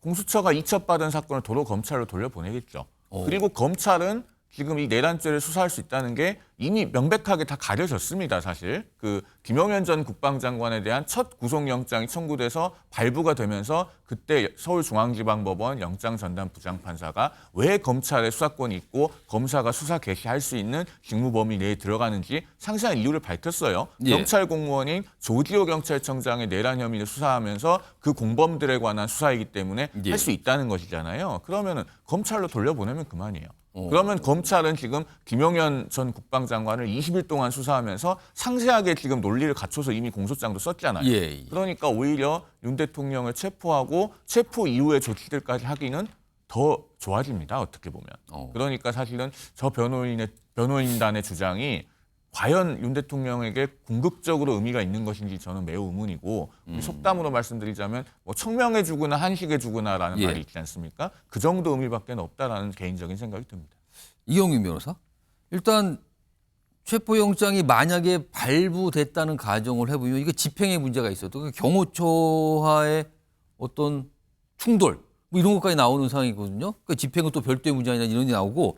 공수처가 이첩받은 사건을 도로 검찰로 돌려보내겠죠. 그리고 검찰은 지금 이 내란죄를 수사할 수 있다는 게 이미 명백하게 다 가려졌습니다, 사실. 그 김용현 전 국방장관에 대한 첫 구속영장이 청구돼서 발부가 되면서 그때 서울중앙지방법원 영장전담 부장판사가 왜 검찰의 수사권이 있고 검사가 수사 개시할 수 있는 직무 범위 내에 들어가는지 상세한 이유를 밝혔어요. 경찰 공무원인 조지호 경찰청장의 내란 혐의를 수사하면서 그 공범들에 관한 수사이기 때문에 할 수 있다는 것이잖아요. 그러면은 검찰로 돌려보내면 그만이에요. 그러면 검찰은 지금 김용현 전 국방장관을 20일 동안 수사하면서 상세하게 지금 논리를 갖춰서 이미 공소장도 썼잖아요. 그러니까 오히려 윤 대통령을 체포하고 체포 이후의 조치들까지 하기는 더 좋아집니다. 어떻게 보면. 그러니까 사실은 저 변호인단의 주장이 과연 윤 대통령에게 궁극적으로 의미가 있는 것인지 저는 매우 의문이고 속담으로 말씀드리자면 뭐 청명해 주거나 한식해 주거나라는 말이 있지 않습니까? 그 정도 의미밖에 없다라는 개인적인 생각이 듭니다. 이영민 변호사, 일단 체포영장이 만약에 발부됐다는 가정을 해보면 이게 집행에 문제가 있어도 그 경호처와의 어떤 충돌 뭐 이런 것까지 나오는 상황이거든요. 그러니까 집행은 또 별도의 문제 아니냐 이런 게 나오고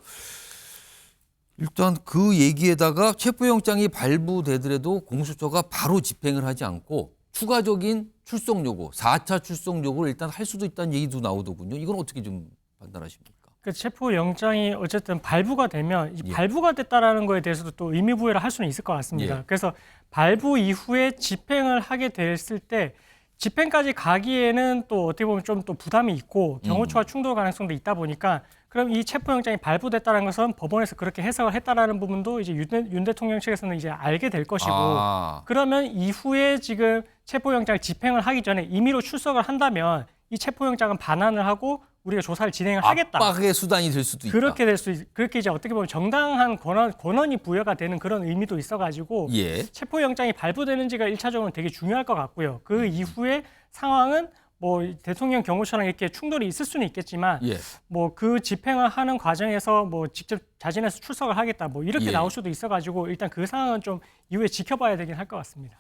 일단 그 얘기에다가 체포영장이 발부되더라도 공수처가 바로 집행을 하지 않고 추가적인 출석 요구, 4차 출석 요구를 일단 할 수도 있다는 얘기도 나오더군요. 이건 어떻게 좀 판단하십니까? 그 체포영장이 어쨌든 발부가 되면 발부가 됐다라는 거에 대해서도 또 의미 부여를 할 수는 있을 것 같습니다. 그래서 발부 이후에 집행을 하게 됐을 때 집행까지 가기에는 또 어떻게 보면 좀 또 부담이 있고 경호처와 충돌 가능성도 있다 보니까 그럼 이 체포영장이 발부됐다는 것은 법원에서 그렇게 해석을 했다라는 부분도 이제 윤 대통령 측에서는 이제 알게 될 것이고 그러면 이후에 지금 체포영장을 집행을 하기 전에 임의로 출석을 한다면 이 체포영장은 반환을 하고 우리가 조사를 진행을 하겠다. 압박의 수단이 될 수도 있다. 그렇게 이제 어떻게 보면 정당한 권한이 부여가 되는 그런 의미도 있어가지고 체포영장이 발부되는 지가 1차적으로 되게 중요할 것 같고요. 그 이후에 상황은 뭐 대통령 경호처랑 이렇게 충돌이 있을 수는 있겠지만 뭐 그 집행을 하는 과정에서 뭐 직접 자진해서 출석을 하겠다 뭐 이렇게 나올 수도 있어가지고 일단 그 상황은 좀 이후에 지켜봐야 되긴 할 것 같습니다.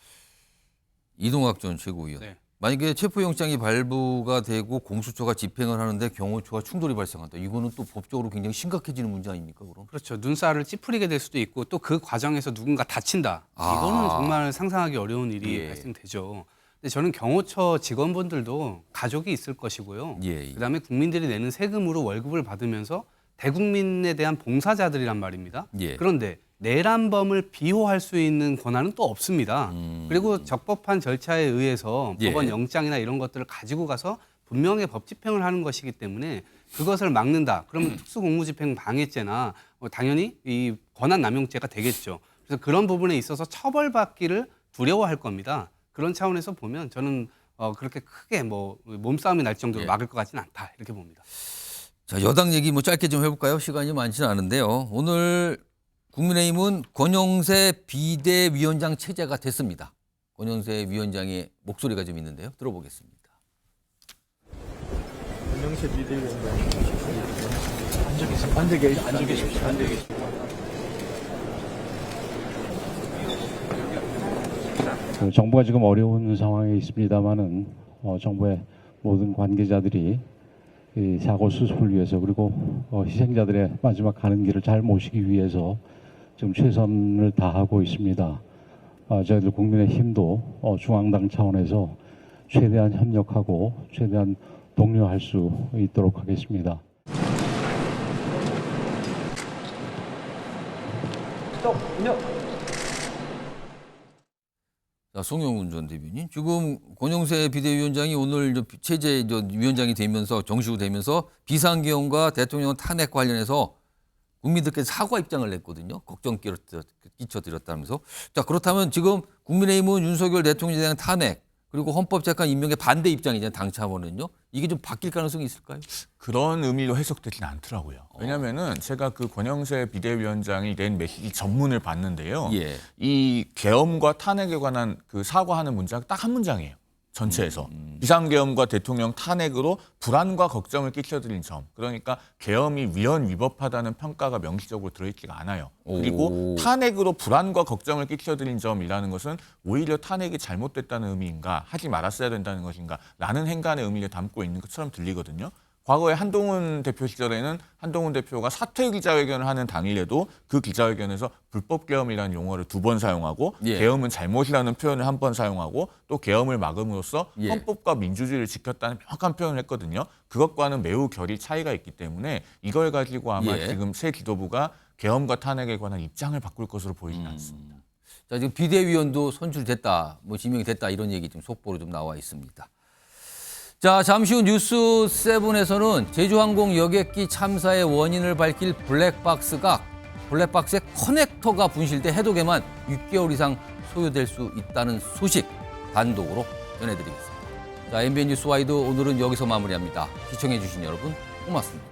이동학 전 최고위원. 만약에 체포영장이 발부가 되고 공수처가 집행을 하는데 경호처와 충돌이 발생한다. 이거는 또 법적으로 굉장히 심각해지는 문제 아닙니까? 그럼? 그렇죠. 눈살을 찌푸리게 될 수도 있고 또 그 과정에서 누군가 다친다. 이거는 정말 상상하기 어려운 일이 발생되죠. 근데 저는 경호처 직원분들도 가족이 있을 것이고요. 그다음에 국민들이 내는 세금으로 월급을 받으면서 대국민에 대한 봉사자들이란 말입니다. 그런데 내란범을 비호할 수 있는 권한은 또 없습니다. 그리고 적법한 절차에 의해서 법원 영장이나 이런 것들을 가지고 가서 분명히 법 집행을 하는 것이기 때문에 그것을 막는다. 그러면 특수공무집행 방해죄나 당연히 이 권한남용죄가 되겠죠. 그래서 그런 부분에 있어서 처벌받기를 두려워할 겁니다. 그런 차원에서 보면 저는 그렇게 크게 뭐 몸싸움이 날 정도로 막을 것 같지는 않다 이렇게 봅니다. 자, 여당 얘기 뭐 짧게 좀 해볼까요? 시간이 많지는 않은데요. 오늘 국민의힘은 권영세 비대위원장 체제가 됐습니다. 권영세 위원장의 목소리가 좀 있는데요. 들어보겠습니다. 권영세 비대위원장 앉아 계십시오. 정부가 지금 어려운 상황에 있습니다만은 정부의 모든 관계자들이 이 사고 수습을 위해서 그리고 희생자들의 마지막 가는 길을 잘 모시기 위해서 지금 최선을 다하고 있습니다. 저희들 국민의힘도 중앙당 차원에서 최대한 협력하고 최대한 독려할 수 있도록 하겠습니다. 자, 송영훈 전 대변인. 지금 권영세 비대위원장이 오늘 체제 위원장이 되면서 정식으로 되면서 비상계엄과 대통령 탄핵 관련해서 국민들께 사과 입장을 냈거든요. 걱정 끼쳐드렸다면서. 자, 그렇다면 지금 국민의힘은 윤석열 대통령에 대한 탄핵 그리고 헌법재판 임명에 반대 입장이잖아요. 당 차원은요. 이게 좀 바뀔 가능성이 있을까요? 그런 의미로 해석되지는 않더라고요. 왜냐하면은 제가 그 권영세 비대위원장이 낸 메시지 전문을 봤는데요. 예. 이 계엄과 탄핵에 관한 그 사과하는 문자가 딱 한 문장이에요. 전체에서. 비상계엄과 대통령 탄핵으로 불안과 걱정을 끼쳐드린 점. 그러니까 계엄이 위헌 위법하다는 평가가 명시적으로 들어있지가 않아요. 그리고 탄핵으로 불안과 걱정을 끼쳐드린 점이라는 것은 오히려 탄핵이 잘못됐다는 의미인가 하지 말았어야 된다는 것인가 라는 행간의 의미를 담고 있는 것처럼 들리거든요. 과거에 한동훈 대표 시절에는 한동훈 대표가 사퇴 기자회견을 하는 당일에도 그 기자회견에서 불법 계엄이라는 용어를 2번 사용하고 예. 계엄은 잘못이라는 표현을 1번 사용하고 또 계엄을 막음으로써 예. 헌법과 민주주의를 지켰다는 명확한 표현을 했거든요. 그것과는 매우 결이 차이가 있기 때문에 이걸 가지고 아마 예. 지금 새 지도부가 계엄과 탄핵에 관한 입장을 바꿀 것으로 보이지는 않습니다. 자, 지금 비대위원도 선출됐다, 뭐 지명이 됐다 이런 얘기 좀 속보로 좀 나와 있습니다. 자, 잠시 후 뉴스 7에서는 제주항공 여객기 참사의 원인을 밝힐 블랙박스의 커넥터가 분실돼 해독에만 6개월 이상 소요될 수 있다는 소식 단독으로 전해드리겠습니다. 자, MBN 뉴스 와이드 오늘은 여기서 마무리합니다. 시청해주신 여러분 고맙습니다.